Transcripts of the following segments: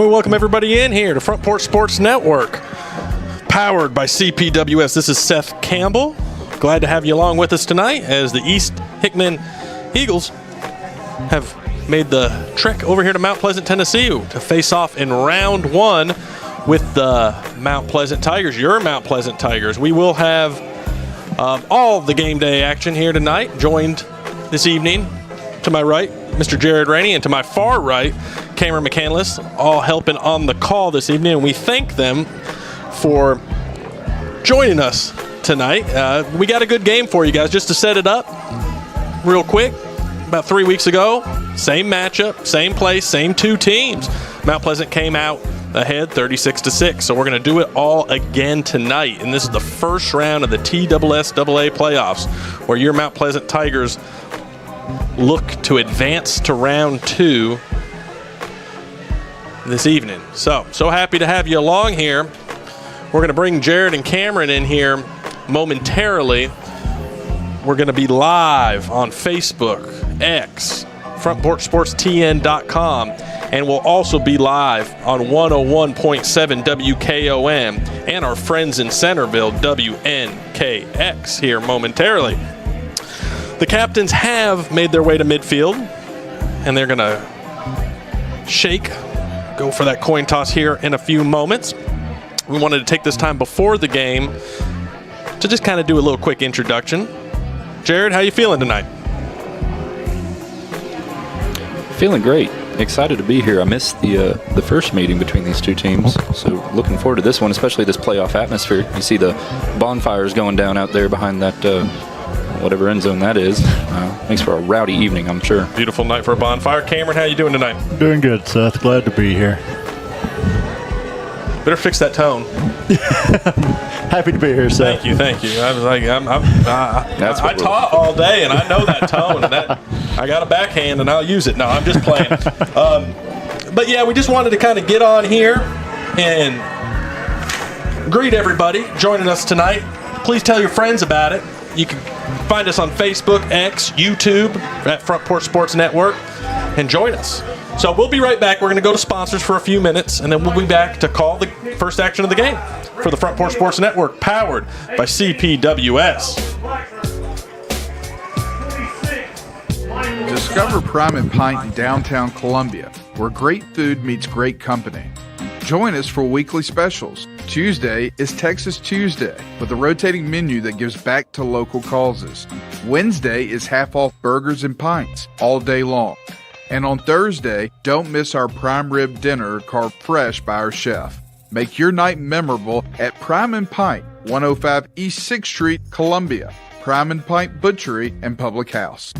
And we welcome everybody in here to Front Porch Sports Network, powered by CPWS. This is Seth Campbell. Glad to have you along with us tonight as the East Hickman Eagles have made the trek over here to Mount Pleasant, Tennessee to face off in round one with the Mount Pleasant Tigers, your Mount Pleasant Tigers. We will have all the game day action here tonight, joined this evening to my right, Mr. Jared Rainey, and to my far right, Cameron McCandless, all helping on the call this evening, and we thank them for joining us tonight. We got a good game for you guys. Just to set it up real quick, about 3 weeks ago, same matchup, same place, same two teams. Mount Pleasant came out ahead 36-6, so we're going to do it all again tonight, and this is the first round of the TSSAA playoffs, where your Mount Pleasant Tigers look to advance to round two this evening. So happy to have you along here. We're going to bring Jared and Cameron in here momentarily. We're going to be live on Facebook, X, FrontPorchSportsTN.com, and we'll also be live on 101.7 WKOM and our friends in Centerville, WNKX, here momentarily. The captains have made their way to midfield, and they're going to go for that coin toss here in a few moments. We wanted to take this time before the game to just kind of do a little quick introduction. Jared, how you feeling tonight? Feeling great. Excited to be here. I missed the first meeting between these two teams, so looking forward to this one, especially this playoff atmosphere. You see the bonfires going down out there behind that whatever end zone that is. Makes for a rowdy evening, I'm sure. Beautiful night for a bonfire. Cameron, how you doing tonight? Doing good, Seth. Glad to be here. Better fix that tone. Happy to be here, Seth. Thank you. I was like, I taught all day, and I know that tone. And that I got a backhand, and I'll use it. No, I'm just playing. But yeah, we just wanted to kind of get on here and greet everybody joining us tonight. Please tell your friends about it. You can find us on Facebook, X, YouTube, at Front Porch Sports Network, and join us. So we'll be right back. We're going to go to sponsors for a few minutes, and then we'll be back to call the first action of the game for the Front Porch Sports Network, powered by CPWS. Discover Prime and Pint in downtown Columbia, where great food meets great company. Join us for weekly specials. Tuesday is Texas Tuesday with a rotating menu that gives back to local causes. Wednesday is half-off burgers and pints all day long. And on Thursday, don't miss our prime rib dinner carved fresh by our chef. Make your night memorable at Prime and Pint, 105 East 6th Street, Columbia. Prime and Pint Butchery and Public House.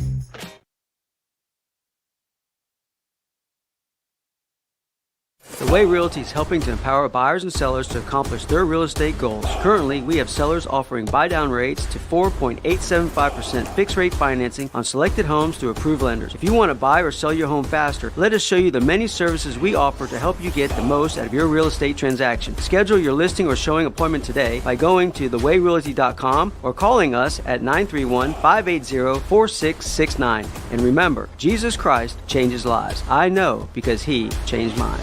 The Way Realty is helping to empower buyers and sellers to accomplish their real estate goals. Currently, we have sellers offering buy-down rates to 4.875% fixed-rate financing on selected homes through approved lenders. If you want to buy or sell your home faster, let us show you the many services we offer to help you get the most out of your real estate transaction. Schedule your listing or showing appointment today by going to thewayrealty.com or calling us at 931-580-4669. And remember, Jesus Christ changes lives. I know because He changed mine.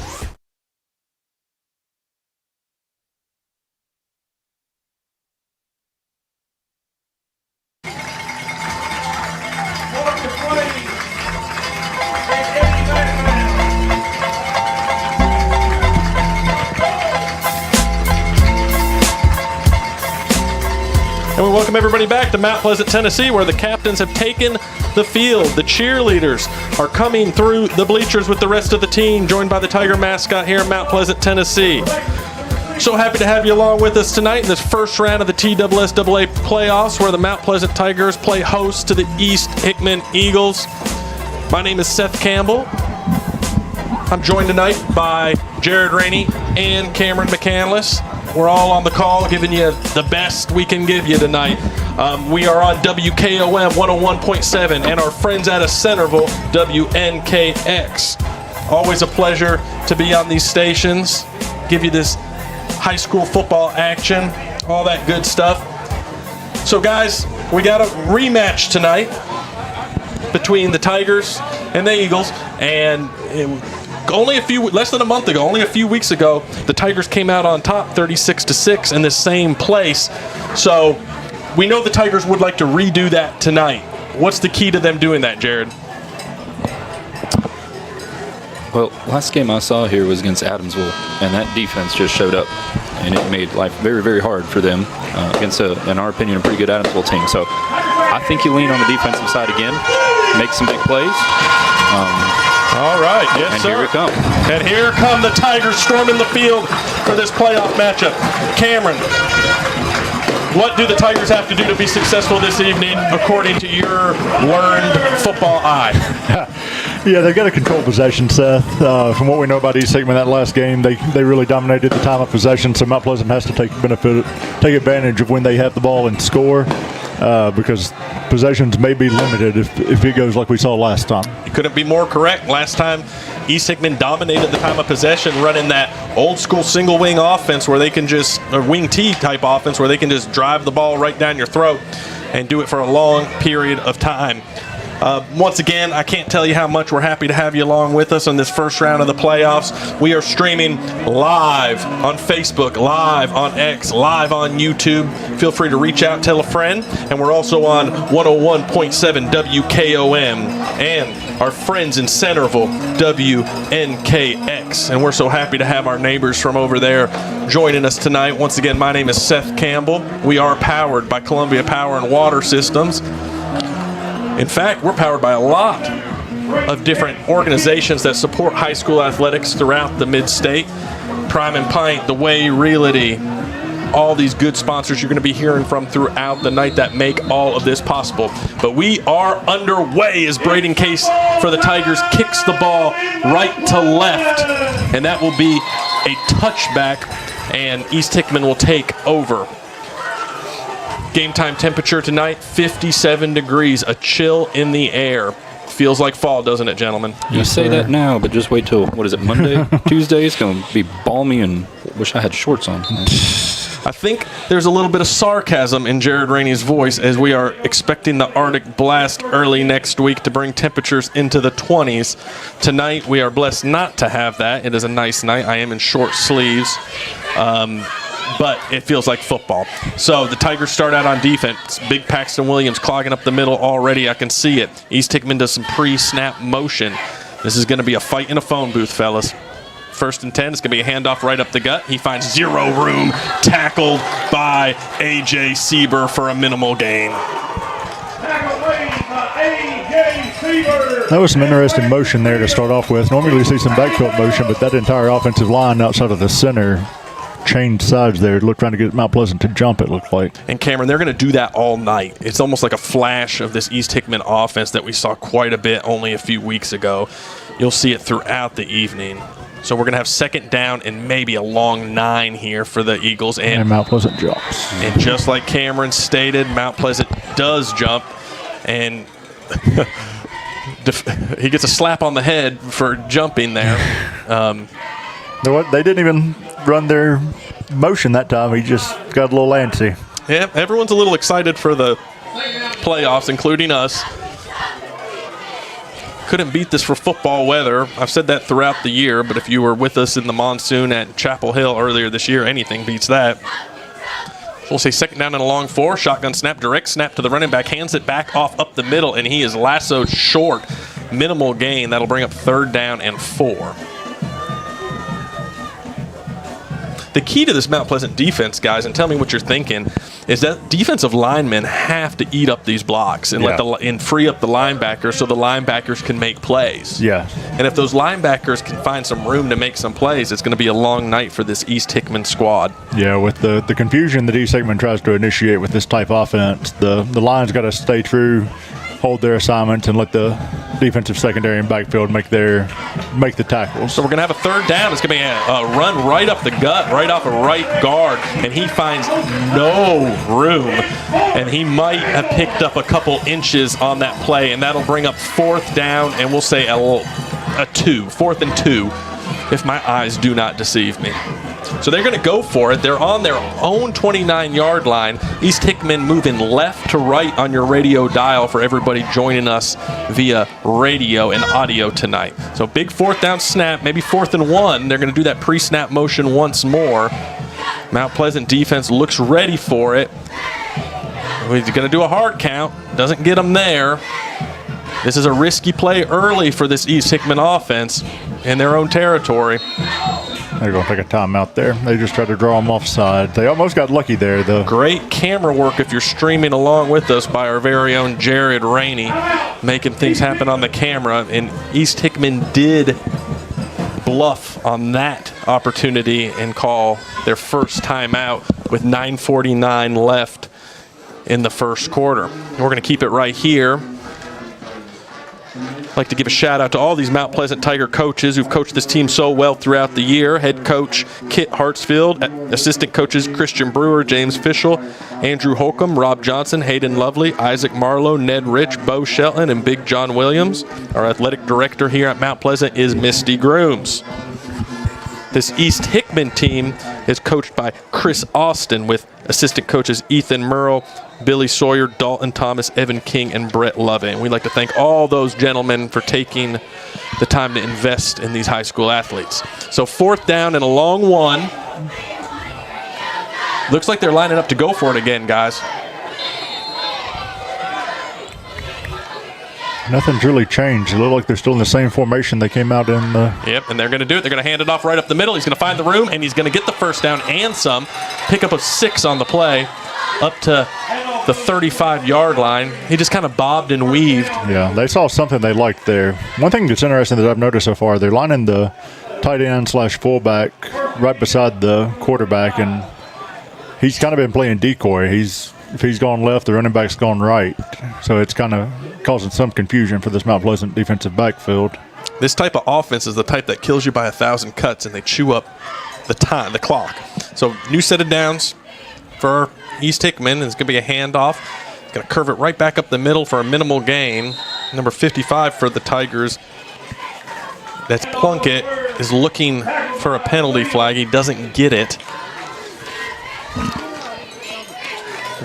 And we welcome everybody back to Mount Pleasant, Tennessee, where the captains have taken the field. The cheerleaders are coming through the bleachers with the rest of the team, joined by the Tiger mascot here in Mount Pleasant, Tennessee. So happy to have you along with us tonight in this first round of the TSSAA playoffs, where the Mount Pleasant Tigers play host to the East Hickman Eagles. My name is Seth Campbell. I'm joined tonight by Jared Rainey and Cameron McCandless. We're all on the call, giving you the best we can give you tonight. We are on WKOM 101.7 and our friends out of Centerville, WNKX. Always a pleasure to be on these stations, give you this high school football action, all that good stuff. So guys, we got a rematch tonight between the Tigers and the Eagles, and less than a month ago, only a few weeks ago, the Tigers came out on top 36-6 in the same place. So we know the Tigers would like to redo that tonight. What's the key to them doing that, Jared? Well, last game I saw here was against Adamsville, and that defense just showed up, and it made life very, very hard for them against, in our opinion, a pretty good Adamsville team. So I think you lean on the defensive side again, make some big plays. All right, yes, and sir. Here it comes. And here come the Tigers storming the field for this playoff matchup. Cameron, what do the Tigers have to do to be successful this evening, according to your learned football eye? Yeah, they've got to control possession, Seth. From what we know about East Hickman, that last game, they really dominated the time of possession, so Mount Pleasant has to take advantage of when they have the ball and score, because possessions may be limited if it goes like we saw last time. You couldn't be more correct. Last time, East Hickman dominated the time of possession, running that old school single wing offense where they can just, or wing T type offense where they can just drive the ball right down your throat and do it for a long period of time. Once again, I can't tell you how much we're happy to have you along with us on this first round of the playoffs. We are streaming live on Facebook, live on X, live on YouTube. Feel free to reach out, tell a friend. And we're also on 101.7 WKOM and our friends in Centerville, WNKX. And we're so happy to have our neighbors from over there joining us tonight. Once again, my name is Seth Campbell. We are powered by Columbia Power and Water Systems. In fact, we're powered by a lot of different organizations that support high school athletics throughout the mid-state. Prime and Pint, The Way Realty, all these good sponsors you're going to be hearing from throughout the night that make all of this possible. But we are underway as Braden Case for the Tigers kicks the ball right to left. And that will be a touchback, and East Hickman will take over. Game time temperature tonight, 57 degrees, a chill in the air. Feels like fall, doesn't it, gentlemen? You say that now, but just wait till, what is it, Monday, Tuesday? It's going to be balmy, and wish I had shorts on. I think there's a little bit of sarcasm in Jared Rainey's voice as we are expecting the Arctic blast early next week to bring temperatures into the 20s. Tonight, we are blessed not to have that. It is a nice night. I am in short sleeves. But it feels like football. So the Tigers start out on defense. Big Paxton Williams clogging up the middle already. I can see it. East Hickman does some pre-snap motion. This is going to be a fight in a phone booth, fellas. 1st and 10. It's going to be a handoff right up the gut. He finds zero room. Tackled by A.J. Sieber for a minimal gain. That was some interesting motion there to start off with. Normally we see some backfield motion, but that entire offensive line outside of the center changed sides there, trying to get Mount Pleasant to jump, it looked like. And Cameron, they're going to do that all night. It's almost like a flash of this East Hickman offense that we saw quite a bit only a few weeks ago. You'll see it throughout the evening. So we're going to have 2nd down and maybe a long 9 here for the Eagles. And Mount Pleasant jumps. And just like Cameron stated, Mount Pleasant does jump. And he gets a slap on the head for jumping there. You know what? They didn't even run their motion that time. He just got a little antsy. Yeah, everyone's a little excited for the playoffs, including us. Couldn't beat this for football weather. I've said that throughout the year, but if you were with us in the monsoon at Chapel Hill earlier this year, anything beats that. We'll say 2nd down and a long 4. Shotgun snap, direct snap to the running back, hands it back off up the middle, and he is lassoed short. Minimal gain. That'll bring up 3rd down and 4. The key to this Mount Pleasant defense, guys, and tell me what you're thinking, is that defensive linemen have to eat up these blocks and and free up the linebackers so the linebackers can make plays. Yeah. And if those linebackers can find some room to make some plays, it's going to be a long night for this East Hickman squad. Yeah, with the confusion that East Hickman tries to initiate with this type of offense, the line's got to stay true, hold their assignments, and let the defensive secondary and backfield make the tackles. So we're going to have a 3rd down. It's going to be a run right up the gut, right off a right guard, and he finds no room. And he might have picked up a couple inches on that play, and that'll bring up 4th down, and we'll say a 2, 4th and 2, if my eyes do not deceive me. So they're going to go for it. They're on their own 29-yard line. East Hickman moving left to right on your radio dial for everybody joining us via radio and audio tonight. So big fourth down snap, maybe 4th and 1. They're going to do that pre-snap motion once more. Mount Pleasant defense looks ready for it. He's going to do a hard count. Doesn't get them there. This is a risky play early for this East Hickman offense in their own territory. They're going to take a timeout there. They just tried to draw them offside. They almost got lucky there, though. Great camera work if you're streaming along with us by our very own Jared Rainey, making things happen on the camera. And East Hickman did bluff on that opportunity and call their first timeout with 9:49 left in the first quarter. We're going to keep it right here. I'd like to give a shout out to all these Mount Pleasant Tiger coaches who've coached this team so well throughout the year. Head coach Kit Hartsfield, assistant coaches Christian Brewer, James Fischel, Andrew Holcomb, Rob Johnson, Hayden Lovely, Isaac Marlowe, Ned Rich, Bo Shelton, and Big John Williams. Our athletic director here at Mount Pleasant is Misty Grooms. This East Hickman team is coached by Chris Austin with assistant coaches Ethan Merle, Billy Sawyer, Dalton Thomas, Evan King, and Brett Loving. We'd like to thank all those gentlemen for taking the time to invest in these high school athletes. So 4th down and a long one. Looks like they're lining up to go for it again, guys. Nothing's really changed. It looks like they're still in the same formation they came out in. Yep, and they're going to do it. They're going to hand it off right up the middle. He's going to find the room, and he's going to get the first down and some. Pick up a 6 on the play up to the 35-yard line. He just kind of bobbed and weaved. Yeah, they saw something they liked there. One thing that's interesting that I've noticed so far, they're lining the tight end / fullback right beside the quarterback, and he's kind of been playing decoy. If he's gone left, the running back's gone right. So it's kind of causing some confusion for this Mount Pleasant defensive backfield. This type of offense is the type that kills you by 1,000 cuts, and they chew up the clock. So new set of downs for East Hickman. It's going to be a handoff. Going to curve it right back up the middle for a minimal gain. Number 55 for the Tigers. That's Plunkett, is looking for a penalty flag. He doesn't get it.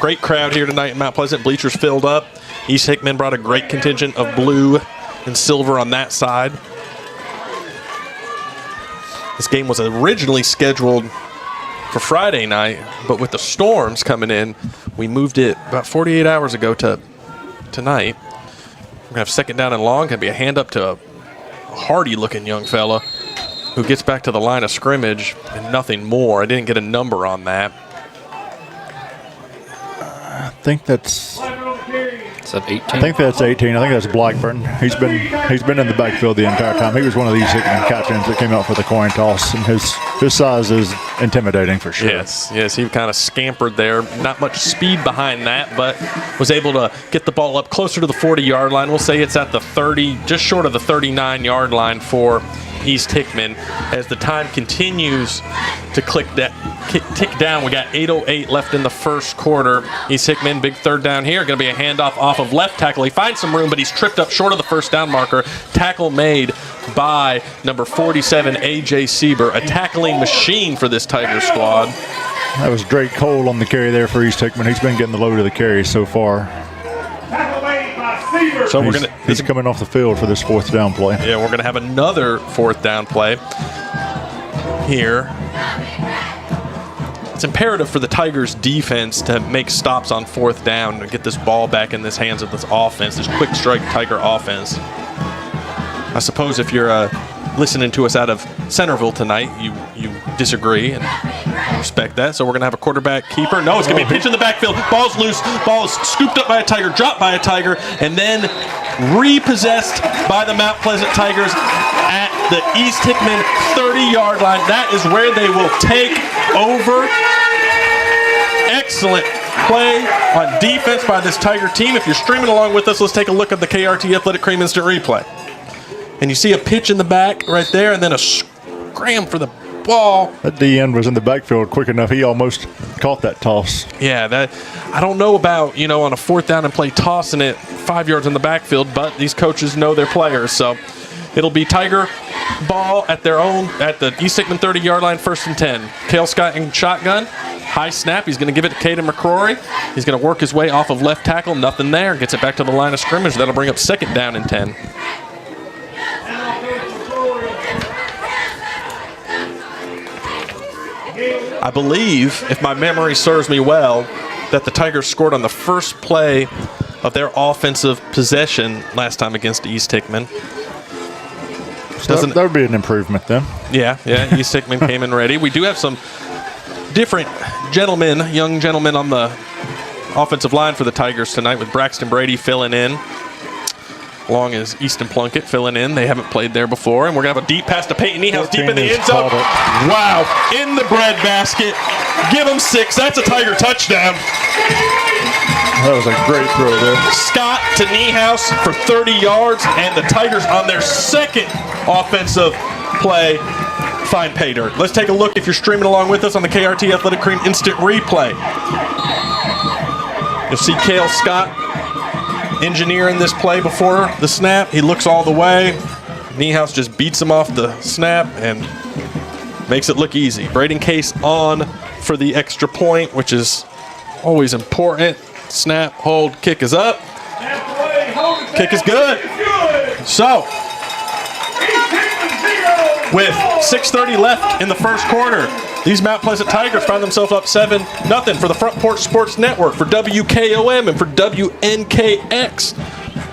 Great crowd here tonight in Mount Pleasant. Bleachers filled up. East Hickman brought a great contingent of blue and silver on that side. This game was originally scheduled for Friday night, but with the storms coming in, we moved it about 48 hours ago to tonight. We're going to have 2nd down and long. Going to be a hand up to a hardy-looking young fella who gets back to the line of scrimmage and nothing more. I didn't get a number on that. I think that's 18. I think that's 18. I think that's Blackburn. He's been in the backfield the entire time. He was one of these Hickman captains that came out for the coin toss, and his size is intimidating for sure. Yes, he kind of scampered there. Not much speed behind that, but was able to get the ball up closer to the 40-yard line. We'll say it's at the 30, just short of the 39-yard line for East Hickman. As the time continues to tick down, we got 8:08 left in the first quarter. East Hickman, big 3rd down here. Going to be a handoff off of left tackle. He finds some room, but he's tripped up short of the 1st down marker. Tackle made by number 47, A.J. Sieber, a tackling machine for this Tiger squad. That was Drake Cole on the carry there for East Hickman. He's been getting the load of the carry so far. So he's coming off the field for this 4th down play. Yeah, we're going to have another 4th down play here. It's imperative for the Tigers defense to make stops on 4th down and get this ball back in the hands of this offense, this quick strike Tiger offense. I suppose if you're listening to us out of Centerville tonight, you disagree, and I respect that. So we're going to have a quarterback keeper. No, it's going to be a pitch in the backfield. Ball's loose. Ball's scooped up by a Tiger, dropped by a Tiger, and then repossessed by the Mount Pleasant Tigers at the East Hickman 30-yard line. That is where they will take over. Excellent play on defense by this Tiger team. If you're streaming along with us, let's take a look at the KRT Athletic Cream Instant Replay. And you see a pitch in the back right there, and then a scram for the ball. That DN was in the backfield quick enough. He almost caught that toss. Yeah, that I don't know about, on a 4th down and play tossing it 5 yards in the backfield, but these coaches know their players. So it'll be Tiger ball at the East Hickman 30-yard line, 1st and 10. Cale Scott in shotgun. High snap. He's going to give it to Caden McCrory. He's going to work his way off of left tackle. Nothing there. Gets it back to the line of scrimmage. That'll bring up 2nd down and 10. I believe, if my memory serves me well, that the Tigers scored on the first play of their offensive possession last time against East Hickman. So that would be an improvement then. Yeah, East Hickman came in ready. We do have some different young gentlemen on the offensive line for the Tigers tonight, with Braxton Brady filling in, along as Easton Plunkett filling in. They haven't played there before. And we're going to have a deep pass to Peyton Niehaus deep in the end zone. Wow, in the breadbasket. Give him 6. That's a Tiger touchdown. That was a great throw there. Scott to Niehaus for 30 yards, and the Tigers on their 2nd offensive play find pay dirt. Let's take a look if you're streaming along with us on the KRT Athletic Cream Instant Replay. You'll see Cale Scott engineering this play before the snap. He looks all the way. Niehaus just beats him off the snap and makes it look easy. Braden Case on for the extra point, which is always important. Snap, hold, kick is up. Kick is good. So, with 6:30 left in the first quarter, these Mount Pleasant Tigers found themselves up 7-0 for the Front Porch Sports Network, for WKOM and for WNKX.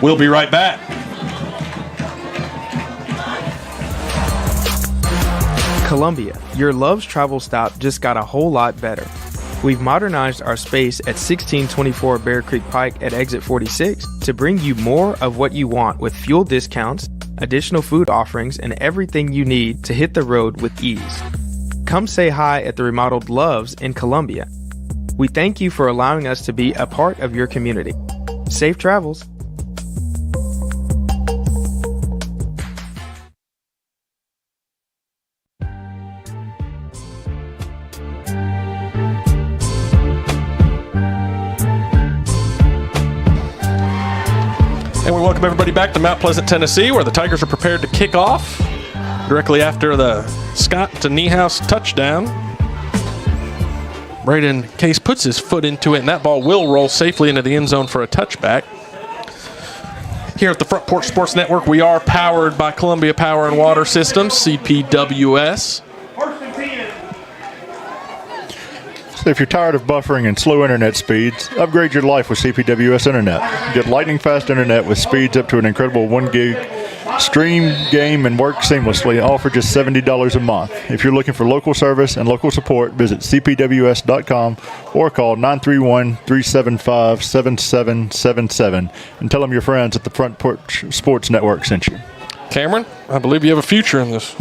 We'll be right back. Columbia, your Love's travel stop just got a whole lot better. We've modernized our space at 1624 Bear Creek Pike at exit 46 to bring you more of what you want, with fuel discounts, additional food offerings, and everything you need to hit the road with ease. Come say hi at the remodeled Love's in Columbia. We thank you for allowing us to be a part of your community. Safe travels. And we welcome everybody back to Mount Pleasant, Tennessee, where the Tigers are prepared to kick off directly after the Scott to Niehaus touchdown. Braden Case puts his foot into it, and that ball will roll safely into the end zone for a touchback. Here at the Front Porch Sports Network, we are powered by Columbia Power and Water Systems, CPWS. So if you're tired of buffering and slow internet speeds, upgrade your life with CPWS Internet. Get lightning-fast internet with speeds up to an incredible 1 gig. Stream, game, and work seamlessly, all for just $70 a month. If you're looking for local service and local support, visit cpws.com or call 931-375-7777 and tell them your friends at the Front Porch Sports Network sent you. Cameron, I believe you have a future in this.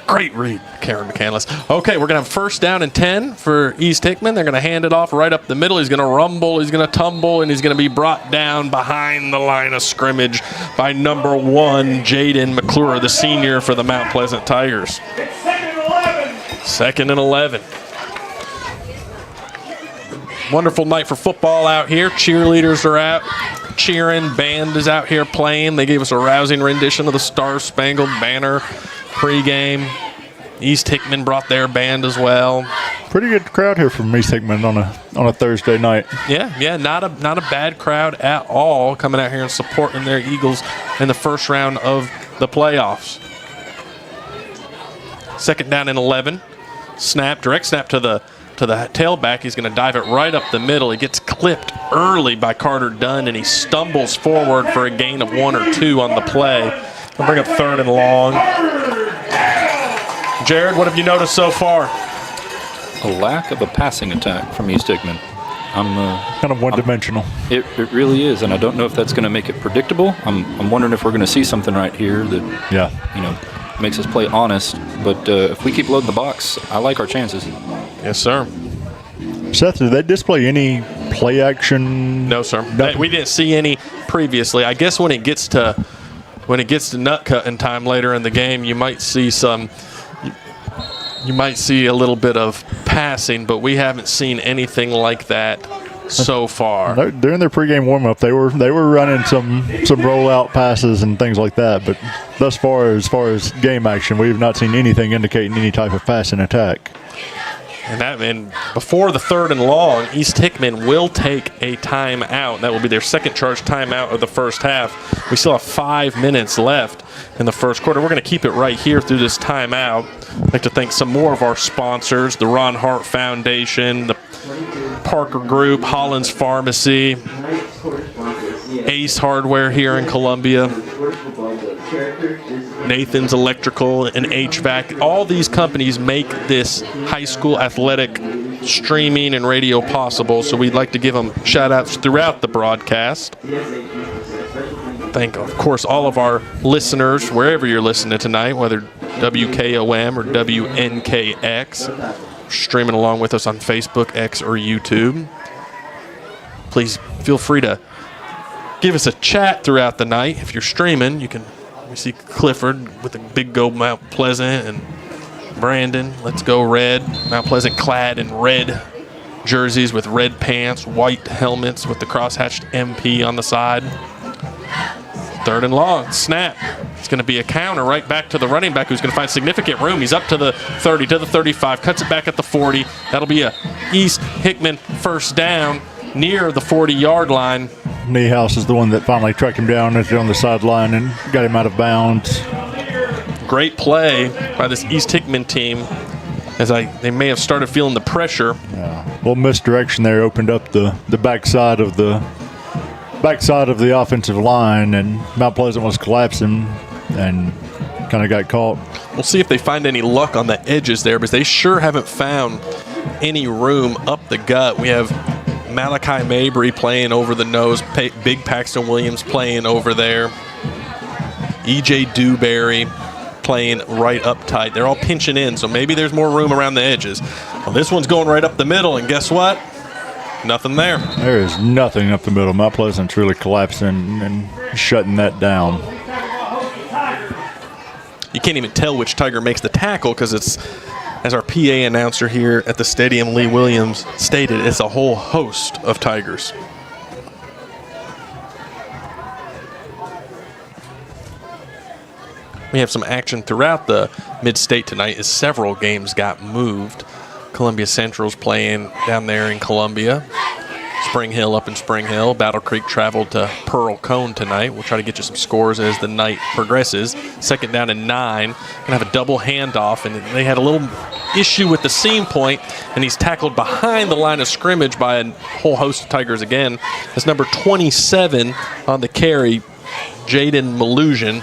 Great read, Karen McCandless. Okay, we're going to have 1st down and 10 for East Hickman. They're going to hand it off right up the middle. He's going to rumble, he's going to tumble, and he's going to be brought down behind the line of scrimmage by number 1, Jaden McClure, the senior for the Mount Pleasant Tigers. 2nd and 11. Wonderful night for football out here. Cheerleaders are out cheering. Band is out here playing. They gave us a rousing rendition of the Star Spangled Banner pregame. East Hickman brought their band as well. Pretty good crowd here from East Hickman on a Thursday night. Yeah, not a bad crowd at all, coming out here and supporting their Eagles in the first round of the playoffs. 2nd down and 11. Direct snap to the tailback. He's going to dive it right up the middle. He gets clipped early by Carter Dunn, and he stumbles forward for a gain of 1 or 2 on the play. He'll bring up 3rd and long. Jared, what have you noticed so far? A lack of a passing attack from East Hickman. Kind of one-dimensional. It really is, and I don't know if that's going to make it predictable. I'm wondering if we're going to see something right here that makes us play honest. But if we keep loading the box, I like our chances. Yes, sir. Seth, did they display any play action? No, sir. We didn't see any previously. I guess when it gets to nut cutting time later in the game, you might see a little bit of passing, but we haven't seen anything like that so far. During their pregame warm-up, they were running some rollout passes and things like that. But thus far, as game action, we have not seen anything indicating any type of passing attack. And before the 3rd and long, East Hickman will take a timeout. That will be their second charge timeout of the first half. We still have 5 minutes left in the first quarter. We're going to keep it right here through this timeout. I'd like to thank some more of our sponsors, the Ron Hart Foundation, the Parker Group, Hollins Pharmacy, Ace Hardware here in Columbia, Nathan's Electrical and HVAC. All these companies make this high school athletic streaming and radio possible, so we'd like to give them shout-outs throughout the broadcast. Thank, of course, all of our listeners, wherever you're listening tonight, whether WKOM or WNKX, streaming along with us on Facebook, X, or YouTube. Please feel free to give us a chat throughout the night. If you're streaming, we see Clifford with the big go Mount Pleasant and Brandon, let's go red. Mount Pleasant clad in red jerseys with red pants, white helmets with the crosshatched MP on the side. 3rd and long, snap. It's going to be a counter right back to the running back who's going to find significant room. He's up to the 30, to the 35, cuts it back at the 40. That'll be a East Hickman first down near the 40-yard line. Niehaus is the one that finally tracked him down on the sideline and got him out of bounds. Great play by this East Hickman team as they may have started feeling the pressure. Yeah. A little misdirection there opened up the backside of the offensive line, and Mount Pleasant was collapsing and kind of got caught. We'll see if they find any luck on the edges there, because they sure haven't found any room up the gut. We have Malachi Mabry playing over the nose, Big Paxton Williams playing over there, E.J. Dewberry playing right up tight. They're all pinching in, so maybe there's more room around the edges. Well, this one's going right up the middle, and guess what? Nothing there. There is nothing up the middle. Mount Pleasant's really collapsing and shutting that down. You can't even tell which Tiger makes the tackle because it's, as our PA announcer here at the stadium, Lee Williams, stated, it's a whole host of Tigers. We have some action throughout the mid-state tonight as several games got moved. Columbia Central's playing down there in Columbia. Spring Hill up in Spring Hill. Battle Creek traveled to Pearl Cone tonight. We'll try to get you some scores as the night progresses. 2nd down and 9. Gonna have a double handoff, and they had a little issue with the seam point, and he's tackled behind the line of scrimmage by a whole host of Tigers again. That's number 27 on the carry, Jaden Malusian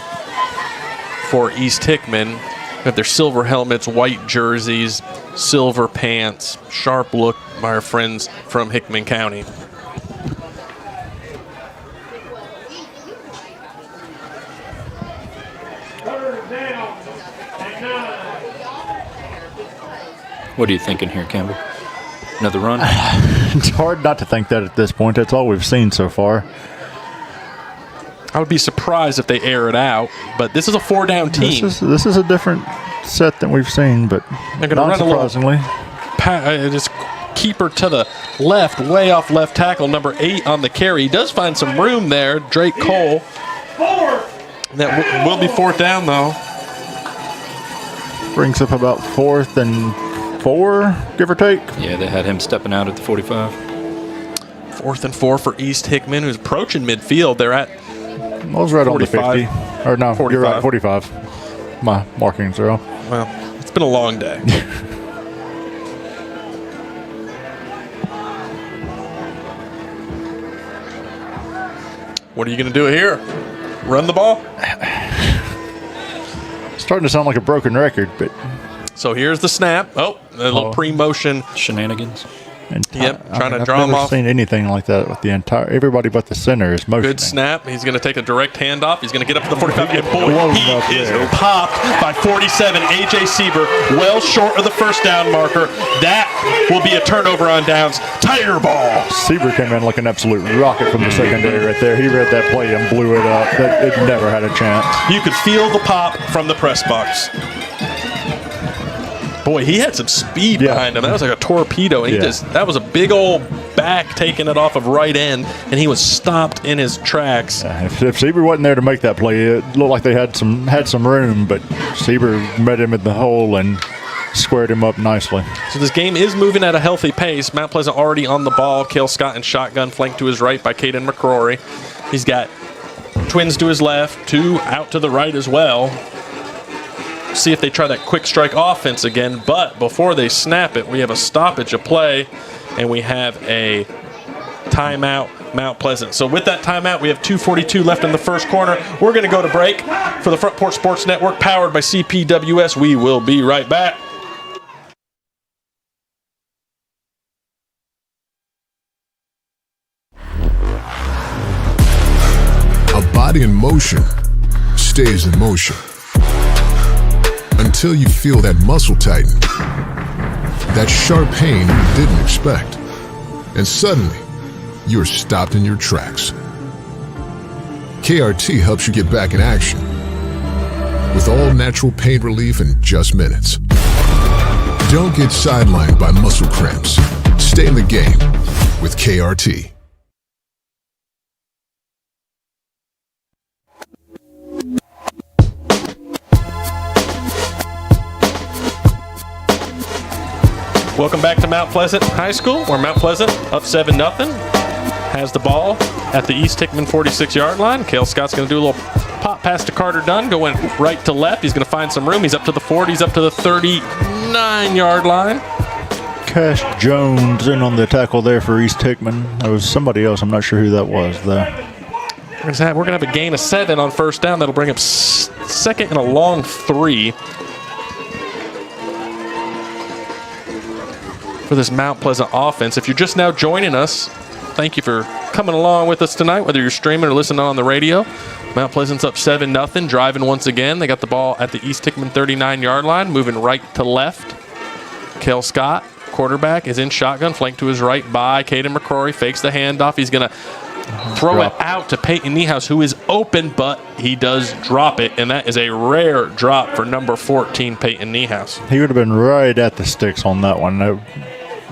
for East Hickman. Got their silver helmets, white jerseys, silver pants, sharp look by our friends from Hickman County. What are you thinking here, Campbell? Another run? It's hard not to think that at this point. That's all we've seen so far. I would be surprised if they air it out, but this is a 4-down team. This is a different set than we've seen, but they're going to run surprisingly. Just keeper to the left, way off left tackle, number 8 on the carry. He does find some room there, Drake Cole. That will be 4th down, though. Brings up about 4th and 4, give or take. Yeah, they had him stepping out at the 45. 4th and 4 for East Hickman, who's approaching midfield. They're at I was right 45. On the 50. Or no, 45. You're right, 45. My markings are off. Well, it's been a long day. What are you going to do here? Run the ball? Starting to sound like a broken record, but. So here's the snap. Oh, a little pre-motion. Shenanigans. Yep, trying to draw I've him never off. seen anything like that with the entire. Everybody but the center is motioning. Good snap. He's going to take a direct handoff. He's going to get up to the 45. And boy, Blown he up is there. popped by 47. A.J. Sieber, well short of the first down marker. That will be a turnover on downs. Tiger ball. Sieber came in like an absolute rocket from the secondary right there. He read that play and blew it up. It never had a chance. You could feel the pop from the press box. Boy, he had some speed behind him. That was like a torpedo. And that was a big old back, taking it off of right end, and he was stopped in his tracks. If Sieber wasn't there to make that play, it looked like they had some room, but Sieber met him at the hole and squared him up nicely. So this game is moving at a healthy pace. Mount Pleasant already on the ball. Cale Scott in shotgun, flanked to his right by Caden McCrory. He's got twins to his left, two out to the right as well. See if they try that quick strike offense again, but before they snap it, we have a stoppage of play, and we have a timeout, Mount Pleasant. So with that timeout, we have 2:42 left in the first quarter. We're going to go to break for the Front Porch Sports Network, powered by CPWS. We will be right back. A body in motion stays in motion until you feel that muscle tighten, that sharp pain you didn't expect, and suddenly you're stopped in your tracks. KRT helps you get back in action with all natural pain relief in just minutes. Don't get sidelined by muscle cramps. Stay in the game with KRT. Welcome back to Mount Pleasant High School, where Mount Pleasant up 7-0. Has the ball at the East Hickman 46-yard line. Cale Scott's going to do a little pop pass to Carter Dunn, going right to left. He's going to find some room. He's up to the 40. He's up to the 39-yard line. Cash Jones in on the tackle there for East Hickman. That was somebody else. I'm not sure who that was, though. We're going to have a gain of 7 on first down. That'll bring up second and a long 3. For this Mount Pleasant offense. If you're just now joining us, thank you for coming along with us tonight, whether you're streaming or listening on the radio. Mount Pleasant's up 7-0, driving once again. They got the ball at the East Hickman 39-yard line, moving right to left. Cale Scott, quarterback, is in shotgun, flanked to his right by Caden McCrory, fakes the handoff. He's going to throw it out to Peyton Niehaus, who is open, but he does drop it, and that is a rare drop for number 14, Peyton Niehaus. He would have been right at the sticks on that one.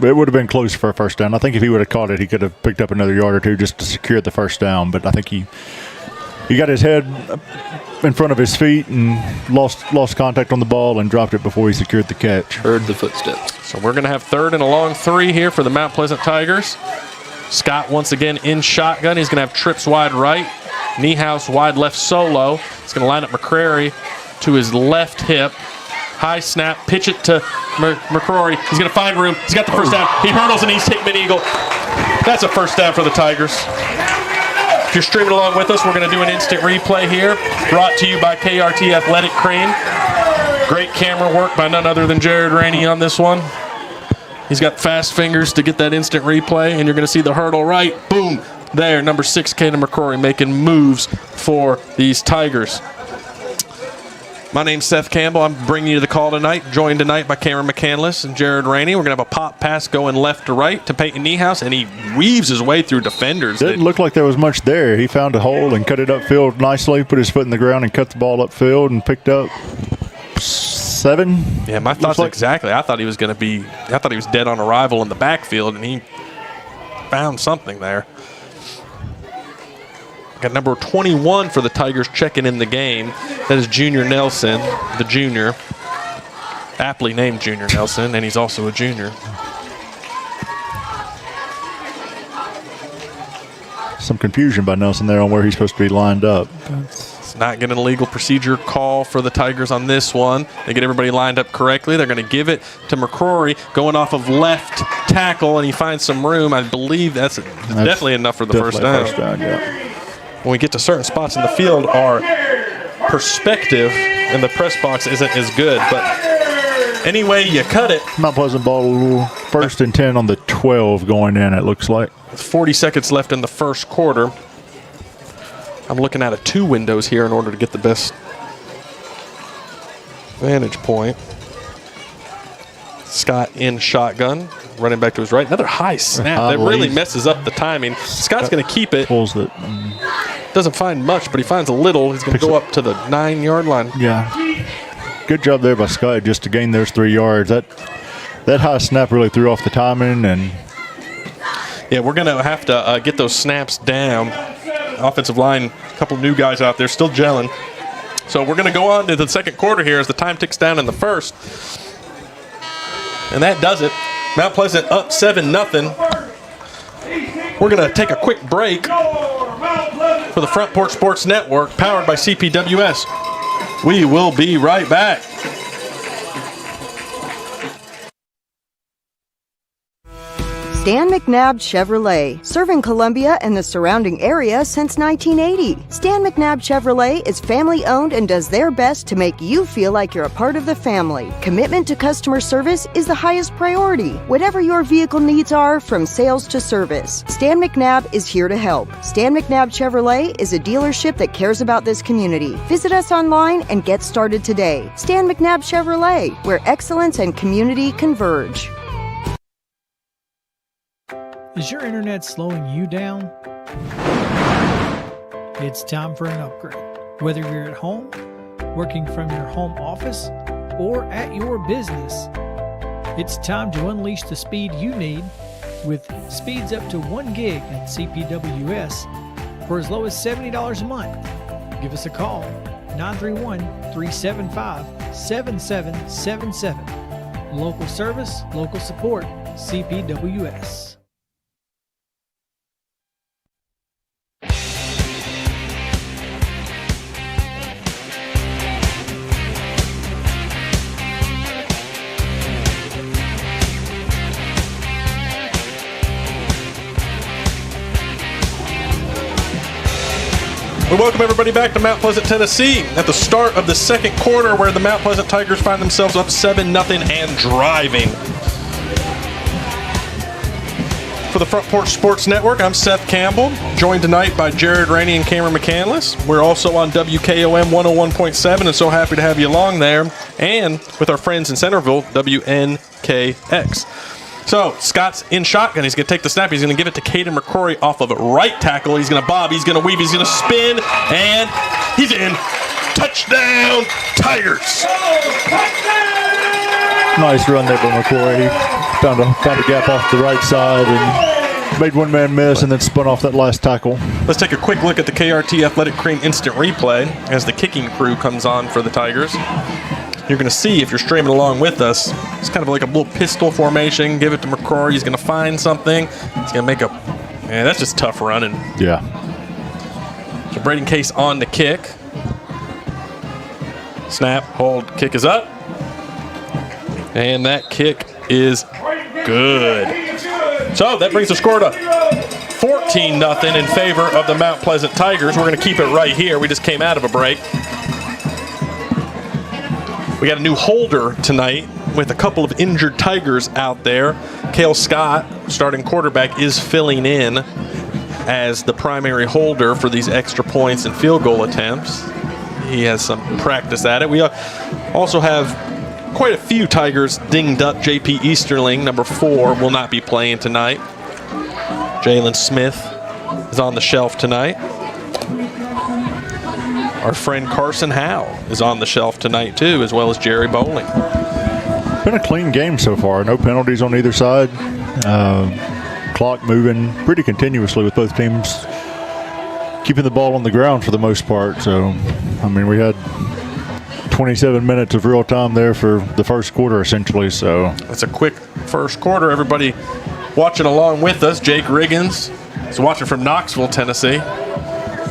It would have been close for a first down. I think if he would have caught it, he could have picked up another yard or two just to secure the first down. But I think he got his head in front of his feet and lost contact on the ball and dropped it before he secured the catch. Heard the footsteps. So we're going to have third and a long 3 here for the Mount Pleasant Tigers. Scott once again in shotgun. He's going to have trips wide right. Niehaus wide left solo. He's going to line up McCrary to his left hip. High snap, pitch it to McCrory. He's going to find room. He's got the first down. He hurdles an East Hickman Eagle. That's a first down for the Tigers. If you're streaming along with us, we're going to do an instant replay here, brought to you by KRT Athletic Crane. Great camera work by none other than Jared Rainey on this one. He's got fast fingers to get that instant replay, and you're going to see the hurdle right. Boom. There, number 6, Caden McCrory, making moves for these Tigers. My name's Seth Campbell. I'm bringing you the call tonight, joined tonight by Cameron McCandless and Jared Rainey. We're going to have a pop pass going left to right to Peyton Niehaus, and he weaves his way through defenders. Didn't look like there was much there. He found a hole and cut it upfield nicely, put his foot in the ground and cut the ball upfield and picked up 7. Yeah, my thoughts exactly. I thought he was dead on arrival in the backfield, and he found something there. Got number 21 for the Tigers checking in the game. That is Junior Nelson, the junior. Aptly named Junior Nelson, and he's also a junior. Some confusion by Nelson there on where he's supposed to be lined up. It's not getting a legal procedure call for the Tigers on this one. They get everybody lined up correctly. They're going to give it to McCrory going off of left tackle, and he finds some room. I believe that's definitely enough for the first down. Yeah. When we get to certain spots in the field, our perspective in the press box isn't as good. But anyway, you cut it. Mount Pleasant ball, first and 10 on the 12 going in, it looks like. With 40 seconds left in the first quarter. I'm looking at 2 windows here in order to get the best vantage point. Scott in shotgun, running back to his right. Another high snap. That really messes up the timing. Scott's going to keep it. Pulls it. Doesn't find much, but he finds a little. He's going to go up to the 9-yard line. Yeah. Good job there by Scott just to gain those 3 yards. That high snap really threw off the timing. And Yeah, we're going to have to get those snaps down. Offensive line, a couple new guys out there still gelling. So we're going to go on to the second quarter here as the time ticks down in the first. And that does it. Mount Pleasant up 7-0. We're going to take a quick break for the Front Porch Sports Network, powered by CPWS. We will be right back. Stan McNabb Chevrolet, serving Columbia and the surrounding area since 1980. Stan McNabb Chevrolet is family-owned and does their best to make you feel like you're a part of the family. Commitment to customer service is the highest priority. Whatever your vehicle needs are, from sales to service, Stan McNabb is here to help. Stan McNabb Chevrolet is a dealership that cares about this community. Visit us online and get started today. Stan McNabb Chevrolet, where excellence and community converge. Is your internet slowing you down? It's time for an upgrade. Whether you're at home, working from your home office, or at your business, it's time to unleash the speed you need with speeds up to 1 gig at CPWS for as low as $70 a month. Give us a call, 931-375-7777. Local service, local support, CPWS. We welcome everybody back to Mount Pleasant, Tennessee at the start of the second quarter, where the Mount Pleasant Tigers find themselves up 7-0 and driving. For the Front Porch Sports Network, I'm Seth Campbell, joined tonight by Jared Rainey and Cameron McCandless. We're also on WKOM 101.7 and so happy to have you along there, and with our friends in Centerville, WNKX. So, Scott's in shotgun. He's going to take the snap. He's going to give it to Caden McCrory off of right tackle. He's going to bob. He's going to weave. He's going to spin. And he's in. Touchdown, Tigers. Nice run there by McCrory. He found a gap off the right side and made one man miss and then spun off that last tackle. Let's take a quick look at the KRT Athletic Cream instant replay as the kicking crew comes on for the Tigers. You're going to see, if you're streaming along with us, it's kind of like a little pistol formation. Give it to McCrory. He's going to find something. He's going to make a... Man, that's just tough running. Yeah. So Braden Case on the kick. Snap, hold, kick is up. And that kick is good. So that brings the score to 14-0 in favor of the Mount Pleasant Tigers. We're going to keep it right here. We just came out of a break. We got a new holder tonight with a couple of injured Tigers out there. Cale Scott, starting quarterback, is filling in as the primary holder for these extra points and field goal attempts. He has some practice at it. We also have quite a few Tigers dinged up. JP Easterling, number 4, will not be playing tonight. Jalen Smith is on the shelf tonight. Our friend Carson Howe is on the shelf tonight, too, as well as Jerry Bowling. Been a clean game so far. No penalties on either side. Clock moving pretty continuously with both teams keeping the ball on the ground for the most part. So, I mean, we had 27 minutes of real time there for the first quarter, essentially. So it's a quick first quarter. Everybody watching along with us. Jake Riggins is watching from Knoxville, Tennessee.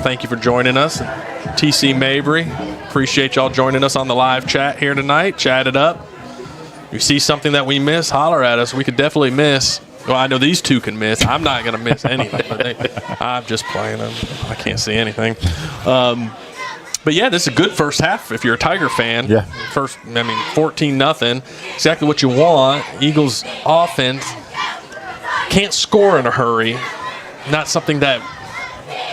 Thank you for joining us. TC Mabry, appreciate y'all joining us on the live chat here tonight. Chat it up. You see something that we miss, holler at us. We could definitely miss. Well, I know these two can miss. I'm not going to miss anything. I'm just playing them. I can't see anything. But, yeah, this is a good first half if you're a Tiger fan. Yeah. 14-0. Exactly what you want. Eagles offense can't score in a hurry. Not something that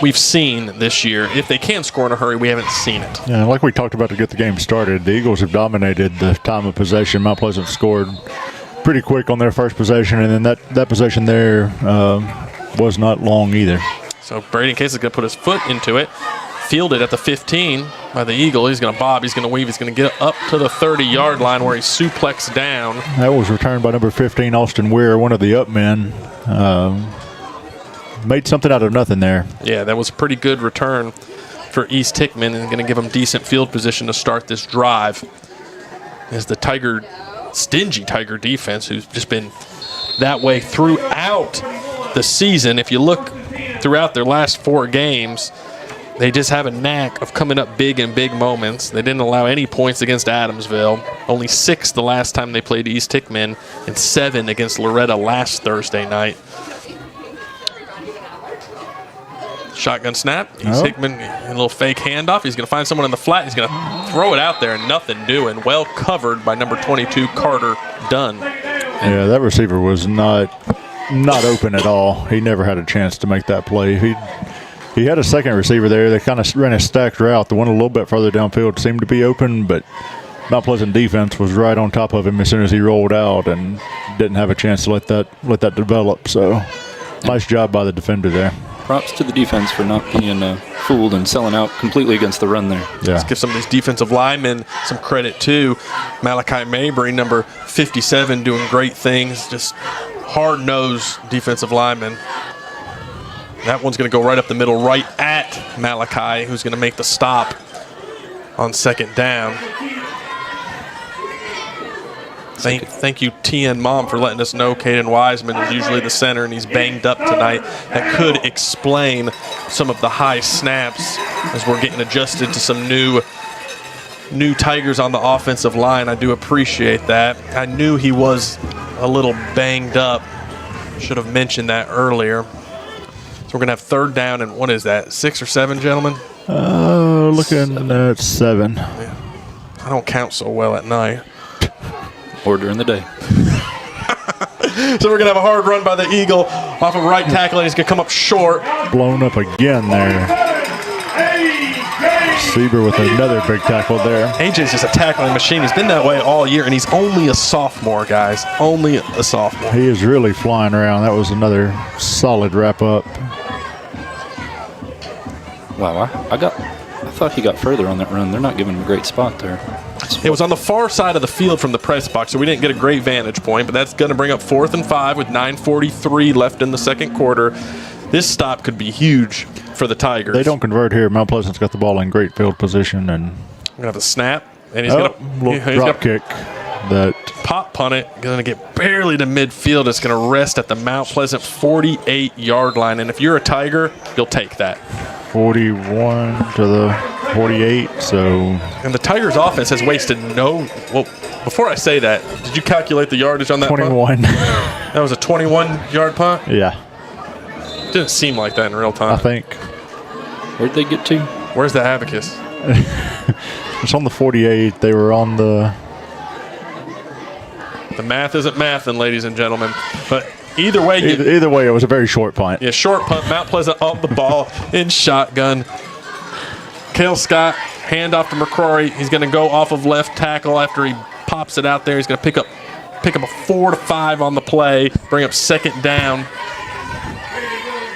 we've seen this year. If they can score in a hurry, we haven't seen it. Yeah, like we talked about to get the game started, the Eagles have dominated the time of possession. Mount Pleasant scored pretty quick on their first possession, and then that possession there was not long either. So Braden Case is going to put his foot into it. Fielded at the 15 by the Eagle. He's going to bob. He's going to weave. He's going to get up to the 30-yard line where he's suplexed down. That was returned by number 15, Austin Weir, one of the up men. made something out of nothing there. Yeah, that was a pretty good return for East Hickman and going to give them decent field position to start this drive. As the stingy Tiger defense, who's just been that way throughout the season. If you look throughout their last 4 games, they just have a knack of coming up big in big moments. They didn't allow any points against Adamsville. Only 6 the last time they played East Hickman, and 7 against Loretta last Thursday night. Shotgun snap. East Hickman, a little fake handoff. He's going to find someone in the flat. He's going to throw it out there and nothing doing. Well covered by number 22, Carter Dunn. Yeah, that receiver was not open at all. He never had a chance to make that play. He had a second receiver there. They kind of ran a stacked route. The one a little bit farther downfield seemed to be open, but Mount Pleasant defense was right on top of him as soon as he rolled out and didn't have a chance to let that develop. So nice job by the defender there. Props to the defense for not being fooled and selling out completely against the run there. Yeah. Let's give some of these defensive linemen some credit too. Malachi Mabry, number 57, doing great things. Just hard-nosed defensive lineman. That one's going to go right up the middle, right at Malachi, who's going to make the stop on second down. Thank you, TN Mom, for letting us know Caden Wiseman is usually the center, and he's banged up tonight. That could explain some of the high snaps as we're getting adjusted to some new Tigers on the offensive line. I do appreciate that. I knew he was a little banged up. Should have mentioned that earlier. So we're going to have third down, and what is that, 6 or 7, gentlemen? Looking at 7. Yeah. I don't count so well at night. Or during the day. So we're going to have a hard run by the Eagle off of right tackle, and he's going to come up short. Blown up again there. Sieber with another big tackle there. AJ's just a tackling machine. He's been that way all year, and he's only a sophomore, guys. Only a sophomore. He is really flying around. That was another solid wrap-up. Wow, I thought he got further on that run. They're not giving him a great spot there. It was on the far side of the field from the press box, so we didn't get a great vantage point, but that's going to bring up 4th and 5 with 9:43 left in the second quarter. This stop could be huge for the Tigers. They don't convert here. Mount Pleasant's got the ball in great field position. And we're going to have a snap, and he's going to drop kick. That pop punt it, going to get barely to midfield. It's going to rest at the Mount Pleasant 48-yard line, and if you're a Tiger, you'll take that. 41 to the 48, so. And the Tigers' offense has wasted well, before I say that, did you calculate the yardage on that 21. punt? That was a 21-yard punt? Yeah. Didn't seem like that in real time. I think. Where'd they get to? Where's the abacus? It's on the 48. They were on the. The math isn't mathin', ladies and gentlemen. But either way, either way, it was a very short punt. Yeah, short punt. Mount Pleasant on the ball in shotgun. Cale Scott, handoff to McCrory. He's going to go off of left tackle after he pops it out there. He's going to pick up a 4 to 5 on the play, bring up second down.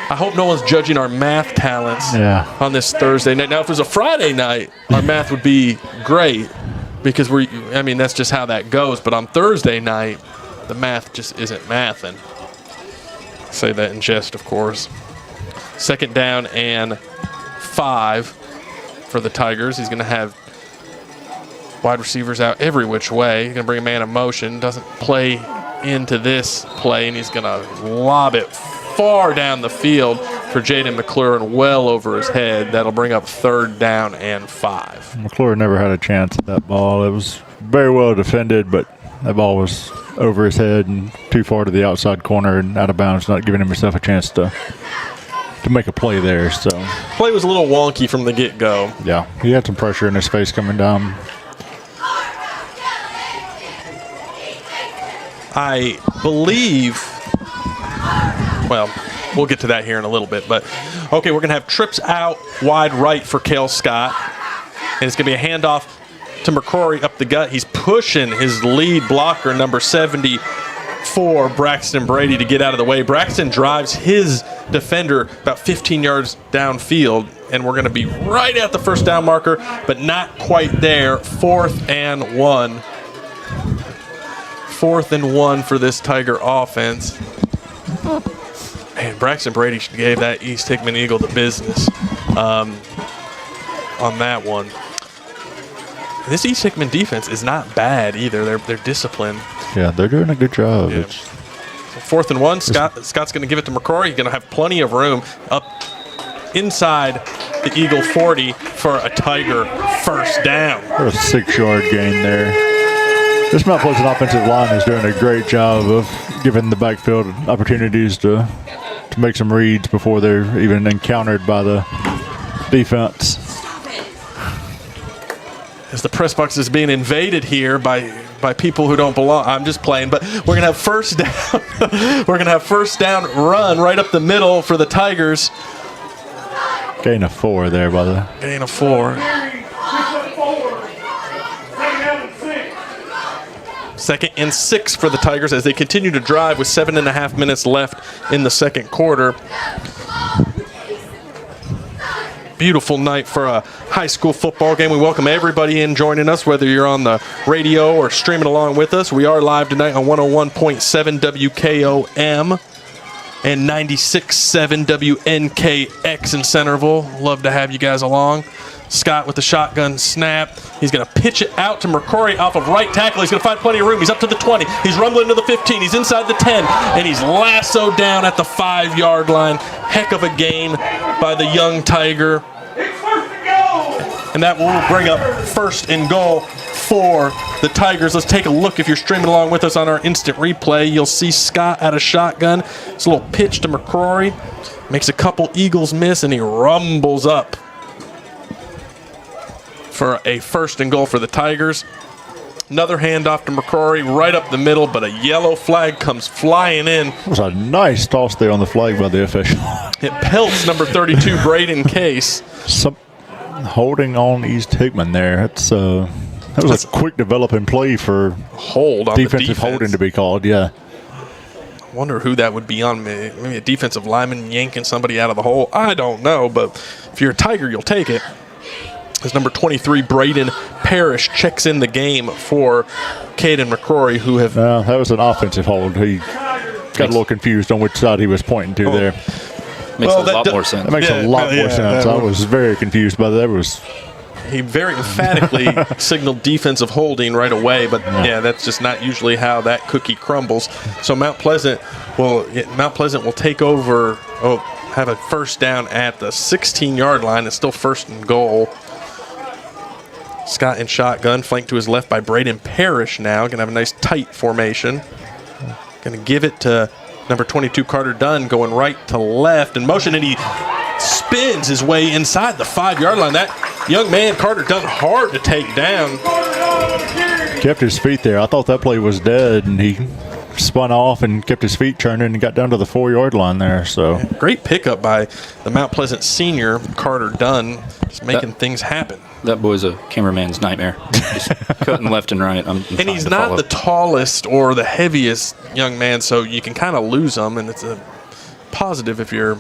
I hope no one's judging our math talents on this Thursday night. Now, if it was a Friday night, our math would be great because that's just how that goes. But on Thursday night, the math just isn't mathin'. I say that in jest, of course. Second down and 5 for the Tigers. He's going to have wide receivers out every which way. He's going to bring a man in motion. Doesn't play into this play, and he's going to lob it far down the field for Jaden McClure and well over his head. That'll bring up third down and 5. McClure never had a chance at that ball. It was very well defended, but that ball was over his head and too far to the outside corner and out of bounds, not giving himself a chance to make a play there. So play was a little wonky from the get-go. Yeah, he had some pressure in his face coming down. I believe, well, we'll get to that here in a little bit. But, okay, we're going to have trips out wide right for Cale Scott. And it's going to be a handoff to McCrory up the gut. He's pushing his lead blocker, number 74, Braxton Brady, to get out of the way. Braxton drives his defender about 15 yards downfield, and we're going to be right at the first down marker, but not quite there. 4th and 1. 4th and 1 for this Tiger offense. Man, Braxton Brady gave that East Hickman Eagle the business on that one. And this East Hickman defense is not bad either. They're disciplined. Yeah, they're doing a good job. Yeah. So 4th and 1. Scott's going to give it to McCrory. He's going to have plenty of room up inside the Eagle 40 for a Tiger first down. A 6-yard gain there. This Mount Pleasant offensive line is doing a great job of giving the backfield opportunities to make some reads before they're even encountered by the defense. As the press box is being invaded here by people who don't belong. I'm just playing, but we're going to have first down. We're going to have first down run right up the middle for the Tigers. Gain of 4 there, by the Gain of 4. 2nd and 6 for the Tigers as they continue to drive with 7.5 minutes left in the second quarter. Beautiful night for a high school football game. We welcome everybody in joining us, whether you're on the radio or streaming along with us. We are live tonight on 101.7 WKOM and 96.7 WNKX in Centerville. Love to have you guys along. Scott with the shotgun snap. He's going to pitch it out to McCrory off of right tackle. He's going to find plenty of room. He's up to the 20. He's rumbling to the 15. He's inside the 10. And he's lassoed down at the 5-yard line. Heck of a gain by the young Tiger. And that will bring up first and goal for the Tigers. Let's take a look. If you're streaming along with us on our instant replay, you'll see Scott at a shotgun. It's a little pitch to McCrory. Makes a couple Eagles miss, and he rumbles up for a first and goal for the Tigers. Another handoff to McCrory right up the middle, but a yellow flag comes flying in. It was a nice toss there on the flag by the official. It pelts number 32, Braden Case. Holding on East Hickman there. That was a quick developing play for hold on defensive holding to be called, yeah. I wonder who that would be on. Maybe a defensive lineman yanking somebody out of the hole. I don't know, but if you're a Tiger, you'll take it. As number 23, Braden Parrish, checks in the game for Caden McCrory, who have... that was an offensive hold. He got a little confused on which side he was pointing to there. Makes a lot more sense. That makes a lot more sense. I was very confused by that. He very emphatically signaled defensive holding right away, but yeah, that's just not usually how that cookie crumbles. So Mount Pleasant will take over, have a first down at the 16-yard line. It's still first and goal. Scott in shotgun, flanked to his left by Braden Parrish now. Going to have a nice tight formation. Going to give it to number 22, Carter Dunn, going right to left in motion, and he spins his way inside the 5-yard line. That young man, Carter Dunn, hard to take down. Kept his feet there. I thought that play was dead, and he spun off and kept his feet turning and got down to the 4-yard line there. So great pickup by the Mount Pleasant senior, Carter Dunn, just making things happen. That boy's a cameraman's nightmare. Just cutting left and right. I'm and he's not the tallest or the heaviest young man, so you can kind of lose him, and it's a positive if you're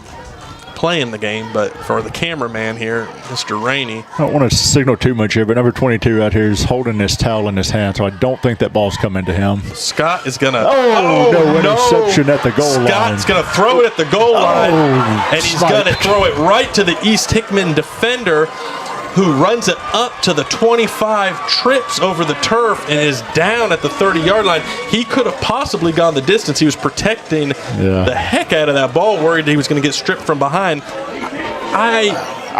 playing the game. But for the cameraman here, Mr. Rainey. I don't want to signal too much here, but number 22 out here is holding his towel in his hand, so I don't think that ball's coming to him. Scott is going to... no interception at the goal line. Scott's going to throw it at the goal line, and he's going to throw it right to the East Hickman defender, who runs it up to the 25, trips over the turf, and is down at the 30-yard line. He could have possibly gone the distance. He was protecting the heck out of that ball, worried he was going to get stripped from behind. I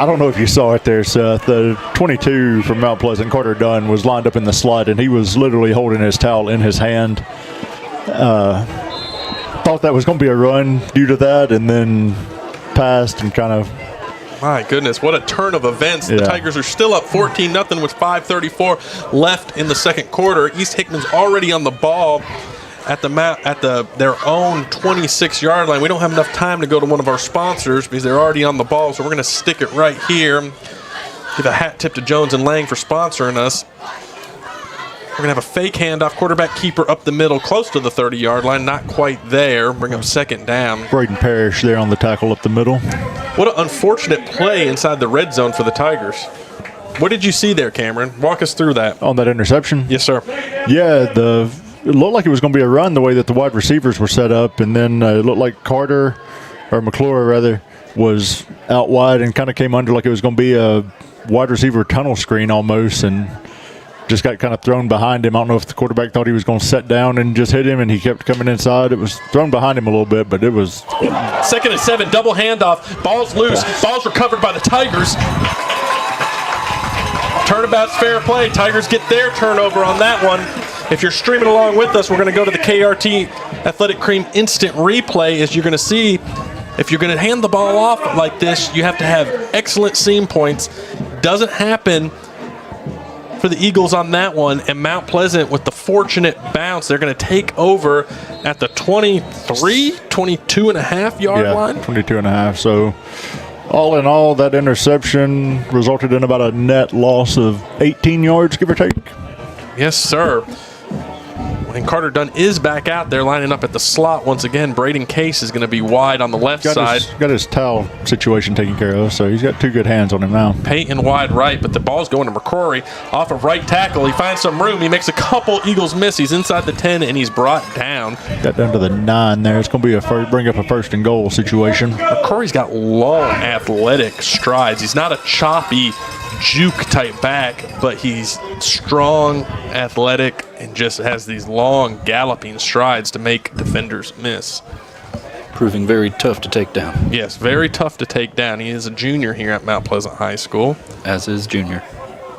don't know if you saw it there, Seth. The 22 from Mount Pleasant, Carter Dunn, was lined up in the slot, and he was literally holding his towel in his hand. Thought that was going to be a run due to that, and then passed and kind of... My goodness, what a turn of events. The Tigers are still up 14-0 with 5:34 left in the second quarter. East Hickman's already on the ball at their own 26-yard line. We don't have enough time to go to one of our sponsors because they're already on the ball, so we're going to stick it right here. Give a hat tip to Jones and Lang for sponsoring us. We're going to have a fake handoff, quarterback keeper up the middle, close to the 30-yard line, not quite there. Bring up second down. Braden Parrish there on the tackle up the middle. What an unfortunate play inside the red zone for the Tigers. What did you see there, Cameron? Walk us through that. On that interception? Yes, sir. Yeah, it looked like it was going to be a run the way that the wide receivers were set up, and then it looked like Carter or McClure rather, was out wide and kind of came under like it was going to be a wide receiver tunnel screen almost, and just got kind of thrown behind him. I don't know if the quarterback thought he was going to set down and just hit him, and he kept coming inside. It was thrown behind him a little bit, but it was... 2nd and 7, double handoff. Ball's loose. Ball's recovered by the Tigers. Turnabout's fair play. Tigers get their turnover on that one. If you're streaming along with us, we're going to go to the KRT Athletic Cream instant replay. As you're going to see, if you're going to hand the ball off like this, you have to have excellent seam points. Doesn't happen for the Eagles on that one, and Mount Pleasant with the fortunate bounce. They're going to take over at the 22.5 yard line. 22.5. So all in all, that interception resulted in about a net loss of 18 yards, give or take. Yes, sir. And Carter Dunn is back out there lining up at the slot once again. Braden Case is going to be wide on the left side. Got his towel situation taken care of, so he's got 2 good hands on him now. Peyton wide right, but the ball's going to McCrory off of right tackle. He finds some room. He makes a couple Eagles miss. He's inside the 10, and he's brought down. Got down to the 9 there. It's going to be bring up a 1st and goal situation. McCrory's got long athletic strides. He's not a choppy juke type back, but he's strong, athletic, and just has these long galloping strides to make defenders miss. Proving very tough to take down. Yes, very tough to take down. He is a junior here at Mount Pleasant High School. As is Junior.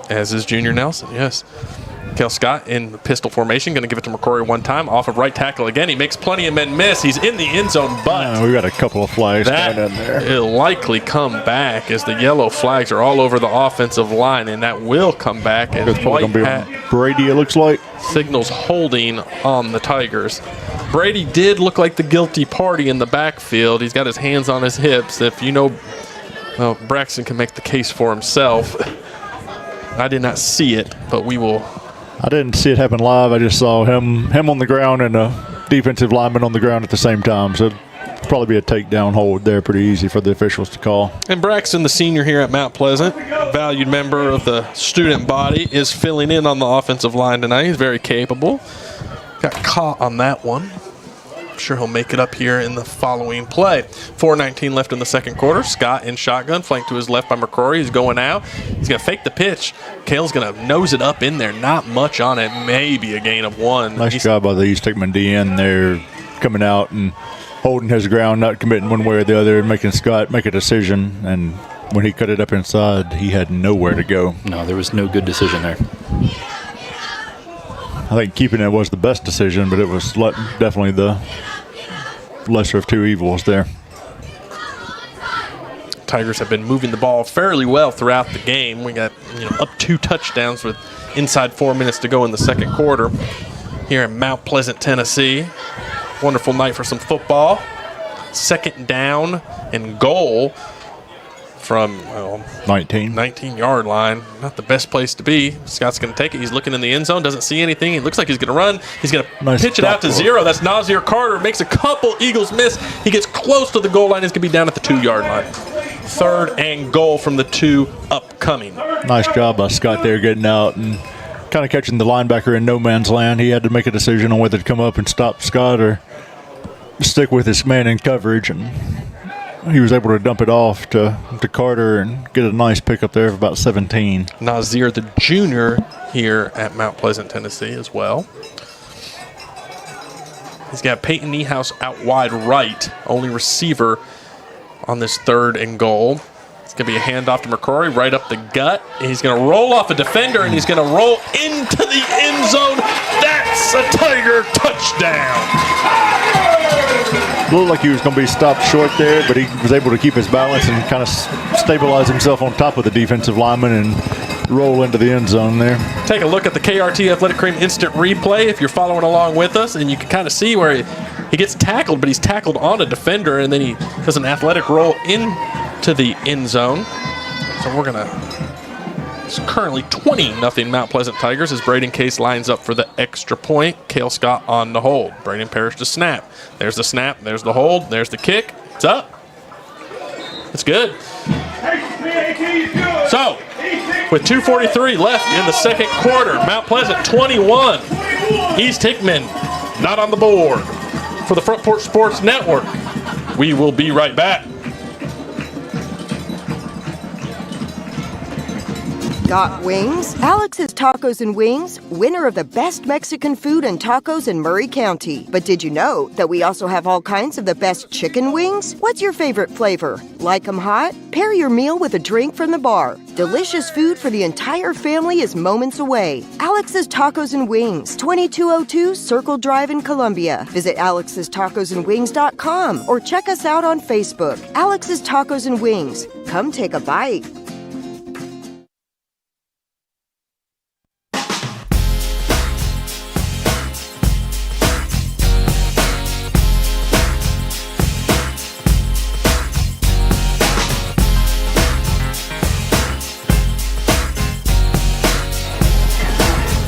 As is Junior Nelson, yes. Kale Scott in the pistol formation, going to give it to McCrory one time, off of right tackle again. He makes plenty of men miss. He's in the end zone, but we got a couple of flags that in there. It'll likely come back as the yellow flags are all over the offensive line, and that will come back as White Hat Brady, it looks like, signals holding on the Tigers. Brady did look like the guilty party in the backfield. He's got his hands on his hips. If you know, well, Braxton can make the case for himself. I did not see it, but we will. I didn't see it happen live. I just saw him on the ground and a defensive lineman on the ground at the same time. So it'd probably be a takedown hold there, pretty easy for the officials to call. And Braxton, the senior here at Mount Pleasant, valued member of the student body, is filling in on the offensive line tonight. He's very capable. Got caught on that one. I'm sure he'll make it up here in the following play. 4:19 left in the 2nd quarter. Scott in shotgun, flanked to his left by McCrory. He's going out. He's going to fake the pitch. Kale's going to nose it up in there. Not much on it. Maybe a gain of 1. Nice job by the East Hickman DN there, coming out and holding his ground, not committing one way or the other, and making Scott make a decision. And when he cut it up inside, he had nowhere to go. No, there was no good decision there. I think keeping it was the best decision, but it was definitely the lesser of 2 evils there. Tigers have been moving the ball fairly well throughout the game. We got up 2 touchdowns with inside 4 minutes to go in the 2nd quarter here in Mount Pleasant, Tennessee. Wonderful night for some football. 2nd down and goal from 19-yard line. Not the best place to be. Scott's going to take it. He's looking in the end zone. Doesn't see anything. It looks like he's going to run. He's going to pitch it out to 0. That's Nazir Carter. Makes a couple Eagles miss. He gets close to the goal line. He's going to be down at the 2-yard line. 3rd and goal from the 2 upcoming. Nice job by Scott there getting out and kind of catching the linebacker in no man's land. He had to make a decision on whether to come up and stop Scott or stick with his man in coverage, and he was able to dump it off to Carter and get a nice pickup there of about 17. Nazir, the junior here at Mount Pleasant, Tennessee as well. He's got Peyton Niehaus out wide right, only receiver on this 3rd and goal. It's going to be a handoff to McCrory right up the gut. He's going to roll off a defender, and he's going to roll into the end zone. That's a Tiger touchdown. Looked like he was going to be stopped short there, but he was able to keep his balance and kind of stabilize himself on top of the defensive lineman and roll into the end zone there. Take a look at the KRT Athletic Cream instant replay if you're following along with us, and you can kind of see where he gets tackled, but he's tackled on a defender, and then he does an athletic roll into the end zone. So we're going to... It's currently 20-0 Mount Pleasant Tigers as Braden Case lines up for the extra point. Kale Scott on the hold. Braden Parrish to snap. There's the snap. There's the hold. There's the kick. It's up. It's good. So, with 2:43 left in the 2nd quarter, Mount Pleasant 21. East Hickman not on the board. For the Front Porch Sports Network, We will be right back. Got wings? Alex's Tacos and Wings, winner of the best Mexican food and tacos in Murray County. But did you know that we also have all kinds of the best chicken wings? What's your favorite flavor? Like 'em hot? Pair your meal with a drink from the bar. Delicious food for the entire family is moments away. Alex's Tacos and Wings, 2202 Circle Drive in Columbia. Visit alexstacosandwings.com or check us out on Facebook. Alex's Tacos and Wings. Come take a bite.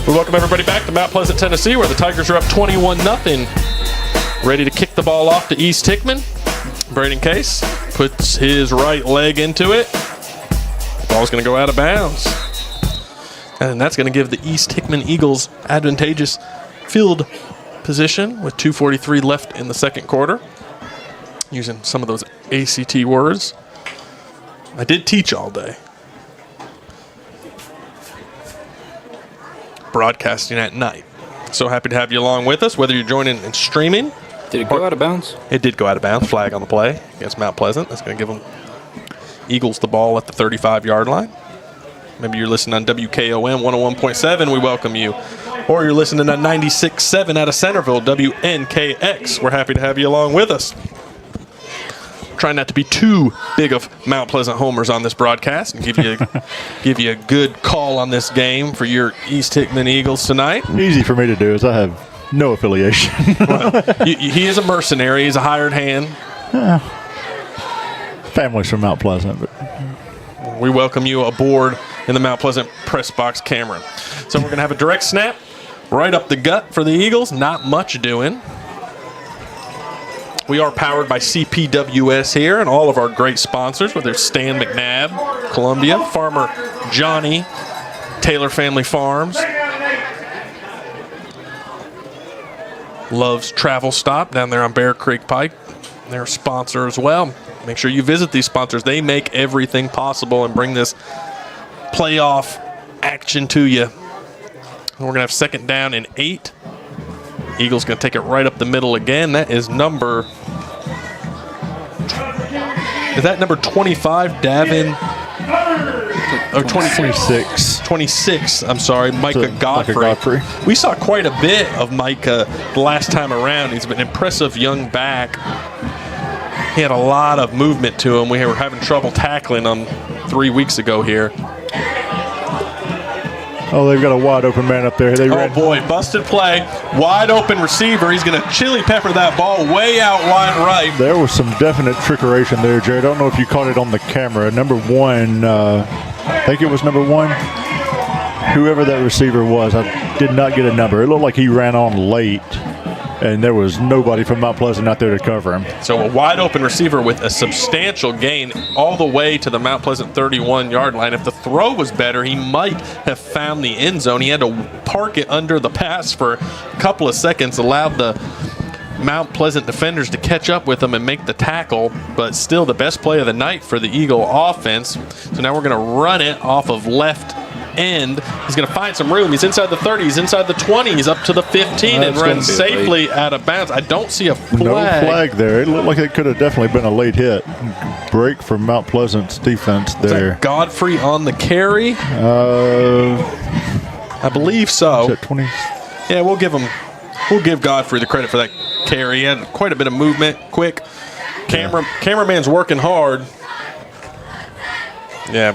We welcome everybody back to Mount Pleasant, Tennessee, where the Tigers are up 21-0. Ready to kick the ball off to East Hickman. Braden Case puts his right leg into it. Ball's going to go out of bounds. And that's going to give the East Hickman Eagles advantageous field position with 2:43 left in the second quarter. Using some of those ACT words. I did teach all day. Broadcasting at night. So happy to have you along with us, whether you're joining and streaming. Did it go out of bounds? It did go out of bounds. Flag on the play against Mount Pleasant. That's going to give them Eagles the ball at the 35-yard line. Maybe you're listening on WKOM 101.7. We welcome you. Or you're listening on 96.7 out of Centerville, WNKX. We're happy to have you along with us. Trying not to be too big of Mount Pleasant homers on this broadcast and give you a good call on this game for your East Hickman Eagles tonight. Easy for me to do, as I have no affiliation. Well, he is a mercenary. He's a hired hand. Family's from Mount Pleasant. But we welcome you aboard in the Mount Pleasant press box, Cameron. So we're going to have a direct snap right up the gut for the Eagles. Not much doing. We are powered by CPWS here and all of our great sponsors, whether it's Stan McNabb, Columbia, Farmer Johnny, Taylor Family Farms, Love's Travel Stop down there on Bear Creek Pike. They're a sponsor as well. Make sure you visit these sponsors. They make everything possible and bring this playoff action to you. And we're going to have second down and 8. Eagles going to take it right up the middle again. That is number 25, Davin? Or 26. 26, I'm sorry, Micah Godfrey. We saw quite a bit of Micah the last time around. He's an impressive young back. He had a lot of movement to him. We were having trouble tackling him 3 weeks ago here. Oh, they've got a wide open man up there. Oh, boy, busted play. Wide open receiver. He's going to chili pepper that ball way out wide right. There was some definite trickeration there, Jared. I don't know if you caught it on the camera. Number 1, I think it was number 1. Whoever that receiver was, I did not get a number. It looked like he ran on late, and there was nobody from Mount Pleasant out there to cover him. So a wide open receiver with a substantial gain all the way to the Mount Pleasant 31-yard line. If the throw was better, he might have found the end zone. He had to park it under the pass for a couple of seconds, allowed the Mount Pleasant defenders to catch up with him and make the tackle, but still the best play of the night for the Eagle offense. So now we're going to run it off of left end. He's going to find some room. He's inside the 30. He's inside the 20. He's up to the 15 and runs safely out of bounds. I don't see a flag. No flag there. It looked like it could have definitely been a late hit. Break for Mount Pleasant's defense there. Is that Godfrey on the carry? I believe so. Is that 20? Yeah, we'll give Godfrey the credit for that carry. He had quite a bit of movement, quick. Cameraman's working hard. Yeah.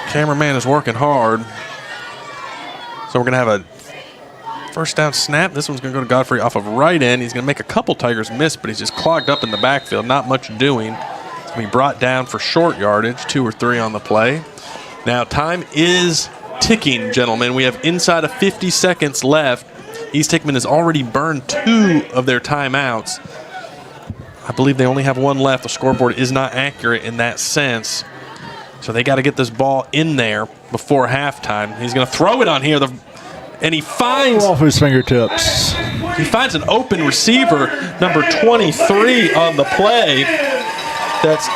Cameraman is working hard. So we're going to have a first down snap. This one's going to go to Godfrey off of right end. He's going to make a couple Tigers miss, but he's just clogged up in the backfield. Not much doing. It's going to be brought down for short yardage, 2 or 3 on the play. Now time is ticking, gentlemen. We have inside of 50 seconds left. East Hickman has already burned 2 of their timeouts. I believe they only have 1 left. The scoreboard is not accurate in that sense. So they got to get this ball in there before halftime. He's going to throw it on here, and he finds off his fingertips. He finds an open receiver, number 23 on the play. That's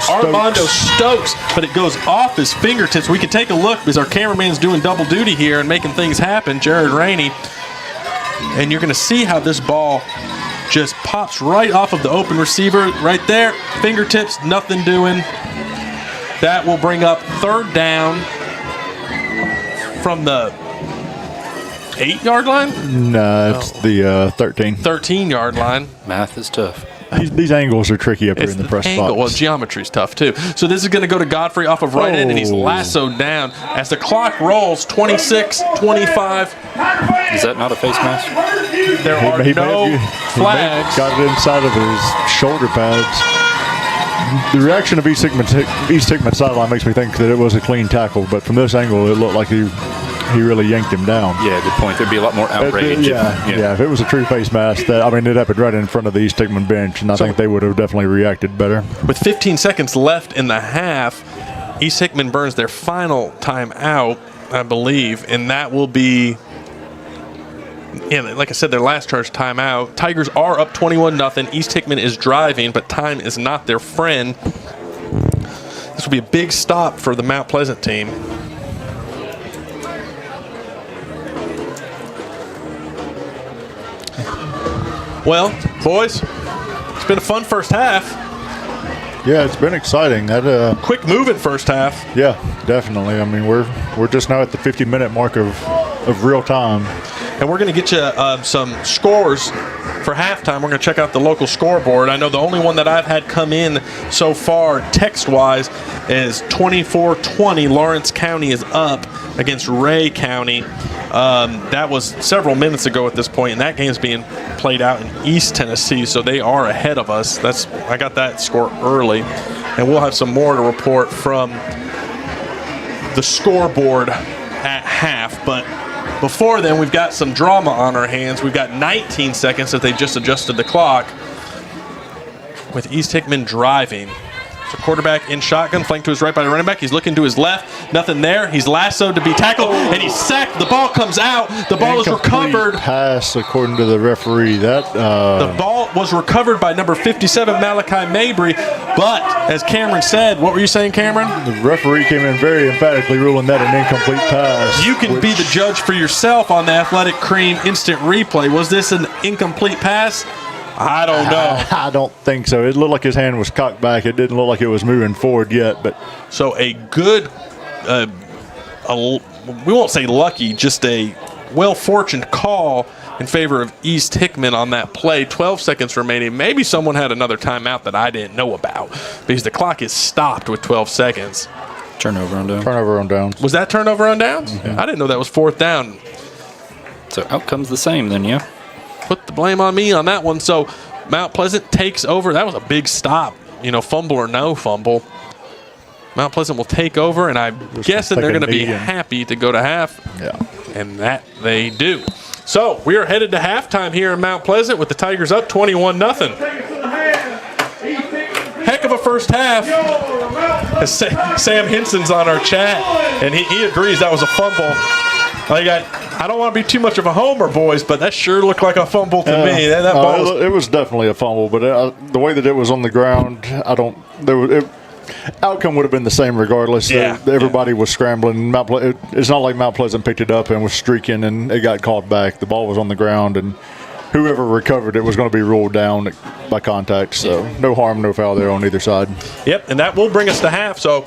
Armando Stokes, but it goes off his fingertips. We can take a look because our cameraman's doing double duty here and making things happen, Jared Rainey. And you're going to see how this ball just pops right off of the open receiver right there. Fingertips, nothing doing. That will bring up third down from the 8-yard line? No, it's the 13. 13-yard line. Math is tough. These angles are tricky up here in the press box. Well, geometry's tough, too. So this is going to go to Godfrey off of right end, and he's lassoed down. As the clock rolls, 26, 25. Is that not a face mask? There are no flags. Got it inside of his shoulder pads. The reaction of East Hickman sideline makes me think that it was a clean tackle, but from this angle, it looked like he really yanked him down. Yeah, good point. There'd be a lot more outrage. Yeah, if it was a true face mask, it happened right in front of the East Hickman bench, and I think they would have definitely reacted better. With 15 seconds left in the half, East Hickman burns their final timeout, I believe, and that will be, like I said, their last charge timeout. Tigers are up 21-0. East Hickman is driving, but time is not their friend. This will be a big stop for the Mount Pleasant team. Well, boys, it's been a fun first half. Yeah, it's been exciting. Quick moving first half. Yeah, definitely. I mean, we're just now at the 50-minute mark of real time. And we're going to get you some scores for halftime. We're going to check out the local scoreboard. I know the only one that I've had come in so far text-wise is 24-20. Lawrence County is up against Ray County. That was several minutes ago at this point, and that game's being played out in East Tennessee, so they are ahead of us. I got that score early, and we'll have some more to report from the scoreboard at half. But before then, we've got some drama on our hands. We've got 19 seconds that they just adjusted the clock with East Hickman driving. So quarterback in shotgun, flanked to his right by the running back. He's looking to his left. Nothing there. He's lassoed to be tackled, and he's sacked. The ball comes out. The ball is recovered. Pass, according to the referee. The ball was recovered by number 57, Malachi Mabry. But, as Cameron said, what were you saying, Cameron? The referee came in very emphatically ruling that an incomplete pass. You can be the judge for yourself on the Athletic Cream instant replay. Was this an incomplete pass? I don't know. I don't think so. It looked like his hand was cocked back. It didn't look like it was moving forward yet. But so a good, we won't say lucky, just a well-fortuned call in favor of East Hickman on that play. 12 seconds remaining. Maybe someone had another timeout that I didn't know about because the clock is stopped with 12 seconds. Turnover on downs. Turnover on downs. Was that turnover on downs? Mm-hmm. I didn't know that was fourth down. So outcome's the same then, yeah. Put the blame on me on that one. So Mount Pleasant takes over. That was a big stop. Fumble or no fumble. Mount Pleasant will take over, and I'm guessing they're going to be happy to go to half. Yeah. And that they do. So we are headed to halftime here in Mount Pleasant with the Tigers up 21-0. Heck of a first half. Sam Henson's on our chat, and he agrees that was a fumble. I don't want to be too much of a homer, boys, but that sure looked like a fumble to me. That ball it was definitely a fumble, but the way that it was on the ground, outcome would have been the same regardless. Yeah. Everybody was scrambling. It's not like Mount Pleasant picked it up and was streaking and it got caught back. The ball was on the ground, and whoever recovered it was going to be ruled down by contact. So no harm, no foul there on either side. Yep, and that will bring us to half. So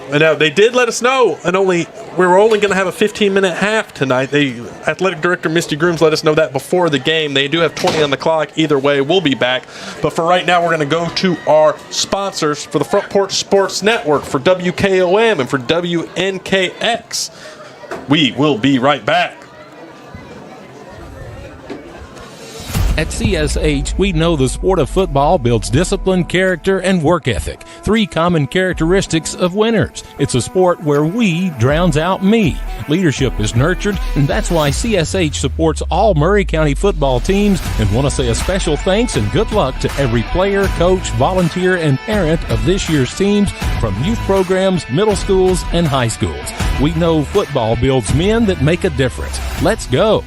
they did let us know, and we were only going to have a 15-minute half tonight. Athletic Director Misty Grooms let us know that before the game. They do have 20 on the clock. Either way, we'll be back. But for right now, we're going to go to our sponsors for the Front Porch Sports Network, for WKOM, and for WNKX. We will be right back. At CSH, we know the sport of football builds discipline, character, and work ethic, 3 common characteristics of winners. It's a sport where we drowns out me. Leadership is nurtured, and that's why CSH supports all Murray County football teams, and want to say a special thanks and good luck to every player, coach, volunteer, and parent of this year's teams, from youth programs, middle schools, and high schools. We know football builds men that make a difference. Let's go.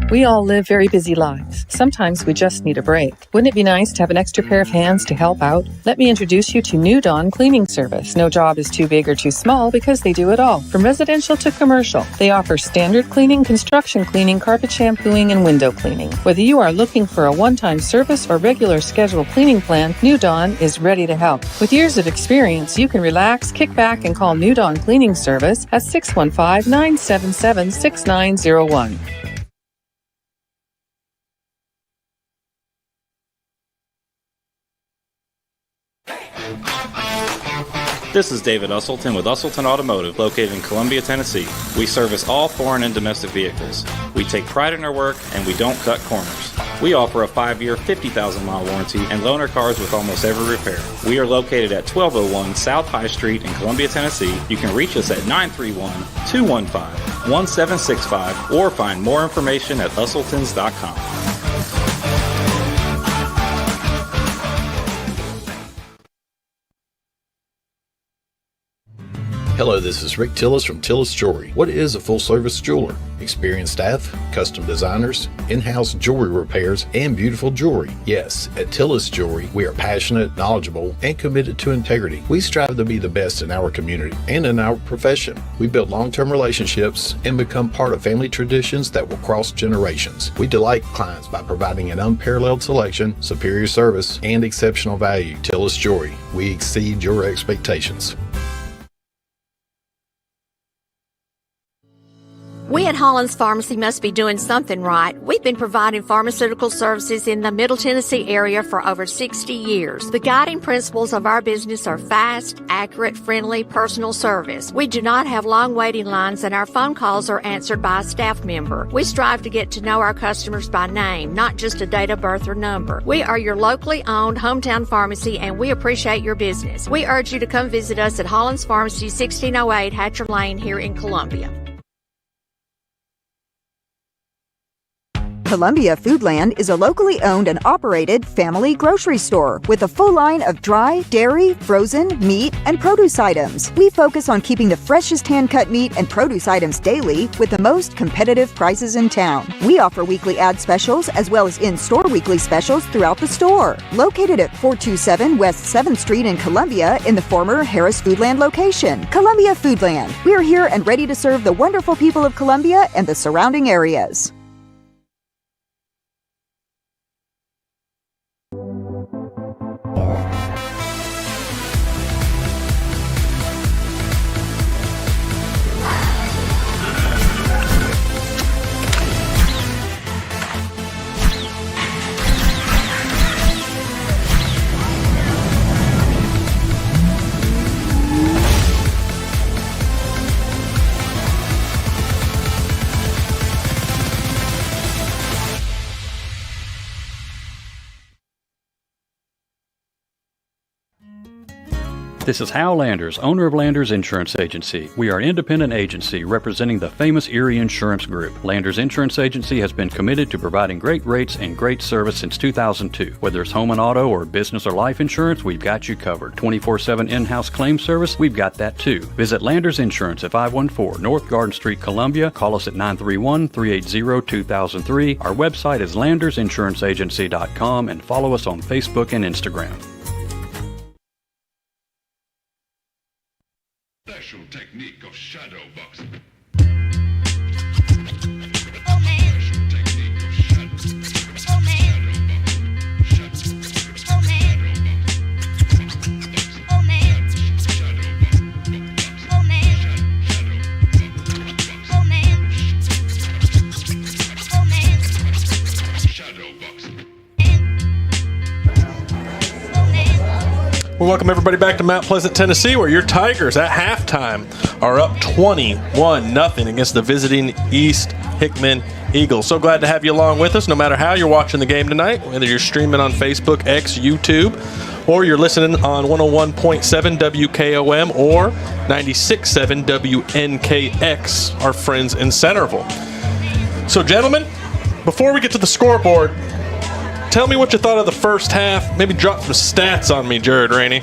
We all live very busy lives. Sometimes we just need a break. Wouldn't it be nice to have an extra pair of hands to help out? Let me introduce you to New Dawn Cleaning Service. No job is too big or too small because they do it all, from residential to commercial. They offer standard cleaning, construction cleaning, carpet shampooing, and window cleaning. Whether you are looking for a one-time service or regular scheduled cleaning plan, New Dawn is ready to help. With years of experience, you can relax, kick back, and call New Dawn Cleaning Service at 615-977-6901. This is David Usselton with Usselton Automotive, located in Columbia, Tennessee. We service all foreign and domestic vehicles. We take pride in our work, and we don't cut corners. We offer a 5-year, 50,000-mile warranty and loan our cars with almost every repair. We are located at 1201 South High Street in Columbia, Tennessee. You can reach us at 931-215-1765 or find more information at usseltons.com. Hello, this is Rick Tillis from Tillis Jewelry. What is a full-service jeweler? Experienced staff, custom designers, in-house jewelry repairs, and beautiful jewelry. Yes, at Tillis Jewelry, we are passionate, knowledgeable, and committed to integrity. We strive to be the best in our community and in our profession. We build long-term relationships and become part of family traditions that will cross generations. We delight clients by providing an unparalleled selection, superior service, and exceptional value. Tillis Jewelry, we exceed your expectations. We at Hollins Pharmacy must be doing something right. We've been providing pharmaceutical services in the Middle Tennessee area for over 60 years. The guiding principles of our business are fast, accurate, friendly, personal service. We do not have long waiting lines, and our phone calls are answered by a staff member. We strive to get to know our customers by name, not just a date of birth or number. We are your locally owned hometown pharmacy, and we appreciate your business. We urge you to come visit us at Hollins Pharmacy, 1608 Hatcher Lane here in Columbia. Columbia Foodland is a locally owned and operated family grocery store with a full line of dry, dairy, frozen, meat, and produce items. We focus on keeping the freshest hand-cut meat and produce items daily with the most competitive prices in town. We offer weekly ad specials as well as in-store weekly specials throughout the store. Located at 427 West 7th Street in Columbia in the former Harris Foodland location. Columbia Foodland. We are here and ready to serve the wonderful people of Columbia and the surrounding areas. This is Hal Landers, owner of Landers Insurance Agency. We are an independent agency representing the famous Erie Insurance Group. Landers Insurance Agency has been committed to providing great rates and great service since 2002. Whether it's home and auto or business or life insurance, we've got you covered. 24/7 in-house claim service, we've got that too. Visit Landers Insurance at 514 North Garden Street, Columbia. Call us at 931-380-2003. Our website is landersinsuranceagency.com and follow us on Facebook and Instagram. Special technique of shadow boxing. We welcome everybody back to Mount Pleasant, Tennessee, where your Tigers at halftime are up 21-0 against the visiting East Hickman Eagles. So glad to have you along with us, no matter how you're watching the game tonight, whether you're streaming on Facebook, X, YouTube, or you're listening on 101.7 WKOM or 96.7 WNKX, our friends in Centerville. So, gentlemen, before we get to the scoreboard, tell me what you thought of the first half. Maybe drop some stats on me, Jared Rainey.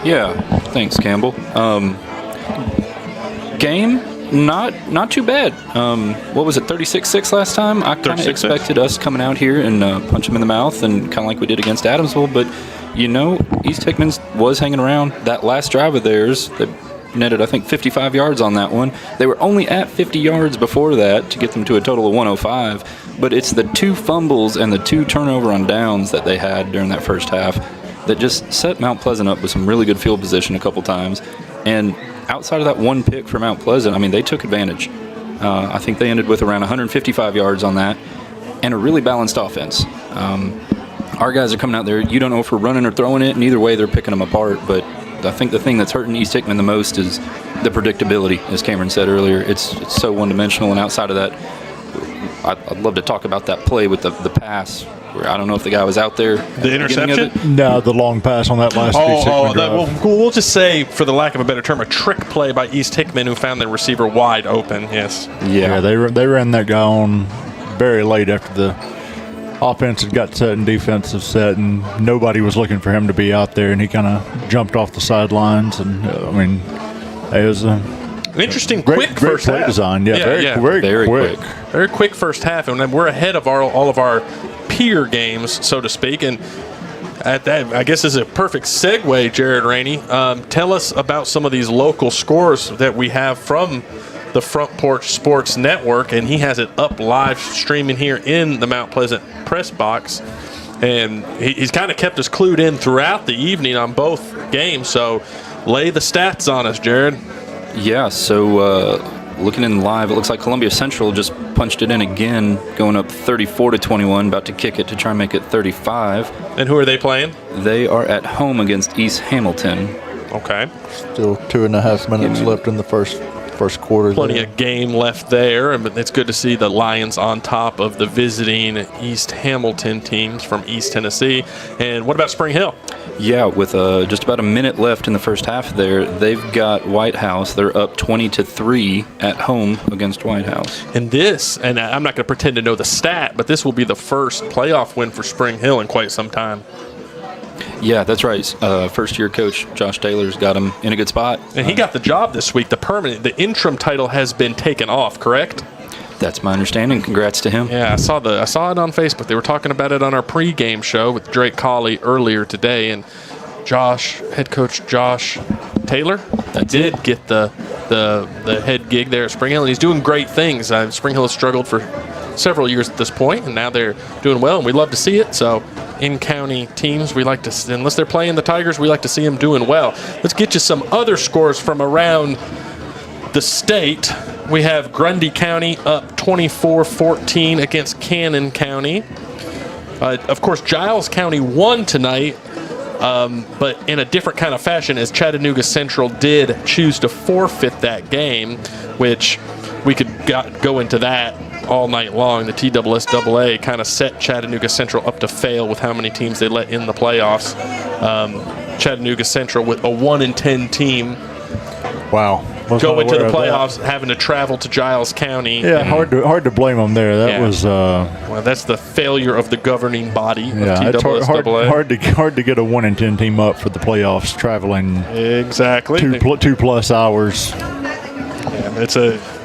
Yeah, thanks, Campbell. Game, not too bad. What was it, 36-6 last time? I kind of expected us coming out here and punch them in the mouth, and kind of like we did against Adamsville. But, East Hickman was hanging around. That last drive of theirs, they netted, I think, 55 yards on that one. They were only at 50 yards before that to get them to a total of 105. But it's the 2 fumbles and the 2 turnover on downs that they had during that first half that just set Mount Pleasant up with some really good field position a couple times. And outside of that 1 pick for Mount Pleasant, they took advantage. I think they ended with around 155 yards on that and a really balanced offense. Our guys are coming out there. You don't know if we're running or throwing it, and either way they're picking them apart. But I think the thing that's hurting East Hickman the most is the predictability, as Cameron said earlier. It's so one-dimensional, and outside of that, I'd love to talk about that play with the pass. Where I don't know if the guy was out there. The interception? No, the long pass on that last drive. We'll just say, for the lack of a better term, a trick play by East Hickman, who found their receiver wide open. Yes. Yeah, they ran that guy on very late after the offense had got set and defensive set, and nobody was looking for him to be out there, and he kind of jumped off the sidelines. And it was a interesting, great first play half design. Very quick. Very quick first half, and we're ahead of all of our peer games, so to speak. And at that, I guess, is a perfect segue, Jared Rainey. Tell us about some of these local scores that we have from the Front Porch Sports Network, and he has it up live streaming here in the Mount Pleasant press box. And he's kind of kept us clued in throughout the evening on both games. So lay the stats on us, Jared. Yeah, so looking in live, it looks like Columbia Central just punched it in again, going up 34-21, about to kick it to try and make it 35. And who are they playing? They are at home against East Hamilton. Okay. Still 2.5 minutes left in the first quarter. Plenty of game left there, and it's good to see the Lions on top of the visiting East Hamilton teams from East Tennessee. And what about Spring Hill? Yeah, with just about a minute left in the first half there, they've got White House. They're up 20-3 at home against White House. And I'm not going to pretend to know the stat, but this will be the first playoff win for Spring Hill in quite some time. Yeah, that's right. First-year coach Josh Taylor's got him in a good spot. And he got the job this week. The interim title has been taken off, correct? That's my understanding. Congrats to him. Yeah, I saw it on Facebook. They were talking about it on our pregame show with Drake Colley earlier today, and head coach Josh Taylor, did get the head gig there at Spring Hill, and he's doing great things. Spring Hill has struggled for several years at this point, and now they're doing well, and we love to see it. So in-county teams, we like to, unless they're playing the Tigers, we like to see them doing well. Let's get you some other scores from around the state. We have Grundy County up 24-14 against Cannon County. Of course, Giles County won tonight, but in a different kind of fashion, as Chattanooga Central did choose to forfeit that game, which we could go into that all night long. The TSSAA kind of set Chattanooga Central up to fail with how many teams they let in the playoffs. Chattanooga Central with a 1-10 team. Wow. Go into the playoffs, having to travel to Giles County. Yeah, hard to blame them there. That was well, that's the failure of the governing body of TSSAA. It's hard to get a 1-10 team up for the playoffs, traveling exactly 2+ hours.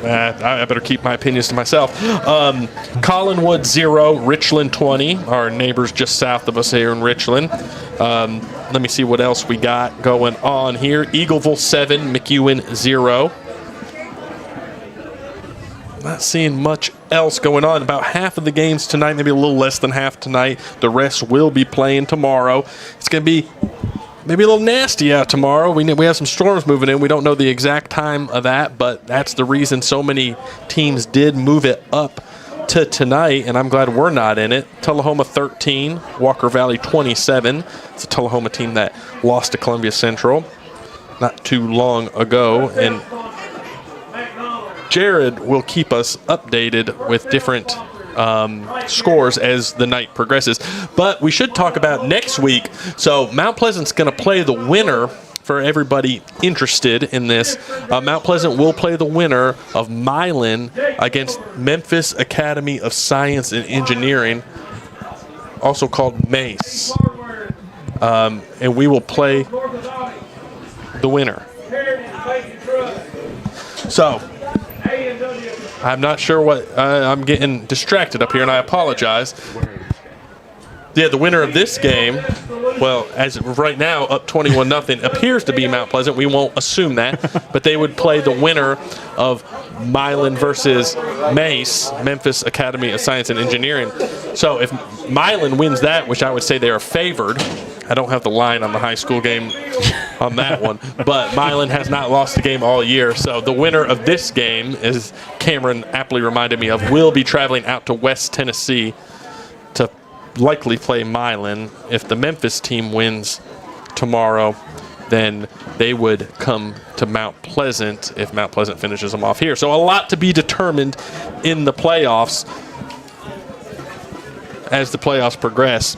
Yeah, I better keep my opinions to myself. Collinwood 0, Richland 20. Our neighbors just south of us here in Richland. Let me see what else we got going on here. Eagleville 7, McEwen 0. Not seeing much else going on. About half of the games tonight, maybe a little less than half tonight. The rest will be playing tomorrow. It's going to be maybe a little nasty out tomorrow. We have some storms moving in. We don't know the exact time of that, but that's the reason so many teams did move it up to tonight, and I'm glad we're not in it. Tullahoma 13, Walker Valley 27. It's a Tullahoma team that lost to Columbia Central not too long ago, and Jared will keep us updated with different scores as the night progresses. But we should talk about next week. So Mount Pleasant's going to play the winner. For everybody interested in this, Mount Pleasant will play the winner of Milan against Memphis Academy of Science and Engineering, also called MACE. And we will play the winner. So, I'm not sure what, I'm getting distracted up here, and I apologize. Yeah, the winner of this game, well, as of right now, up 21-0, appears to be Mount Pleasant. We won't assume that, but they would play the winner of Milan versus MACE, Memphis Academy of Science and Engineering. So if Milan wins that, which I would say they are favored, I don't have the line on the high school game on that one, but Milan has not lost a game all year. So the winner of this game, as Cameron aptly reminded me of, will be traveling out to West Tennessee to likely play Milan. If the Memphis team wins tomorrow, then they would come to Mount Pleasant if Mount Pleasant finishes them off here. So a lot to be determined in the playoffs as the playoffs progress.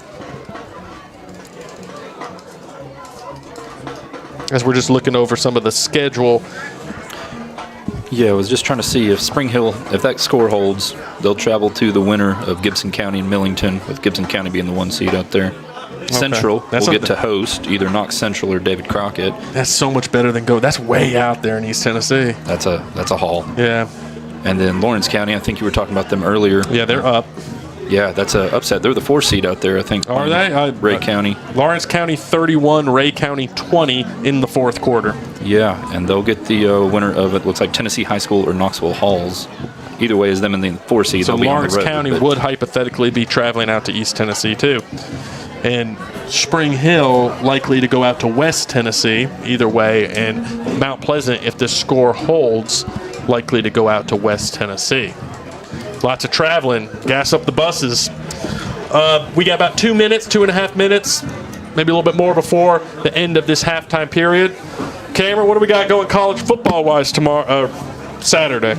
As we're just looking over some of the schedule. Yeah, I was just trying to see if Spring Hill, if that score holds, they'll travel to the winner of Gibson County and Millington, with Gibson County being the 1 seed out there. Okay. Central will get to host either Knox Central or David Crockett. That's so much better than that's way out there in East Tennessee. That's a haul. Yeah. And then Lawrence County, I think you were talking about them earlier. Yeah, they're up. Yeah, that's an upset. They're the 4 seed out there, I think. Are they? Ray County. Lawrence County 31, Ray County 20 in the fourth quarter. Yeah, and they'll get the winner of, it looks like, Tennessee High School or Knoxville Halls. Either way is them in the 4 seed. So Lawrence County would hypothetically be traveling out to East Tennessee too. And Spring Hill likely to go out to West Tennessee either way. And Mount Pleasant, if this score holds, likely to go out to West Tennessee. Lots of traveling. Gas up the buses. We got about 2 minutes, 2.5 minutes, maybe a little bit more before the end of this halftime period. Cameron, what do we got going college football-wise tomorrow, Saturday?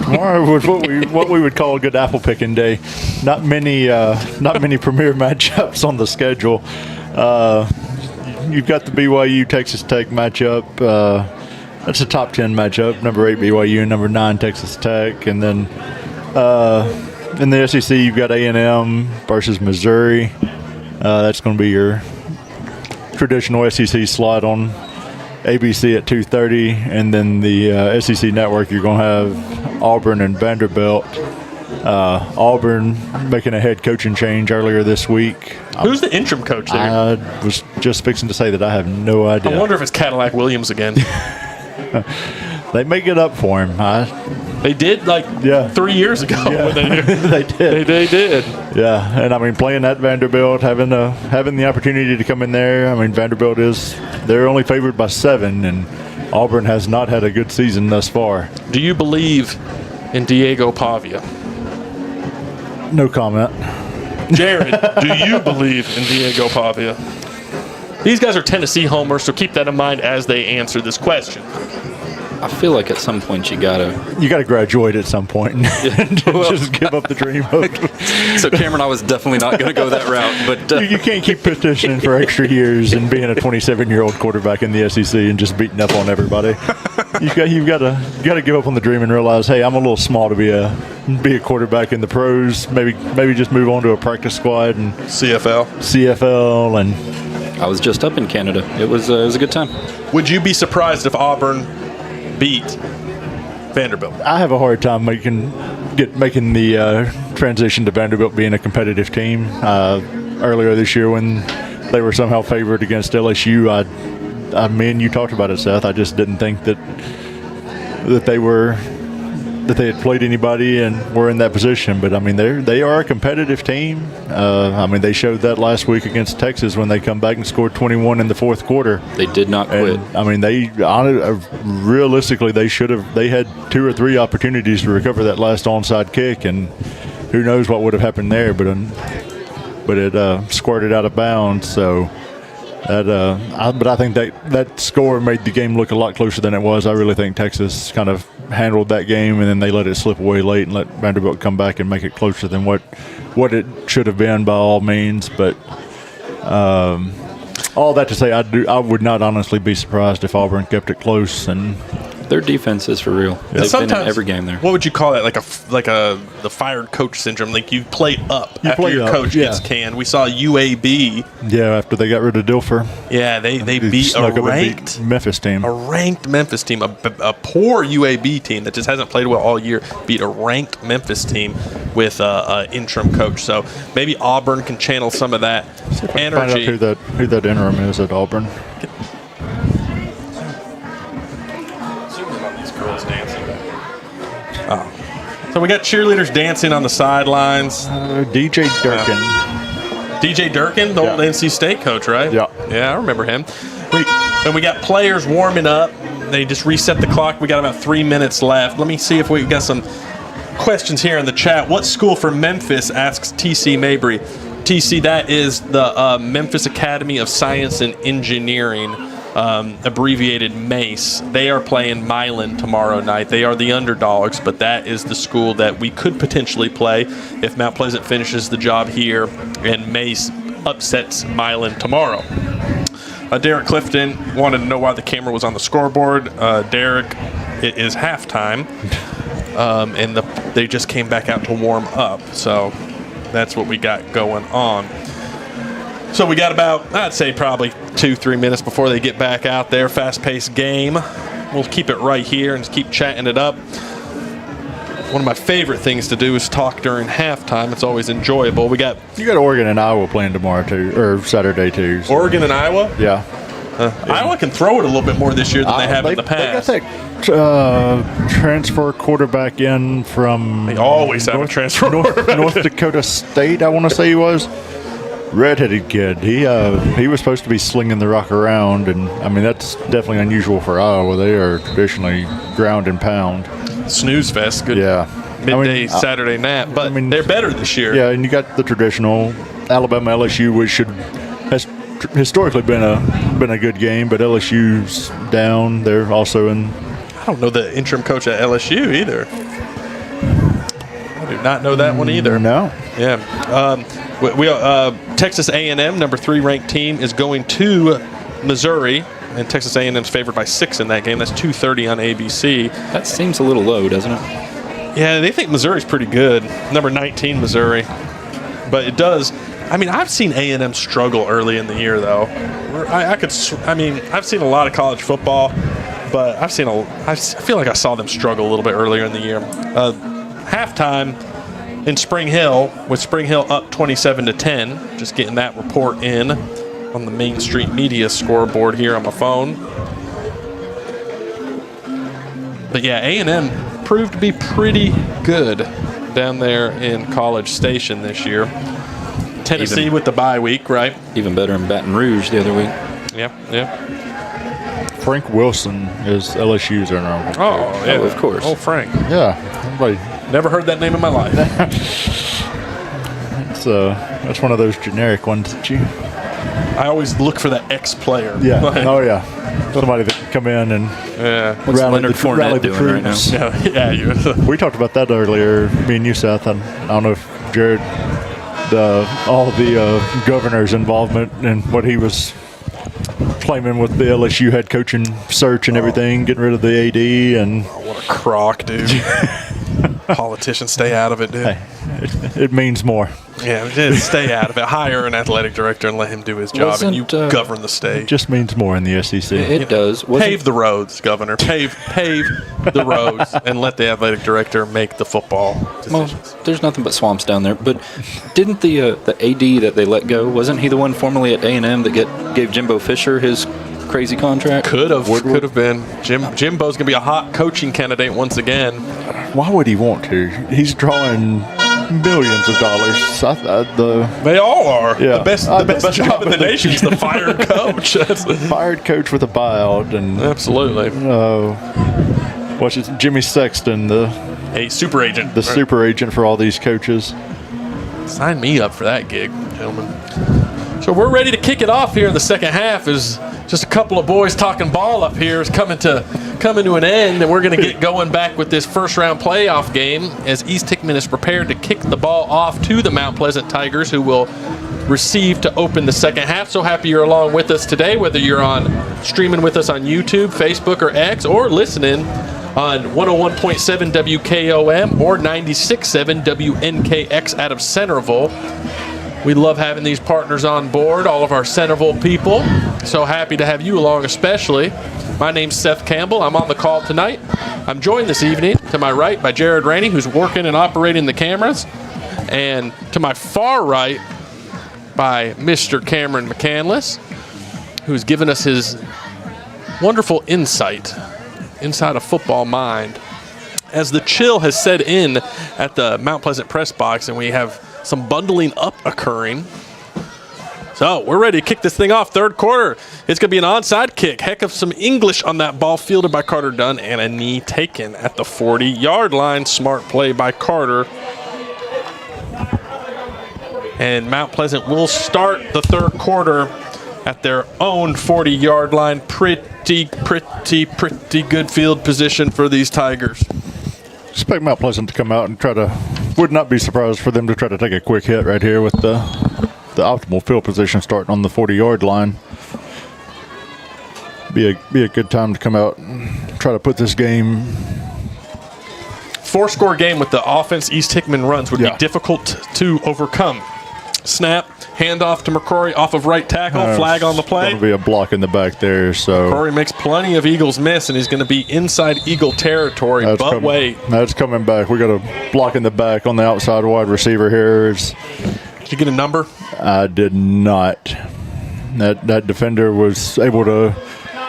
Tomorrow was what we would call a good apple picking day. Not many premier matchups on the schedule. You've got the BYU Texas Tech matchup. That's a top 10 matchup. Number 8 BYU, number 9 Texas Tech, and then in the SEC you've got A&M versus Missouri. That's going to be your traditional SEC slot on ABC at 2:30, and then the SEC Network you're going to have Auburn and Vanderbilt. Auburn making a head coaching change earlier this week. Who's the interim coach there? I was just fixing to say that I have no idea. I wonder if it's Cadillac Williams again. They may get up for him. They did 3 years ago. Yeah. They did. They did. Yeah, and I mean playing at Vanderbilt, having the opportunity to come in there. I mean Vanderbilt they're only favored by 7, and Auburn has not had a good season thus far. Do you believe in Diego Pavia? No comment. Jared, do you believe in Diego Pavia? These guys are Tennessee homers, so keep that in mind as they answer this question. I feel like at some point you gotta graduate at some point and just give up the dream. So Cameron, I was definitely not going to go that route, but you can't keep petitioning for extra years and being a 27-year-old quarterback in the SEC and just beating up on everybody. You've got to give up on the dream and realize, hey, I'm a little small to be a quarterback in the pros. Maybe just move on to a practice squad and CFL and. I was just up in Canada. It was a good time. Would you be surprised if Auburn beat Vanderbilt? I have a hard time making the transition to Vanderbilt being a competitive team. Earlier this year when they were somehow favored against LSU, me and you talked about it, Seth. I just didn't think that they had played anybody and were in that position. But I mean, they are a competitive team. I mean, they showed that last week against Texas when they come back and scored 21 in the fourth quarter. They did not quit. I mean, realistically they had 2 or 3 opportunities to recover that last onside kick, and who knows what would have happened there, but it squirted out of bounds. So but I think that score made the game look a lot closer than it was. I really think Texas kind of handled that game, and then they let it slip away late and let Vanderbilt come back and make it closer than what it should have been by all means. But all that to say, I would not honestly be surprised if Auburn kept it close. And their defense is for real. They've been in every game there. What would you call that? Like the fired coach syndrome. Like you play up after your coach gets canned. We saw UAB. Yeah, after they got rid of Dilfer. Yeah, they beat a ranked Memphis team. A ranked Memphis team, a poor UAB team that just hasn't played well all year, beat a ranked Memphis team with an interim coach. So maybe Auburn can channel some of that energy. Find out who that interim is at Auburn. So we got cheerleaders dancing on the sidelines. DJ Durkin. DJ Durkin, the old NC State coach, right? Yeah. Yeah, I remember him. And we got players warming up. They just reset the clock. We got about 3 minutes left. Let me see if we got some questions here in the chat. What school for Memphis, asks TC Mabry. TC, that is the Memphis Academy of Science and Engineering, abbreviated MACE. They are playing Milan tomorrow night. They are the underdogs, but that is the school that we could potentially play if Mount Pleasant finishes the job here and MACE upsets Milan tomorrow. Derek Clifton wanted to know why the camera was on the scoreboard. Derek, it is halftime, and they just came back out to warm up, so that's what we got going on. So we got about, I'd say probably 2-3 minutes before they get back out there. Fast-paced game. We'll keep it right here and just keep chatting it up. One of my favorite things to do is talk during halftime. It's always enjoyable. You got Oregon and Iowa playing tomorrow too, or Saturday too. So. Oregon and Iowa? Yeah. Iowa can throw it a little bit more this year than they have in the past. They got that transfer quarterback in from. They always have a transfer North Dakota State, I want to say he was. Redheaded kid. He was supposed to be slinging the rock around, and I mean that's definitely unusual for Iowa. They are traditionally ground and pound. Snooze fest. Good. Yeah. Midday Saturday nap, but they're better this year. Yeah, and you got the traditional Alabama LSU, which has historically been a good game, but LSU's down. They're also in. I don't know the interim coach at LSU either. I do not know that one either. No. Yeah. Texas A&M, number 3 ranked team, is going to Missouri, and Texas A&M's favored by 6 in that game. That's 2:30 on ABC. That seems a little low, doesn't it? Yeah, they think Missouri's pretty good. Number 19, Missouri. But it does. I mean, I've seen A&M struggle early in the year, though. I've seen a lot of college football, but I feel like I saw them struggle a little bit earlier in the year. Halftime in Spring Hill, with Spring Hill up 27-10. Just getting that report in on the Main Street Media scoreboard here on my phone. But yeah, A&M proved to be pretty good down there in College Station this year. Tennessee with the bye week, right? Even better in Baton Rouge the other week. Yeah. Frank Wilson is LSU's interim. Oh, yeah. Oh, of course. Oh, Frank. Yeah. Everybody. Never heard that name in my life. That's one of those generic ones that you. I always look for that ex-player. Yeah. Oh yeah. Somebody that can come in and What's rally Leonard Fournette doing right now? Yeah. We talked about that earlier. Me and you, Seth. I don't know if Jared, all the governor's involvement and what he was claiming with the LSU head coaching search and everything, getting rid of the AD and. Oh, what a crock, dude. Politicians, stay out of it, dude. Hey, it means more. Yeah, just stay out of it. Hire an athletic director and let him do his job, and you govern the state. It just means more in the SEC. It does. Pave the roads, Governor. Pave the roads, and let the athletic director make the football decisions. Well, there's nothing but swamps down there. But didn't the AD that they let go, wasn't he the one formerly at A&M that gave Jimbo Fisher his crazy contract? Could have been. Jimbo's going to be a hot coaching candidate once again. Why would he want to? He's drawing millions of dollars. They all are. Yeah. The best job in the nation is the fired coach. Fired coach with a buyout. And absolutely. Jimmy Sexton, the a super agent. The super agent for all these coaches. Sign me up for that gig, gentlemen. So we're ready to kick it off here in the second half. Is just a couple of boys talking ball up here is coming to an end, and we're going to get going back with this first-round playoff game as East Hickman is prepared to kick the ball off to the Mount Pleasant Tigers, who will receive to open the second half. So happy you're along with us today, whether you're streaming with us on YouTube, Facebook, or X, or listening on 101.7 WKOM or 96.7 WNKX out of Centerville. We love having these partners on board, all of our Centerville people. So happy to have you along especially. My name's Seth Campbell. I'm on the call tonight. I'm joined this evening to my right by Jared Rainey, who's working and operating the cameras. And to my far right by Mr. Cameron McCandless, who's given us his wonderful insight inside a football mind. As the chill has set in at the Mount Pleasant press box and we have some bundling up occurring. So we're ready to kick this thing off. Third quarter, it's going to be an onside kick. Heck of some English on that ball, fielded by Carter Dunn, and a knee taken at the 40-yard line. Smart play by Carter. And Mount Pleasant will start the third quarter at their own 40-yard line. Pretty good field position for these Tigers. Expect Mount Pleasant to come out and would not be surprised for them to try to take a quick hit right here with the optimal field position starting on the 40-yard line. Be a good time to come out and try to put this game. 4-score game with the offense East Hickman runs would be difficult to overcome. Snap, handoff to McCrory off of right tackle, flag on the play. Going to be a block in the back there. So McCrory makes plenty of Eagles miss, and he's going to be inside Eagle territory. Wait. That's coming back. We got a block in the back on the outside wide receiver here. Did you get a number? I did not. That defender was able to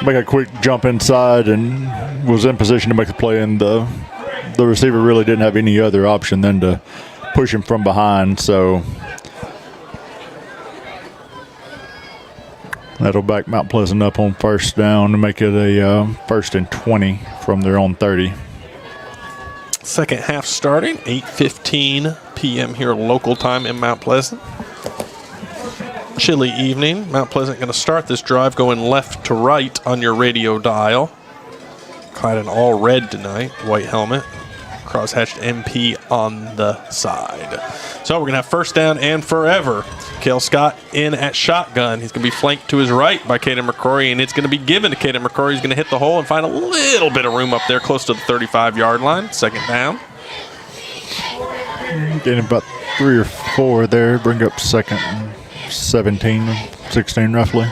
make a quick jump inside and was in position to make the play, and the receiver really didn't have any other option than to push him from behind. So that'll back Mount Pleasant up on first down to make it a 1st and 20 from their own 30. Second half starting, 8:15 p.m. here local time in Mount Pleasant. Chilly evening. Mount Pleasant going to start this drive going left to right on your radio dial. Clad in all red tonight, white helmet. Cross-hatched MP on the side. So we're going to have first down and forever. Cale Scott in at shotgun. He's going to be flanked to his right by Caden McCrory, and it's going to be given to Caden McCrory. He's going to hit the hole and find a little bit of room up there close to the 35-yard line. Second down. Getting about 3 or 4 there. Bring up second and 17, 16 roughly.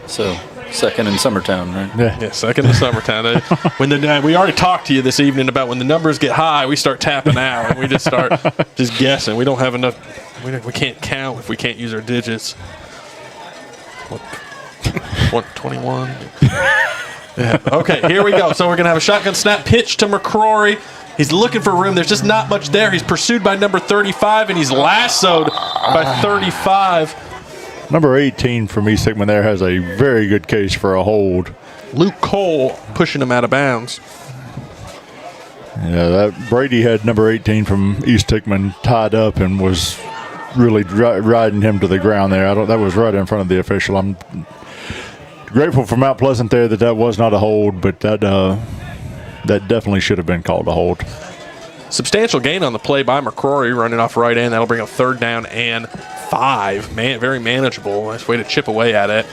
So second in Summertown, right? Yeah, second in Summertown. We already talked to you this evening about when the numbers get high, we start tapping out and we just start just guessing. We don't have enough. We can't count if we can't use our digits. 121. Yeah. Okay, here we go. So we're gonna have a shotgun snap pitch to McCrory. He's looking for room. There's just not much there. He's pursued by number 35, and he's lassoed by 35. Number 18 from East Hickman there has a very good case for a hold. Luke Cole pushing him out of bounds. Yeah, Brady had number 18 from East Hickman tied up and was really riding him to the ground there. That was right in front of the official. I'm grateful for Mount Pleasant there that was not a hold, but that definitely should have been called a hold. Substantial gain on the play by McCrory running off right end. That'll bring up third down and 5. Very manageable. Nice way to chip away at it.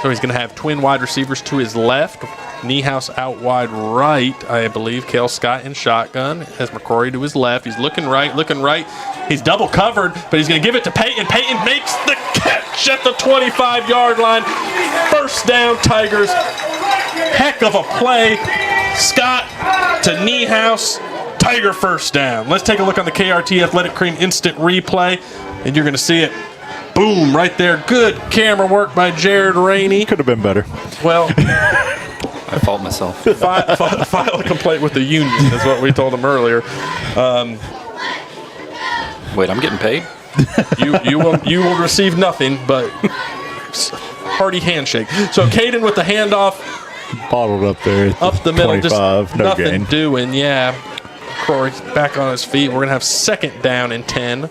So he's going to have twin wide receivers to his left. Niehaus out wide right, I believe. Cale Scott in shotgun. Has McCrory to his left. He's looking right. He's double covered, but he's going to give it to Peyton. Peyton makes the catch at the 25-yard line. First down, Tigers. Heck of a play. Scott to Niehaus. Tiger first down. Let's take a look on the KRT Athletic Cream instant replay, and you're going to see it. Boom, right there. Good camera work by Jared Rainey. Could have been better. Well, I fault myself. File a complaint with the union is what we told him earlier. Wait, I'm getting paid? You will receive nothing but hearty handshake. So Caden with the handoff. bottled up there. Up the middle, just 25, no nothing gain. doing. Yeah, Corey's back on his feet. We're gonna have 2nd down and 10.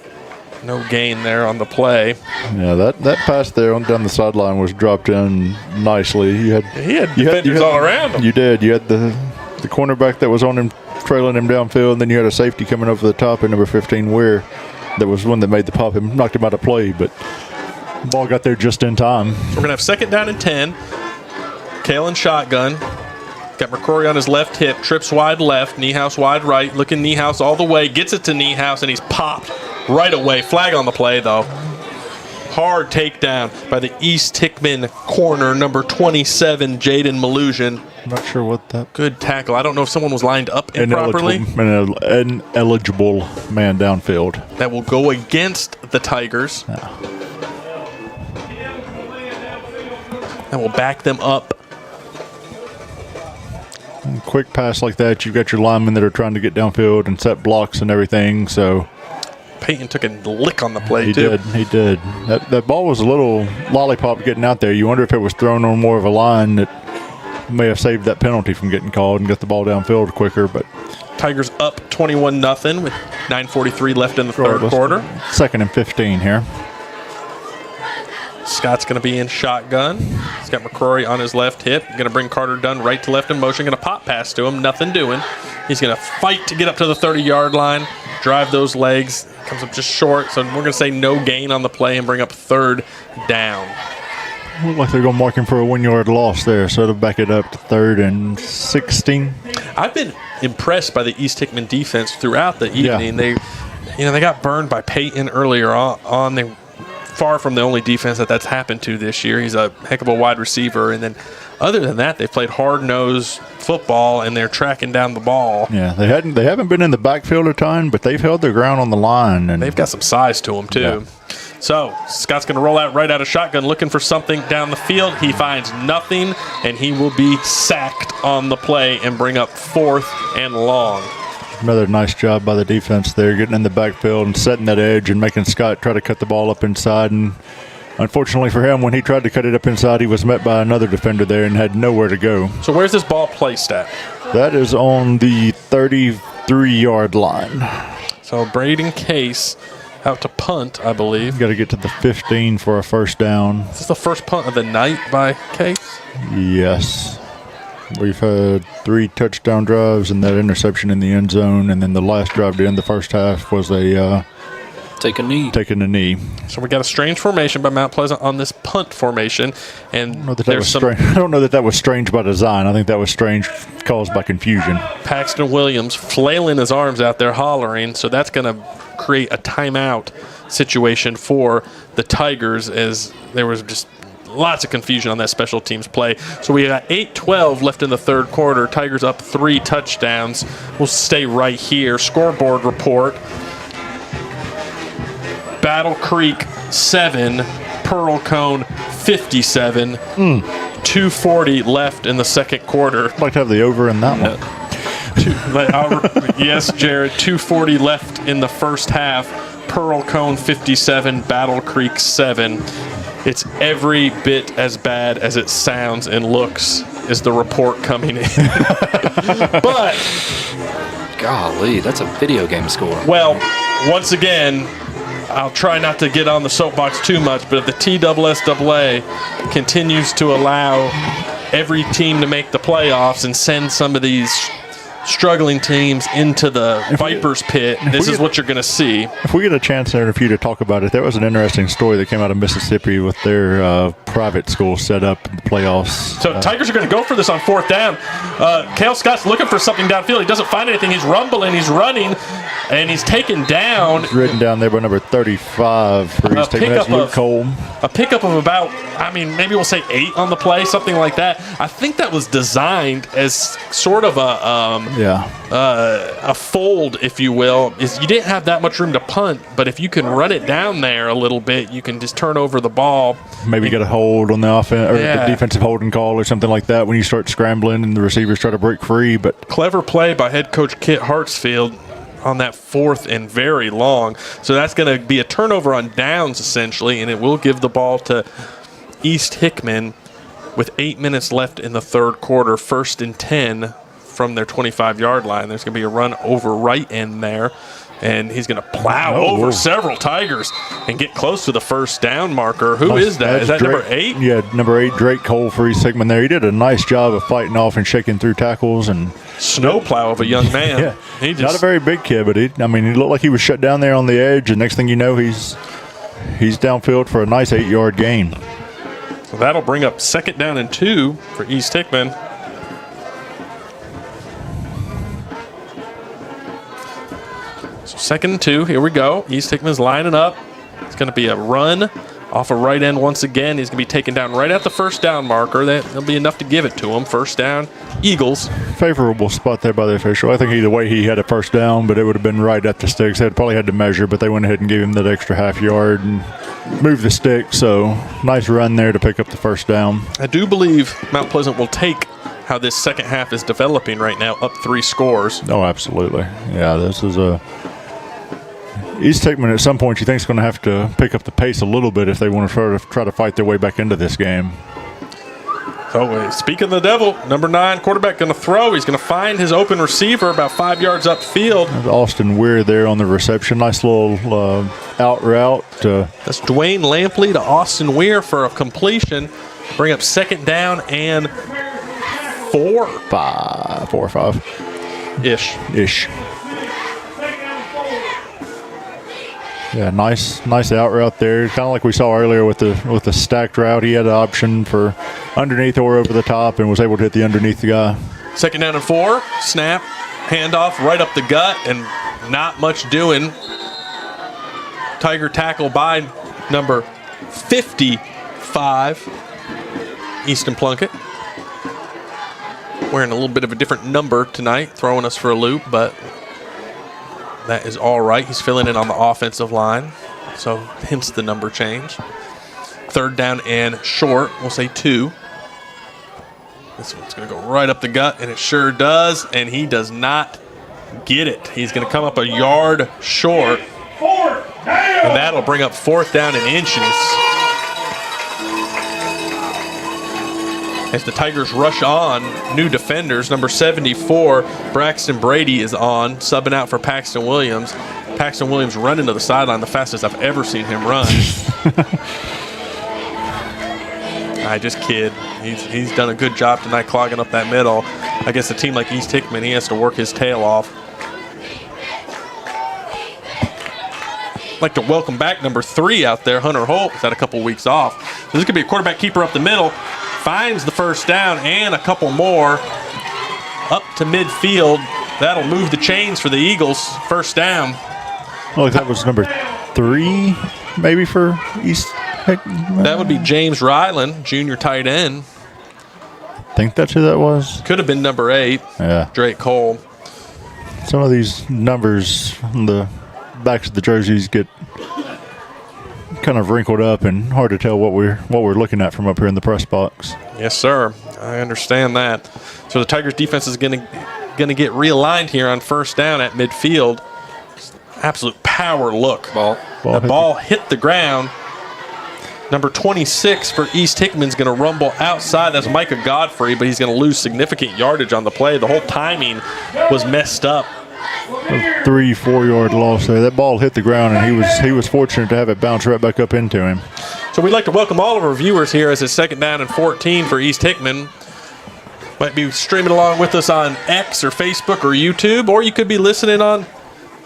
No gain there on the play. Yeah, that pass there down the sideline was dropped in nicely. He had defenders all around him. You did. You had the cornerback that was on him, trailing him downfield, and then you had a safety coming over the top in number 15, Weir. That was one that made the pop and knocked him out of play, but the ball got there just in time. We're gonna have 2nd down and 10. Kalen shotgun. Got McCrory on his left hip, trips wide left, Niehaus wide right, looking Niehaus all the way, gets it to Niehaus, and he's popped right away. Flag on the play, though. Hard takedown by the East Hickman corner, number 27, Jaden Malusian. I'm not sure what that. Good tackle. I don't know if someone was lined up improperly. An eligible man downfield. That will go against the Tigers. Yeah. That will back them up. Quick pass like that, you've got your linemen that are trying to get downfield and set blocks and everything. So Peyton took a lick on the play, he too. He did. That ball was a little lollipop getting out there. You wonder if it was thrown on more of a line that may have saved that penalty from getting called and got the ball downfield quicker. But Tigers up 21-0 with 9:43 left in the third quarter. 2nd and 15 here. Scott's going to be in shotgun. He's got McCrory on his left hip. Going to bring Carter Dunn right to left in motion. Going to pop pass to him. Nothing doing. He's going to fight to get up to the 30-yard line. Drive those legs. Comes up just short. So we're going to say no gain on the play and bring up 3rd down. Look like they're going to mark him for a 1-yard loss there. So it'll back it up to 3rd and 16. I've been impressed by the East Hickman defense throughout the evening. Yeah. They got burned by Peyton earlier on. They far from the only defense that's happened to this year. He's a heck of a wide receiver. And then other than that, they've played hard-nosed football, and they're tracking down the ball. Yeah, they haven't been in the backfield a ton, but they've held their ground on the line. And they've got some size to them, too. Yeah. So Scott's going to roll out right out of shotgun, looking for something down the field. He finds nothing, and he will be sacked on the play and bring up 4th and long. Another nice job by the defense there, getting in the backfield and setting that edge and making Scott try to cut the ball up inside. And unfortunately for him, when he tried to cut it up inside, he was met by another defender there and had nowhere to go. So where's this ball placed at? That is on the 33-yard line. So Braden Case out to punt, I believe. Got to get to the 15 for a 1st down. Is this the first punt of the night by Case? Yes. We've had 3 touchdown drives and that interception in the end zone, and then the last drive to end the first half was a taking a knee. So we got a strange formation by Mount Pleasant on this punt formation, and I don't know that was strange by design. I think that was strange caused by confusion. Paxton Williams flailing his arms out there, hollering. So that's going to create a timeout situation for the Tigers, as there was just lots of confusion on that special teams play. So we got 8:12 left in the third quarter. Tigers up 3 touchdowns. We'll stay right here. Scoreboard report. Battle Creek 7, Pearl Cone 57. 2:40 left in the second quarter. I'd like to have the over in that one. Yes, Jared. 2:40 left in the first half. Pearl Cone 57, Battle Creek 7. It's every bit as bad as it sounds and looks, is the report coming in. But golly, that's a video game score. Well, once again, I'll try not to get on the soapbox too much, but if the TSSAA continues to allow every team to make the playoffs and send some of these struggling teams into the Vipers pit, this is what you're going to see. If we get a chance there for you to talk about it, there was an interesting story that came out of Mississippi with their private school set up in the playoffs. So Tigers are going to go for this on 4th down. Cale Scott's looking for something downfield. He doesn't find anything. He's rumbling. He's running, and he's taken down. He's ridden down there by number 35. He's taking that's Luke Cole. A pickup of about, maybe we'll say 8 on the play, something like that. I think that was designed as sort of a fold, if you will. Is you didn't have that much room to punt, but if you can run it down there a little bit, you can just turn over the ball. Maybe get a hold on the offense or the defensive holding call or something like that when you start scrambling and the receivers try to break free. But clever play by head coach Kit Hartsfield on that 4th and very long. So that's going to be a turnover on downs essentially, and it will give the ball to East Hickman. with 8 minutes left in the third quarter, 1st and 10 from their 25-yard line. There's going to be a run over right end there, and he's going to plow over several Tigers and get close to the first down marker. Who is that? Is that Drake, number 8? Yeah, number 8, Drake Cole for East Hickman there. He did a nice job of fighting off and shaking through tackles. And snowplow of a young man. Yeah, he just, not a very big kid, but he looked like he was shut down there on the edge, and next thing you know, he's downfield for a nice 8-yard gain. So that'll bring up 2nd down and 2 for East Hickman. So 2nd and 2, here we go. East Hickman's lining up. It's going to be a run off a right end once again. He's going to be taken down right at the first down marker. That'll be enough to give it to him. First down, Eagles. Favorable spot there by the official. I think either way he had a first down, but it would have been right at the sticks. They probably had to measure, but they went ahead and gave him that extra half yard and moved the stick. So nice run there to pick up the first down. I do believe Mount Pleasant will take how this second half is developing right now, up 3 scores. Oh, absolutely. Yeah, this is a East Hickman at some point you think is going to have to pick up the pace a little bit if they want to try to fight their way back into this game. So speaking of the devil, number 9 quarterback going to throw. He's going to find his open receiver about 5 yards upfield. That's Austin Weir there on the reception. Nice little out route. That's Dwayne Lampley to Austin Weir for a completion. Bring up 2nd down and 4 or 5 ish. Yeah, nice out route there. Kind of like we saw earlier with the stacked route. He had an option for underneath or over the top and was able to hit the underneath the guy. 2nd down and 4. Snap, handoff right up the gut, and not much doing. Tiger tackle by number 55, Easton Plunkett. Wearing a little bit of a different number tonight, throwing us for a loop, but that is all right. He's filling in on the offensive line, so hence the number change. 3rd down and short, we'll say 2. This one's going to go right up the gut, and it sure does, and he does not get it. He's going to come up a yard short, and that'll bring up 4th down and inches. As the Tigers rush on, new defenders. Number 74, Braxton Brady is on, subbing out for Paxton Williams. Paxton Williams running to the sideline the fastest I've ever seen him run. I just kid. He's done a good job tonight clogging up that middle. I guess a team like East Hickman, he has to work his tail off. I'd like to welcome back number 3 out there, Hunter Holt. He's had a couple weeks off. This is going to be a quarterback keeper up the middle. Finds the first down and a couple more up to midfield. That'll move the chains for the Eagles. First down. Well, that was number 3 maybe for East Hickman. That would be James Ryland, junior tight end. I think that's who that was. Could have been number 8, yeah. Drake Cole. Some of these numbers on the backs of the jerseys get kind of wrinkled up and hard to tell what we're looking at from up here in the press box. Yes, sir. I understand that. So the Tigers defense is going to get realigned here on first down at midfield. Absolute power look. The ball hit the ground. Number 26 for East Hickman's going to rumble outside. That's Micah Godfrey, but he's going to lose significant yardage on the play. The whole timing was messed up. A 3-4 yard loss there. That ball hit the ground, and he was fortunate to have it bounce right back up into him. So we'd like to welcome all of our viewers here as it's 2nd down and 14 for East Hickman. Might be streaming along with us on X or Facebook or YouTube, or you could be listening on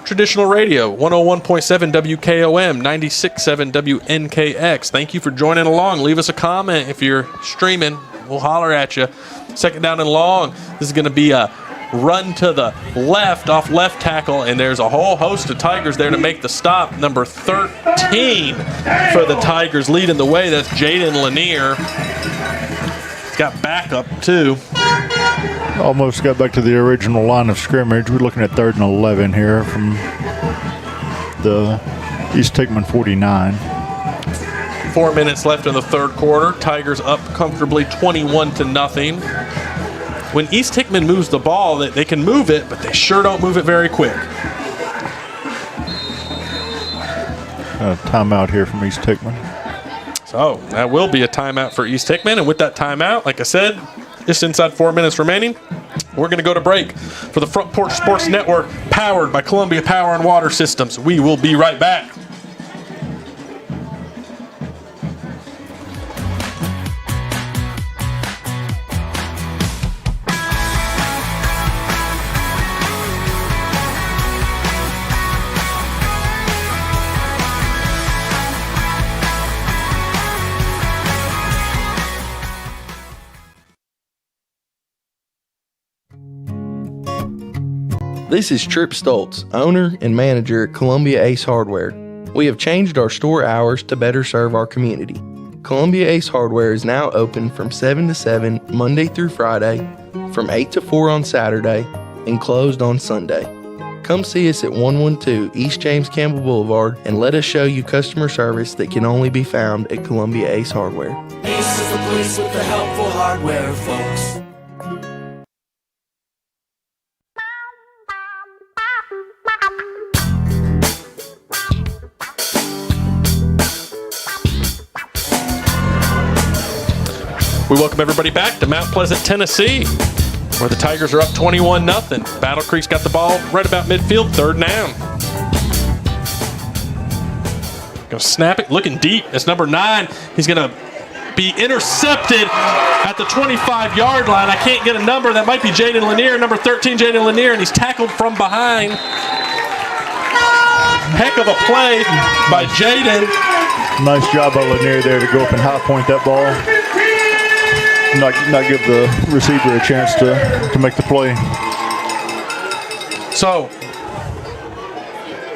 traditional radio, 101.7 WKOM, 96.7 WNKX. Thank you for joining along. Leave us a comment if you're streaming. We'll holler at you. 2nd down and long. This is going to be a run to the left off left tackle, and there's a whole host of Tigers there to make the stop. Number 13 for the Tigers leading the way. That's Jaden Lanier. He's got backup too. Almost got back to the original line of scrimmage. We're looking at 3rd and 11 here from the East Hickman 49. 4 minutes left in the third quarter. Tigers up comfortably 21-0. When East Hickman moves the ball, they can move it, but they sure don't move it very quick. Timeout here from East Hickman. So that will be a timeout for East Hickman. And with that timeout, like I said, just inside 4 minutes remaining, we're going to go to break for the Front Porch Sports Network, powered by Columbia Power and Water Systems. We will be right back. This is Trip Stoltz, owner and manager at Columbia Ace Hardware. We have changed our store hours to better serve our community. Columbia Ace Hardware is now open from 7 to 7 Monday through Friday, from 8 to 4 on Saturday, and closed on Sunday. Come see us at 112 East James Campbell Boulevard and let us show you customer service that can only be found at Columbia Ace Hardware. Ace is the place with the helpful hardware, folks. We welcome everybody back to Mount Pleasant, Tennessee, where the Tigers are up 21-0. Battle Creek's got the ball right about midfield, third down. Gonna snap it, looking deep. It's number 9. He's gonna be intercepted at the 25-yard line. I can't get a number. That might be Jaden Lanier, number 13, Jaden Lanier, and he's tackled from behind. Heck of a play by Jaden. Nice job by Lanier there to go up and high point that ball. Not give the receiver a chance to make the play. So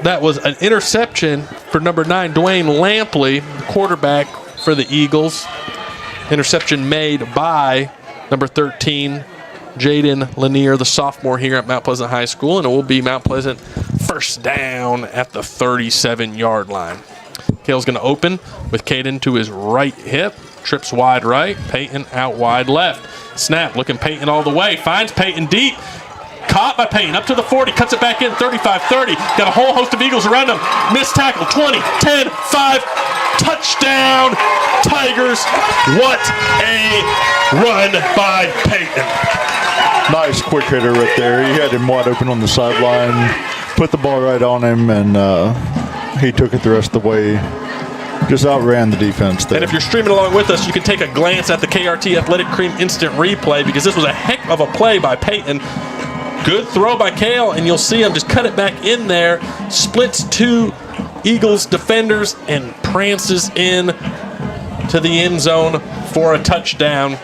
that was an interception for number 9, Dwayne Lampley, the quarterback for the Eagles. Interception made by number 13, Jaden Lanier, the sophomore here at Mount Pleasant High School, and it will be Mount Pleasant first down at the 37-yard line. Kale's going to open with Caden to his right hip. Trips wide right, Peyton out wide left. Snap, looking Peyton all the way. Finds Peyton deep. Caught by Peyton, up to the 40, cuts it back in, 35-30. Got a whole host of Eagles around him. Missed tackle, 20, 10, 5. Touchdown, Tigers. What a run by Peyton. Nice quick hitter right there. He had him wide open on the sideline. Put the ball right on him, and he took it the rest of the way. Just outran the defense there. And if you're streaming along with us, you can take a glance at the KRT Athletic Cream Instant Replay, because this was a heck of a play by Peyton. Good throw by Kale, and you'll see him just cut it back in there. Splits 2 Eagles defenders and prances in to the end zone for a touchdown.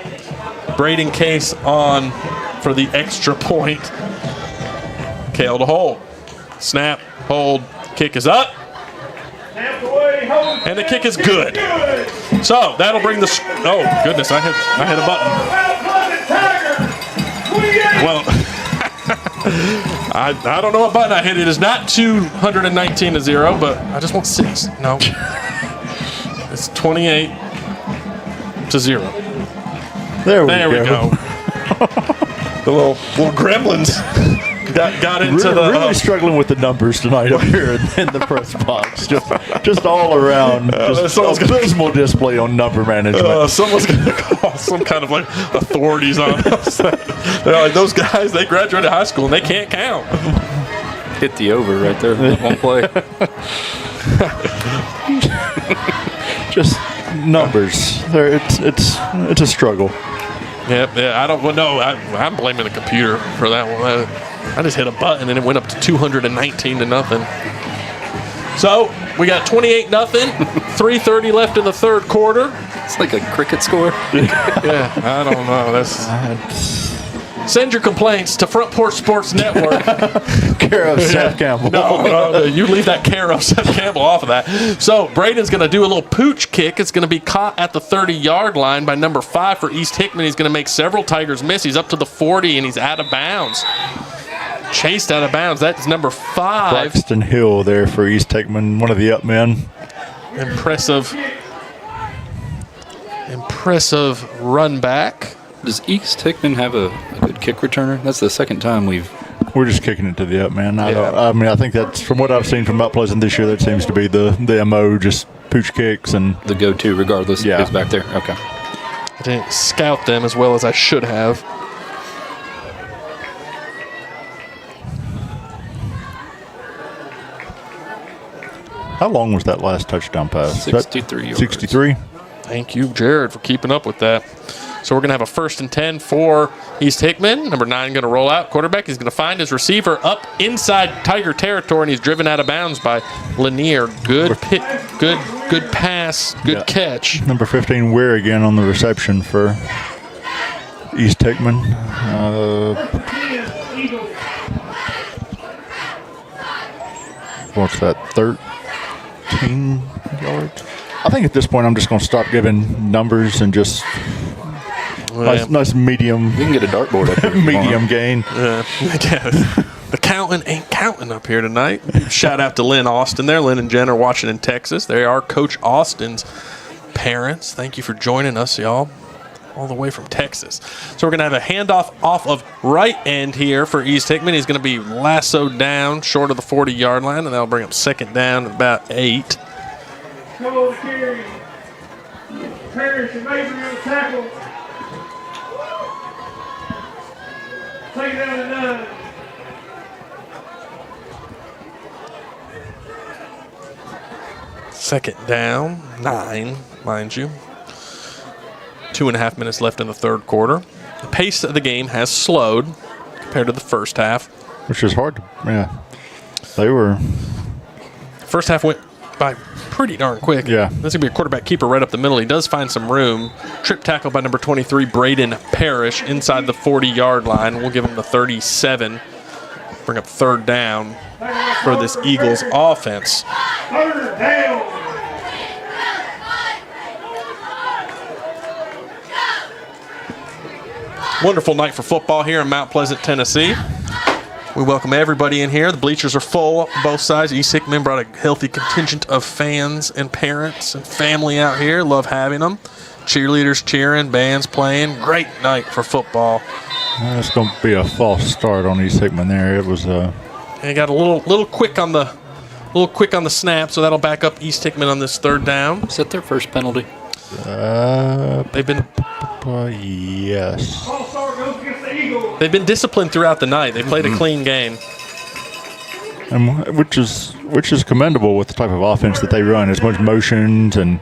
Braden Case on for the extra point. Kale to hold. Snap, hold, kick is up. And the kick is good. So that'll bring the. Oh goodness! I hit a button. Well, I don't know what button I hit. It is not 219-0, but I just want 6. No, it's 28-0. There we go. The little gremlins. Got into really struggling with the numbers tonight up here in the press box. Just all around, just abysmal display on number management. Someone's going to call some kind of authorities on us. They're like, those guys, they graduated high school and they can't count. Hit the over right there. One play. Just numbers. It's a struggle. Yeah. I don't know. I'm blaming the computer for that one. I just hit a button and it went up to 219-0. So we got 28-0. 3:30 left in the third quarter. It's like a cricket score. Yeah, I don't know. Send your complaints to Front Porch Sports Network. Care of Seth Campbell. No, you leave that care of Seth Campbell off of that. So Braden's going to do a little pooch kick. It's going to be caught at the 30-yard line by number 5 for East Hickman. He's going to make several Tigers miss. He's up to the 40, and he's out of bounds. Chased out of bounds. That's number 5. Braxton Hill there for East Hickman, one of the up men. Impressive run back. Does East Hickman have a good kick returner? That's the second time we're just kicking it to the up man. I think that's, from what I've seen from Mount Pleasant this year, that seems to be the MO. Just pooch kicks and the go-to regardless is back there. Okay. I didn't scout them as well as I should have. How long was that last touchdown pass? 63 yards. 63? Thank you, Jared, for keeping up with that. So we're going to have a 1st and 10 for East Hickman. Number 9 going to roll out. Quarterback, he's going to find his receiver up inside Tiger territory, and he's driven out of bounds by Lanier. Good pass, good catch. Number 15, Weir again on the reception for East Hickman. What's that, 13 yards? I think at this point I'm just going to stop giving numbers and just nice medium. You can get a dartboard up here. Medium gain. The counting ain't counting up here tonight. Shout out to Lynn Austin there. Lynn and Jen are watching in Texas. They are Coach Austin's parents. Thank you for joining us, y'all, all the way from Texas. So we're going to have a handoff off of right end here for East Hickman. He's going to be lassoed down short of the 40-yard line, and that'll bring up 2nd down at about 8. Go carry. Parrish and Mabry on the tackle. Take it down to 9. Second down, 9, mind you. 2.5 minutes left in the third quarter. The pace of the game has slowed compared to the first half. Which is hard. They were. First half went by pretty darn quick. Yeah. This is going to be a quarterback keeper right up the middle. He does find some room. Trip tackle by number 23, Braden Parrish, inside the 40-yard line. We'll give him the 37. Bring up 3rd down for this Eagles offense. 3rd down. Wonderful night for football here in Mount Pleasant, Tennessee. We welcome everybody in here. The bleachers are full on both sides. East Hickman brought a healthy contingent of fans and parents and family out here. Love having them. Cheerleaders cheering, bands playing. Great night for football. It's going to be a false start on East Hickman there. It was And got a little quick on the snap, so that'll back up East Hickman on this 3rd down. Is that their first penalty? They've been yes. They've been disciplined throughout the night. They played a clean game. And which is commendable with the type of offense that they run. As much motions and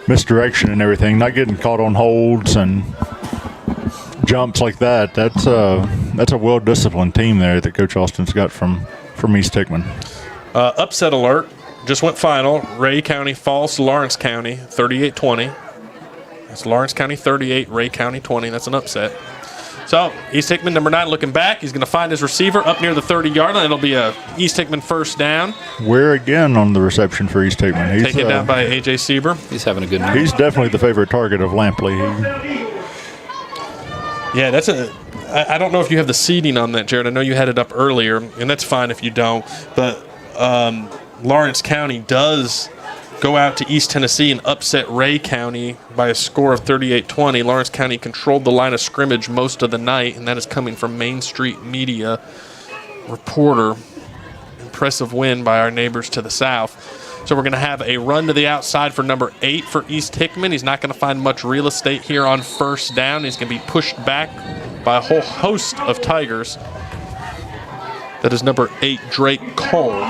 misdirection and everything, not getting caught on holds and jumps like that. That's a well-disciplined team there that Coach Austin's got from East Hickman. Upset alert. Just went final. Ray County falls to Lawrence County, 38-20. That's Lawrence County 38, Ray County 20. That's an upset. So East Hickman, number 9, looking back. He's going to find his receiver up near the 30-yard line. It'll be a East Hickman 1st down. We're again on the reception for East Hickman. He's taken down by A.J. Sieber. He's having a good night. He's definitely the favorite target of Lampley. Yeah, that's I don't know if you have the seeding on that, Jared. I know you had it up earlier, and that's fine if you don't. But Lawrence County does go out to East Tennessee and upset Ray County by a score of 38-20. Lawrence County controlled the line of scrimmage most of the night, and that is coming from Main Street Media reporter. Impressive win by our neighbors to the south. So we're going to have a run to the outside for number 8 for East Hickman. He's not going to find much real estate here on 1st down. He's going to be pushed back by a whole host of Tigers. That is number 8, Drake Cole.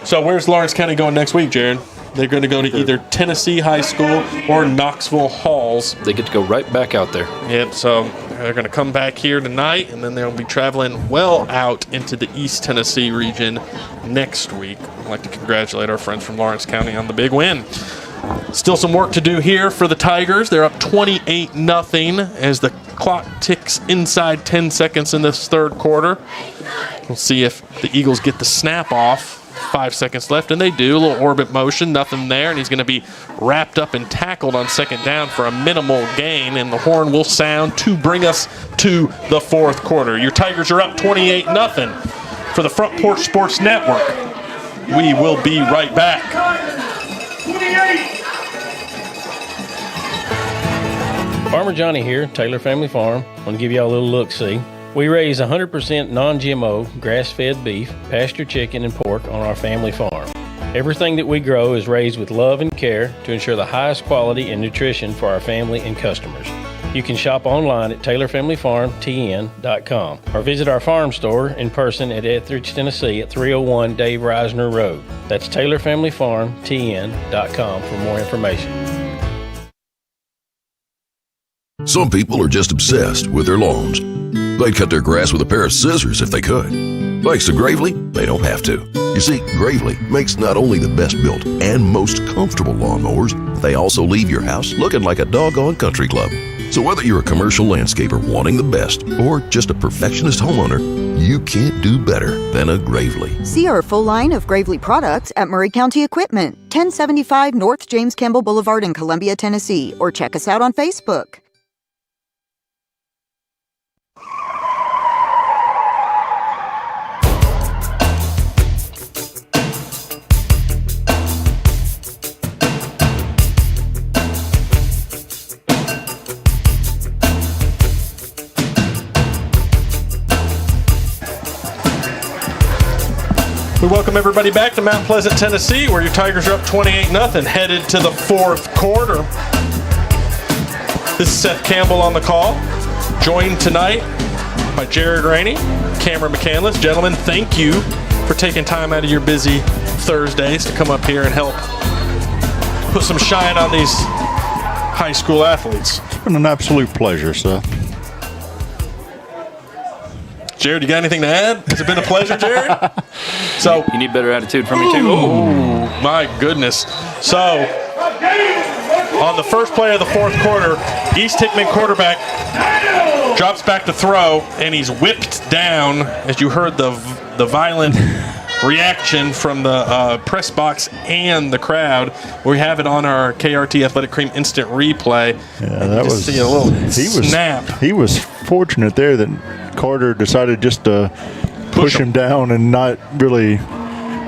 So where's Lawrence County going next week, Jared? They're going to go to either Tennessee High School or Knoxville Halls. They get to go right back out there. Yep, so they're going to come back here tonight, and then they'll be traveling well out into the East Tennessee region next week. I'd like to congratulate our friends from Lawrence County on the big win. Still some work to do here for the Tigers. They're up 28-0 as the clock ticks inside 10 seconds in this 3rd quarter. We'll see if the Eagles get the snap off. 5 seconds left, and they do. A little orbit motion, nothing there, and he's going to be wrapped up and tackled on 2nd down for a minimal gain, and the horn will sound to bring us to the 4th quarter. Your Tigers are up 28-0 for the Front Porch Sports Network. We will be right back. 28. Farmer Johnny here, Taylor Family Farm. I want to give y'all a little look-see. We raise 100% non-GMO, grass-fed beef, pasture chicken, and pork on our family farm. Everything that we grow is raised with love and care to ensure the highest quality and nutrition for our family and customers. You can shop online at TaylorFamilyFarmTN.com or visit our farm store in person at Etheridge, Tennessee at 301 Dave Reisner Road. That's TaylorFamilyFarmTN.com for more information. Some people are just obsessed with their lawns. They'd cut their grass with a pair of scissors if they could. Thanks to Gravely, they don't have to. You see, Gravely makes not only the best built and most comfortable lawnmowers, but they also leave your house looking like a doggone country club. So whether you're a commercial landscaper wanting the best or just a perfectionist homeowner, you can't do better than a Gravely. See our full line of Gravely products at Murray County Equipment, 1075 North James Campbell Boulevard in Columbia, Tennessee, or check us out on Facebook. We welcome everybody back to Mount Pleasant, Tennessee, where your Tigers are up 28-0, headed to the fourth quarter. This is Seth Campbell on the call, joined tonight by Jared Rainey, Cameron McCandless. Gentlemen, thank you for taking time out of your busy Thursdays to come up here and help put some shine on these high school athletes. It's been an absolute pleasure, Seth. Jared, you got anything to add? Has it been a pleasure, Jared? So you need better attitude from me too. Oh my goodness! So on the first play of the fourth quarter, East Hickman quarterback drops back to throw, and he's whipped down. As you heard the violent reaction from the press box and the crowd. We have it on our KRT Athletic Cream instant replay. Yeah, that was see a little snap. He was fortunate there that Carter decided just to push him down and not really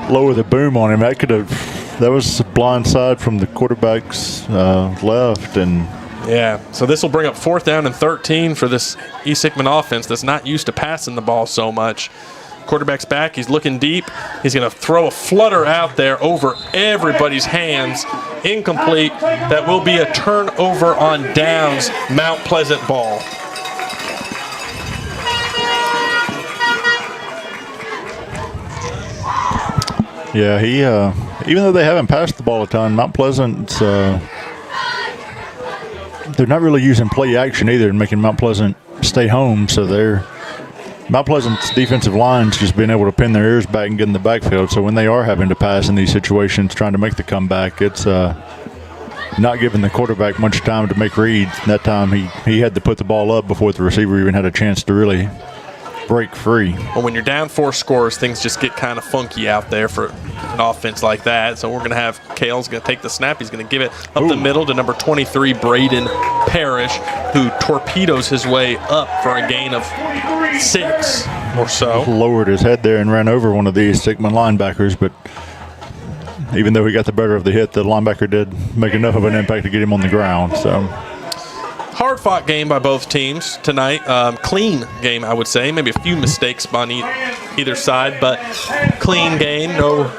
lower the boom on him. That was a blind side from the quarterback's left. And yeah, so this will bring up 4th down and 13 for this East Hickman offense that's not used to passing the ball so much. Quarterback's back. He's looking deep. He's going to throw a flutter out there over everybody's hands. Incomplete. That will be a turnover on downs. Mount Pleasant ball. yeah, he even though they haven't passed the ball a ton, Mount Pleasant's they're not really using play action either and making Mount Pleasant stay home. So Mount Pleasant's defensive line's just being able to pin their ears back and get in the backfield. So when they are having to pass in these situations, trying to make the comeback, it's not giving the quarterback much time to make reads. That time he had to put the ball up before the receiver even had a chance to really break free. Well, when you're down 4 scores, things just get kind of funky out there for an offense like that. So we're going to have Kale's going to take the snap. He's going to give it up the middle to number 23, Braden Parrish, who torpedoes his way up for a gain of 6 or so. Lowered his head there and ran over one of these Hickman linebackers, but even though he got the better of the hit, the linebacker did make enough of an impact to get him on the ground. So hard-fought game by both teams tonight. Clean game, I would say. Maybe a few mistakes on either side, but clean game. No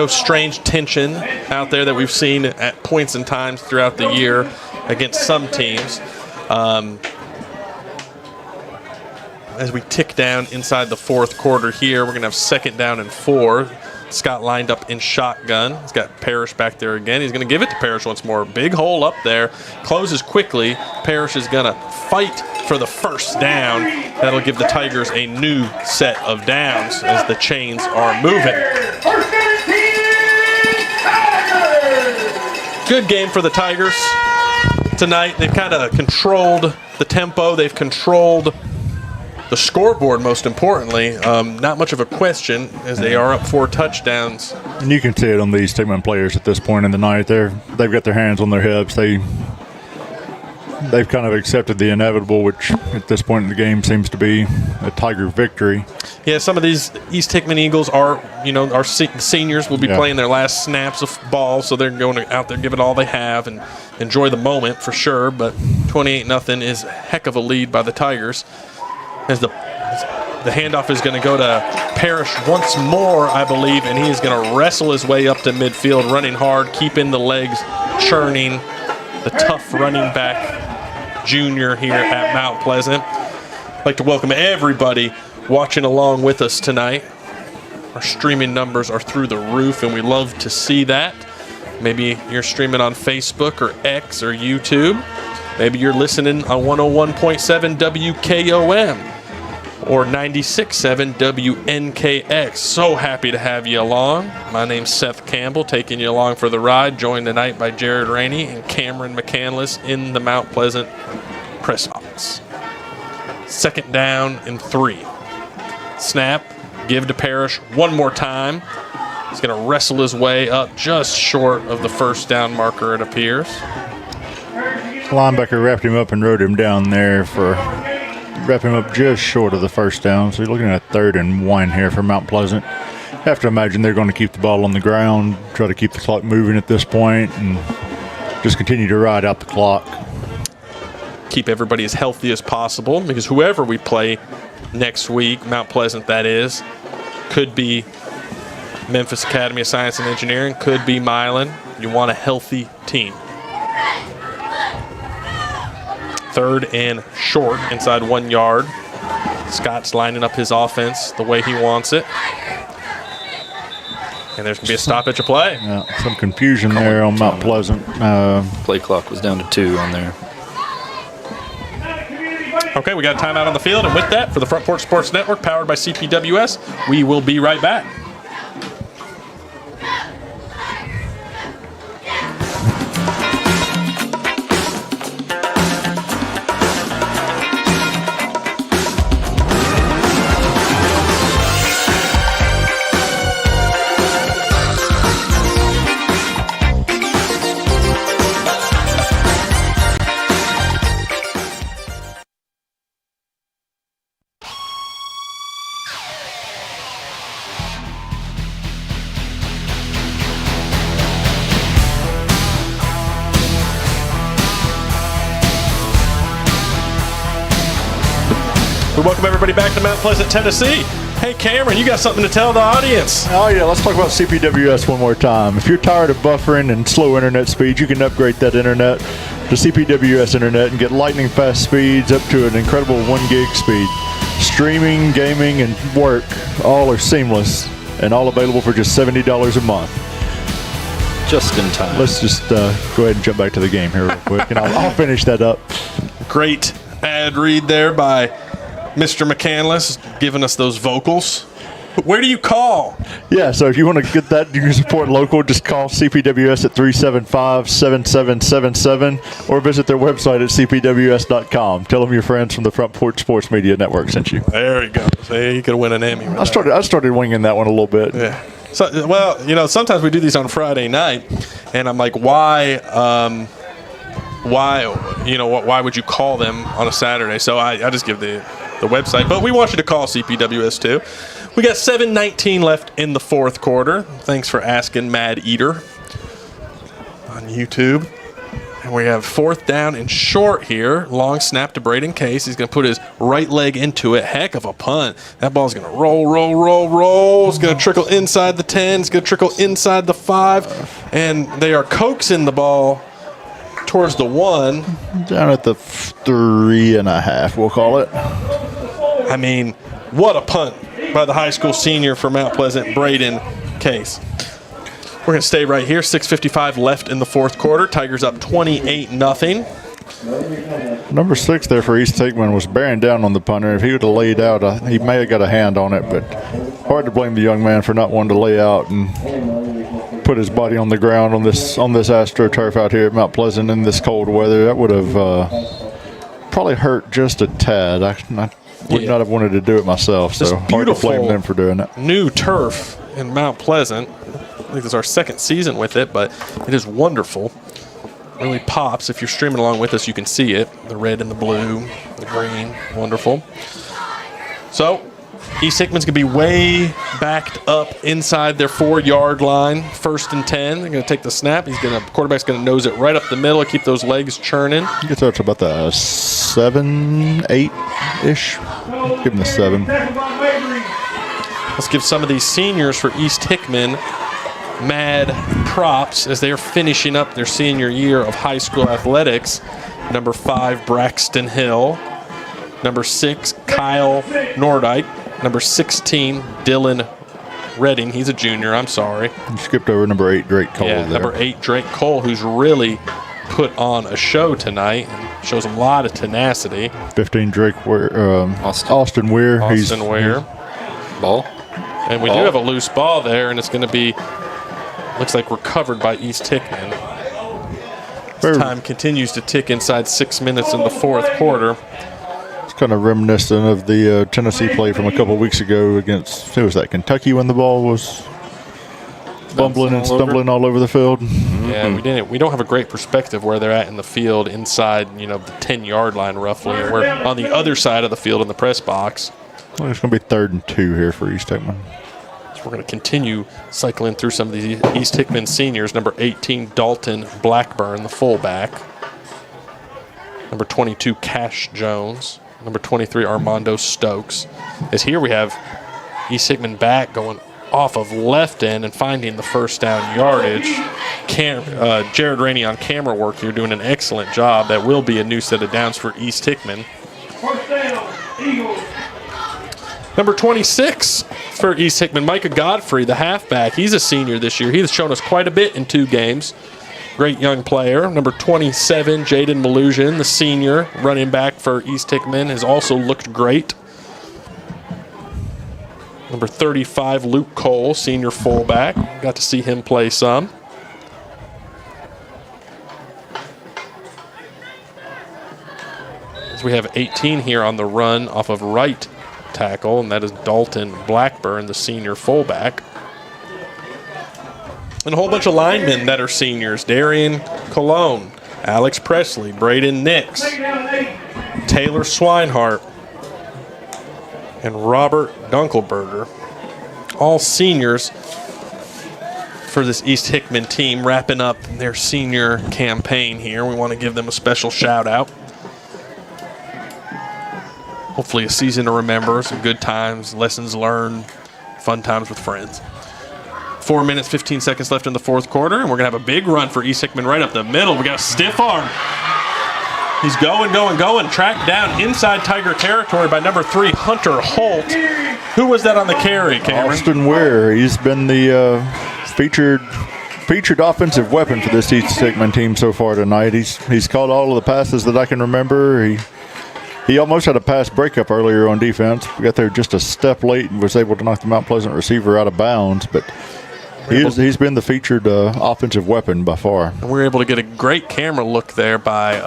strange tension out there that we've seen at points and times throughout the year against some teams. As we tick down inside the fourth quarter here, we're going to have 2nd down and 4. Scott lined up in shotgun. He's got Parrish back there again. He's going to give it to Parrish once more. Big hole up there. Closes quickly. Parrish is going to fight for the 1st down. That'll give the Tigers a new set of downs as the chains are moving. Good game for the Tigers tonight. They've kind of controlled the tempo. They've controlled the scoreboard, most importantly. Not much of a question as they are up 4 touchdowns. And you can see it on these Hickman players at this point in the night. They've got their hands on their hips. They've kind of accepted the inevitable, which at this point in the game seems to be a Tiger victory. Yeah, some of these East Hickman Eagles are, our seniors will be playing their last snaps of ball, so they're going out there, give it all they have, and enjoy the moment for sure. But 28-0 is a heck of a lead by the Tigers. As the The handoff is going to go to Parrish once more, I believe, and he is going to wrestle his way up to midfield, running hard, keeping the legs churning. The tough running back junior here at Mount Pleasant. I'd like to welcome everybody watching along with us tonight. Our streaming numbers are through the roof, and we love to see that. Maybe you're streaming on Facebook or X or YouTube. Maybe you're listening on 101.7 WKOM or 96.7 WNKX. So happy to have you along. My name's Seth Campbell, taking you along for the ride, joined tonight by Jared Rainey and Cameron McCandless in the Mount Pleasant press box. 2nd down and 3. Snap, give to Parrish one more time. He's going to wrestle his way up just short of the first down marker, it appears. Linebacker wrapped him up and rode him down there wrap him up just short of the first down. So you're looking at 3rd and 1 here for Mount Pleasant. Have to imagine they're going to keep the ball on the ground, try to keep the clock moving at this point, and just continue to ride out the clock. Keep everybody as healthy as possible, because whoever we play next week, Mount Pleasant that is, could be Memphis Academy of Science and Engineering, could be Milan. You want a healthy team. 3rd and short, inside 1 yard. Scott's lining up his offense the way he wants it. And there's going to be a stoppage of play. Yeah, some confusion there on Mount Pleasant. Play clock was down to 2 on there. Okay, we got a timeout on the field. And with that, for the Front Porch Sports Network, powered by CPWS, we will be right back. We welcome everybody back to Mount Pleasant, Tennessee. Hey, Cameron, you got something to tell the audience. Oh, yeah, let's talk about CPWS one more time. If you're tired of buffering and slow internet speeds, you can upgrade that internet to CPWS internet and get lightning fast speeds up to an incredible 1 gig speed. Streaming, gaming, and work all are seamless and all available for just $70 a month. Just in time. Let's just go ahead and jump back to the game here real quick, and I'll finish that up. Great ad read there by Mr. McCandless, giving us those vocals. Where do you call? Yeah, so if you want to get that, you can support local, just call CPWS at 375-7777 or visit their website at cpws.com. Tell them your friends from the Front Porch Sports Media Network sent you. There you go. See, you could win an Emmy. I started winging that one a little bit. Yeah. So, well, you know, sometimes we do these on Friday night, and I'm like, why would you call them on a Saturday? So I just give the website. But we want you to call CPWS too. We got 7:19 left in the 4th quarter. Thanks for asking, Mad Eater, on YouTube. And we have 4th down and short here. Long snap to Braden Case. He's going to put his right leg into it. Heck of a punt. That ball's going to roll. It's going to trickle inside the 10. It's going to trickle inside the 5. And they are coaxing the ball towards the 1. Down at the 3.5, we'll call it. I mean, what a punt by the high school senior for Mount Pleasant, Braden Case. We're going to stay right here. 6:55 left in the 4th quarter. Tigers up 28-0. Number 6 there for East Hickman was bearing down on the punter. If he would have laid out, he may have got a hand on it, but hard to blame the young man for not wanting to lay out and put his body on the ground on this AstroTurf out here at Mount Pleasant in this cold weather. That would have probably hurt just a tad. I would not have wanted to do it myself, so hard to blame them for doing it. New turf in Mount Pleasant. I think this is our 2nd season with it, but it is wonderful. Really pops. If you're streaming along with us, you can see it. The red and the blue, the green, wonderful. So East Hickman's going to be way backed up inside their 4-yard line. 1st and 10. They're going to take the snap. Quarterback's going to nose it right up the middle, keep those legs churning. He gets out to about the 7, 8-ish. Give him the 7. Let's give some of these seniors for East Hickman mad props as they are finishing up their senior year of high school athletics. Number 5, Braxton Hill. Number 6, Kyle Nordike. Number 16, Dylan Redding. He's a junior, I'm sorry. You skipped over number 8, Drake Cole. Yeah, there. number 8, Drake Cole, who's really put on a show tonight and shows a lot of tenacity. 15, Drake Austin Weir. Austin Weir. Ball. And we do have a loose ball there, and it's going to be, looks like recovered by East Hickman. Time continues to tick inside 6 minutes in the fourth quarter. It's kind of reminiscent of the Tennessee play from a couple of weeks ago against, who was that, Kentucky, when the ball was bumbling and stumbling all over the field. Yeah, we don't have a great perspective where they're at in the field inside, the 10-yard line roughly. And we're on the other side of the field in the press box. Well, it's going to be 3rd and 2 here for East Hickman. So we're going to continue cycling through some of these East Hickman seniors. Number 18, Dalton Blackburn, the fullback. Number 22, Cash Jones. Number 23, Armando Stokes. As here we have East Hickman back going off of left end and finding the first down yardage. Jared Rainey on camera work here doing an excellent job. That will be a new set of downs for East Hickman. First down, Eagles. Number 26 for East Hickman, Micah Godfrey, the halfback. He's a senior this year. He's shown us quite a bit in 2 games. Great young player. Number 27, Jaden Malusian, the senior running back for East Hickman, has also looked great. Number 35, Luke Cole, senior fullback. Got to see him play some. So we have 18 here on the run off of right tackle, and that is Dalton Blackburn, the senior fullback. And a whole bunch of linemen that are seniors. Darian Colon, Alex Presley, Braden Nix, Taylor Swinehart, and Robert Dunkelberger. All seniors for this East Hickman team wrapping up their senior campaign here. We want to give them a special shout out. Hopefully a season to remember, some good times, lessons learned, fun times with friends. 4 minutes, 15 seconds left in the fourth quarter, and we're going to have a big run for East Hickman right up the middle. We got a stiff arm. He's going, tracked down inside Tiger territory by number 3, Hunter Holt. Who was that on the carry, Cameron? Austin Weir. He's been the featured offensive weapon for this East Hickman team so far tonight. He's caught all of the passes that I can remember. He almost had a pass breakup earlier on defense. We got there just a step late and was able to knock the Mount Pleasant receiver out of bounds. But he's been the featured offensive weapon by far. And we were able to get a great camera look there by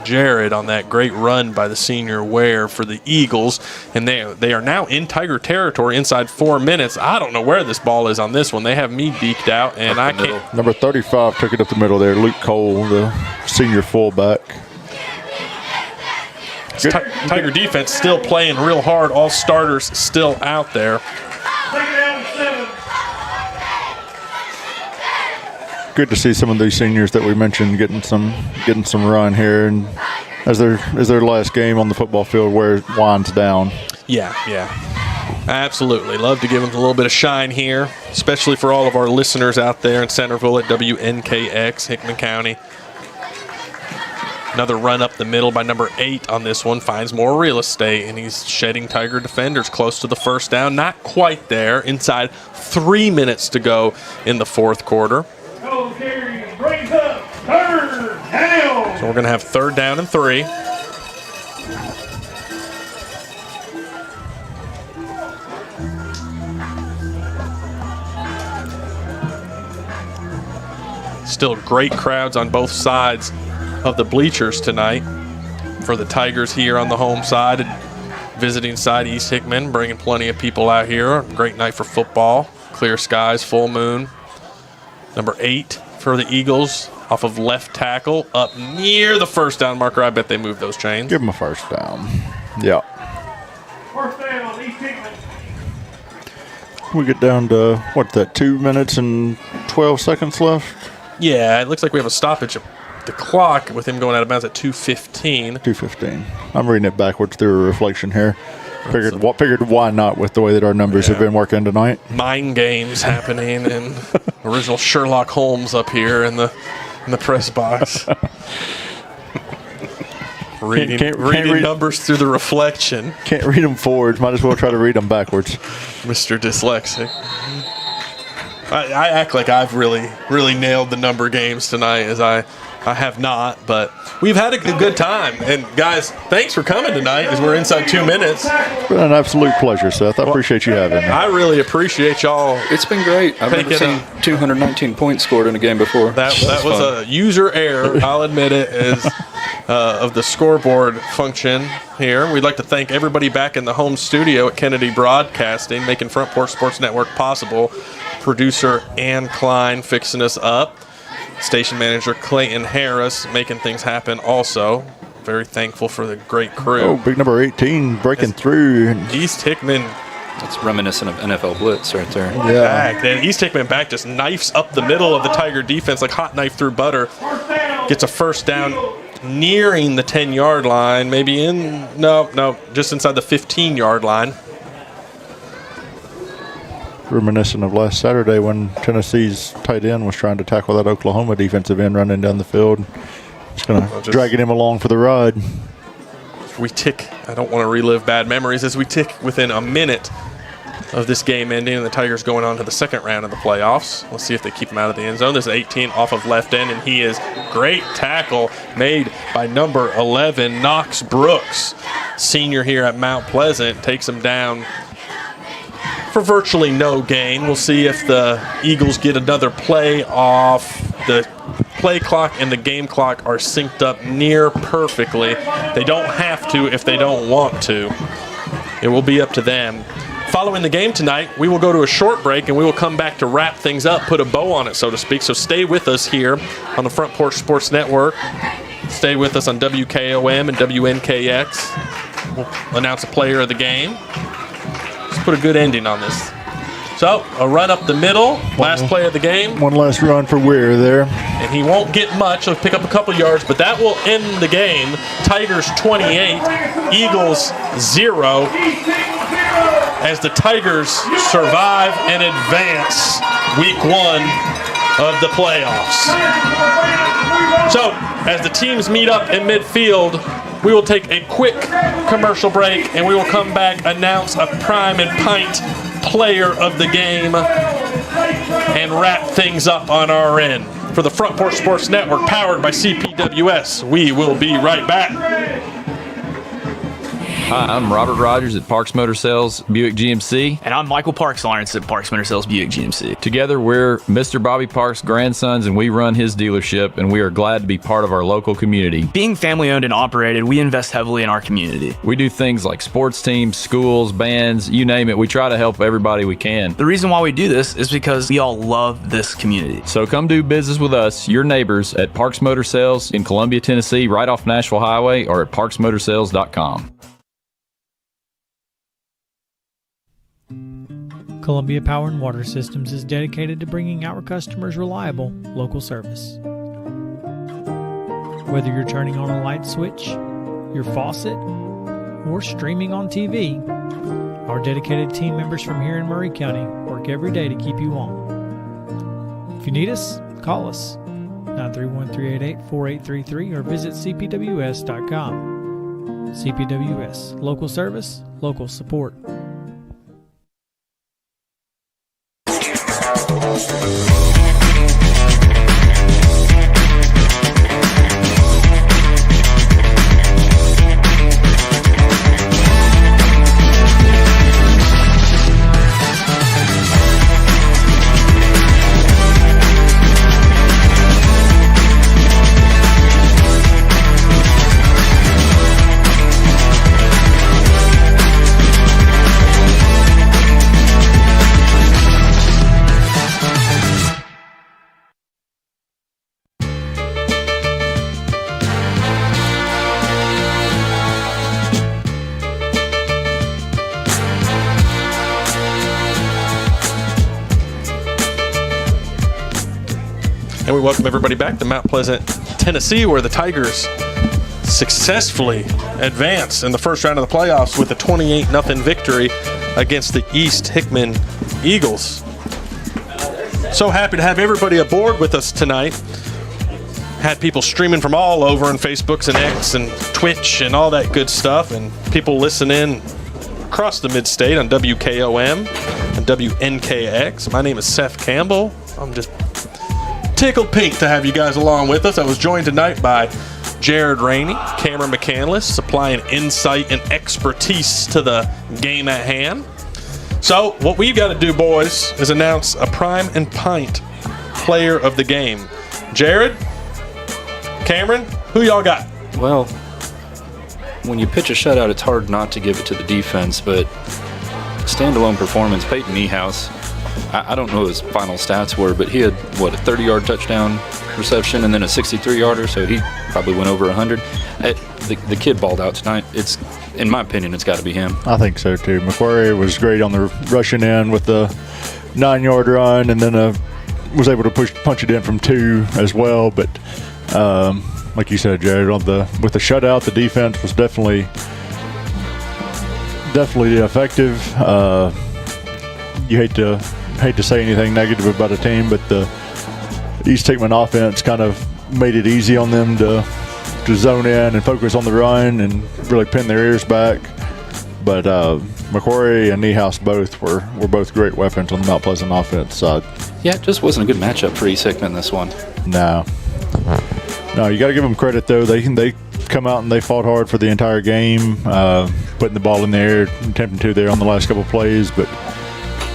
Jared on that great run by the senior Ware for the Eagles. And they are now in Tiger territory inside 4 minutes. I don't know where this ball is on this one. They have me beaked out, and I can't. Number 35 took it up the middle there. Luke Cole, the senior fullback. Tiger defense still playing real hard. All starters still out there. Good to see some of these seniors that we mentioned getting some run here, and as their last game on the football field where it winds down. Yeah, absolutely. Love to give them a little bit of shine here, especially for all of our listeners out there in Centerville at WNKX, Hickman County. Another run up the middle by number 8 on this one. Finds more real estate, and he's shedding Tiger defenders close to the first down. Not quite there. Inside 3 minutes to go in the fourth quarter. So we're going to have 3rd down and 3. Still great crowds on both sides of the bleachers tonight for the Tigers here on the home side. Visiting side, East Hickman, bringing plenty of people out here. Great night for football. Clear skies, full moon. Number 8 for the Eagles off of left tackle up near the first down marker. I bet they moved those chains. Give them a first down. Yeah. First down, East Hickman. We get down to, what's that, 2 minutes and 12 seconds left? Yeah, it looks like we have a stoppage of the clock with him going out of bounds at 2:15. 2:15. I'm reading it backwards through a reflection here. Figured why not with the way that our numbers have been working tonight. Mind games happening and original Sherlock Holmes up here in the press box. Reading numbers through the reflection. Can't read them forwards. Might as well try to read them backwards. Mr. Dyslexic. I act like I've really nailed the number games tonight, as I have not, but we've had a good time. And guys, thanks for coming tonight as we're inside 2 minutes. It's been an absolute pleasure, Seth. I appreciate you having me. I really appreciate y'all. It's been great. I've never seen 219 points scored in a game before. That was a user error, I'll admit it, of the scoreboard function here. We'd like to thank everybody back in the home studio at Kennedy Broadcasting, making Front Porch Sports Network possible. Producer Ann Klein fixing us up. Station manager Clayton Harris making things happen also. Very thankful for the great crew. Oh, big number 18 breaking through. East Hickman. That's reminiscent of NFL Blitz right there. Yeah. And East Hickman back just knifes up the middle of the Tiger defense like hot knife through butter. Gets a first down nearing the 10-yard line. Maybe just inside the 15-yard line. Reminiscent of last Saturday when Tennessee's tight end was trying to tackle that Oklahoma defensive end running down the field. Dragging him along for the ride. We tick. I don't want to relive bad memories as we tick within a minute of this game ending and the Tigers going on to the second round of the playoffs. Let's see if they keep him out of the end zone. This is 18 off of left end, and he is great tackle made by number 11, Knox Brooks, senior here at Mount Pleasant, takes him down for virtually no gain. We'll see if the Eagles get another play off. The play clock and the game clock are synced up near perfectly. They don't have to if they don't want to. It will be up to them. Following the game tonight, we will go to a short break and we will come back to wrap things up, put a bow on it, so to speak. So stay with us here on the Front Porch Sports Network. Stay with us on WKOM and WNKX. We'll announce a player of the game. Let's put a good ending on this. So, a run up the middle, last play of the game. One last run for Weir there. And he won't get much. He'll pick up a couple yards, but that will end the game. Tigers 28, Eagles 0. As the Tigers survive and advance week 1 of the playoffs. So, as the teams meet up in midfield, we will take a quick commercial break and we will come back, announce a prime and pint player of the game, and wrap things up on our end. For the Front Porch Sports Network, powered by CPWS, we will be right back. Hi, I'm Robert Rogers at Parks Motor Sales Buick GMC. And I'm Michael Parks Lawrence at Parks Motor Sales Buick GMC. Together, we're Mr. Bobby Parks' grandsons, and we run his dealership, and we are glad to be part of our local community. Being family owned and operated, we invest heavily in our community. We do things like sports teams, schools, bands, you name it. We try to help everybody we can. The reason why we do this is because we all love this community. So come do business with us, your neighbors, at Parks Motor Sales in Columbia, Tennessee, right off Nashville Highway, or at parksmotorsales.com. Columbia Power and Water Systems is dedicated to bringing our customers reliable local service. Whether you're turning on a light switch, your faucet, or streaming on TV, our dedicated team members from here in Murray County work every day to keep you on. If you need us, call us 931-388-4833 or visit cpws.com. CPWS, local service, local support. And we welcome everybody back to Mount Pleasant, Tennessee, where the Tigers successfully advance in the first round of the playoffs with a 28-0 victory against the East Hickman Eagles. So happy to have everybody aboard with us tonight. Had people streaming from all over on Facebooks and X and Twitch and all that good stuff, and people listening across the mid-state on WKOM and WNKX. My name is Seth Campbell. I'm just tickled pink to have you guys along with us. I was joined tonight by Jared Rainey, Cameron McCandless, supplying insight and expertise to the game at hand. So what we've got to do, boys, is announce a Prime and Pint player of the game. Jared, Cameron, who y'all got? Well, when you pitch a shutout, it's hard not to give it to the defense, but standalone performance, Peyton Niehaus, I don't know what his final stats were, but he had, a 30-yard touchdown reception and then a 63-yarder, so he probably went over 100. The kid balled out tonight. In my opinion, it's got to be him. I think so, too. McQuarrie was great on the rushing in with the 9-yard run, and then was able to punch it in from 2 as well. But like you said, Jared, with the shutout, the defense was definitely effective. You hate to say anything negative about a team, but the East Hickman offense kind of made it easy on them to zone in and focus on the run and really pin their ears back. But McQuarrie and Niehaus were both great weapons on the Mount Pleasant offense side. Yeah, it just wasn't a good matchup for East Hickman, this one. No, you got to give them credit, though. They come out and they fought hard for the entire game, putting the ball in the air, attempting to there on the last couple of plays. But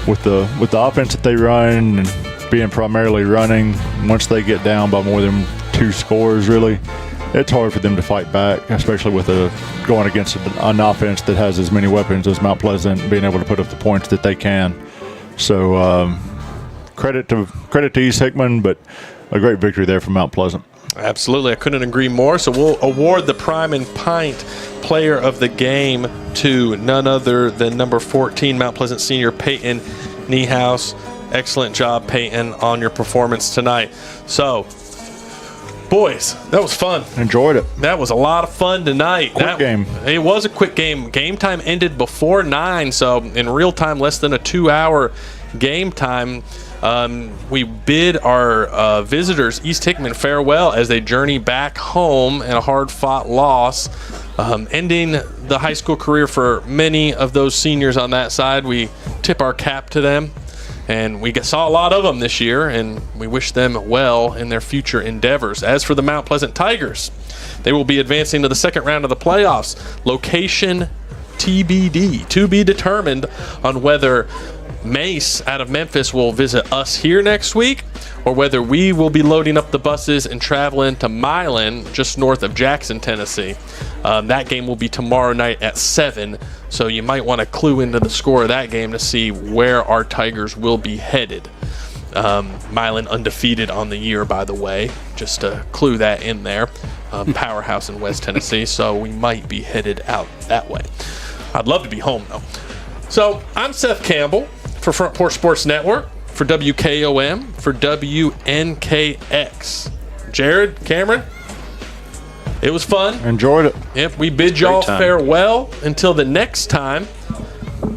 with the offense that they run and being primarily running, once they get down by more than 2 scores, really, it's hard for them to fight back, especially with going against an offense that has as many weapons as Mount Pleasant, being able to put up the points that they can. So credit to East Hickman, but a great victory there for Mount Pleasant. Absolutely. I couldn't agree more. So we'll award the Prime and Pint player of the game to none other than number 14, Mount Pleasant senior Peyton Niehaus. Excellent job, Peyton, on your performance tonight. So, boys, that was fun. Enjoyed it. That was a lot of fun tonight. Quick game. It was a quick game. Game time ended before 9, so in real time, less than a 2-hour game time. We bid our visitors, East Hickman, farewell as they journey back home in a hard-fought loss, ending the high school career for many of those seniors on that side. We tip our cap to them, and we saw a lot of them this year, and we wish them well in their future endeavors. As for the Mount Pleasant Tigers, they will be advancing to the second round of the playoffs. Location TBD, to be determined on whether Mace out of Memphis will visit us here next week, or whether we will be loading up the buses and traveling to Milan, just north of Jackson, Tennessee. That game will be tomorrow night at 7, so you might want to clue into the score of that game to see where our Tigers will be headed. Milan undefeated on the year, by the way, just to clue that in there. Powerhouse in West Tennessee, so we might be headed out that way. I'd love to be home, though. So I'm Seth Campbell for Front Porch Sports Network, for WKOM, for WNKX. Jared, Cameron, it was fun. Enjoyed it. Yep, we bid y'all farewell until the next time.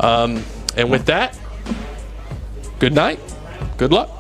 And with that, good night, good luck.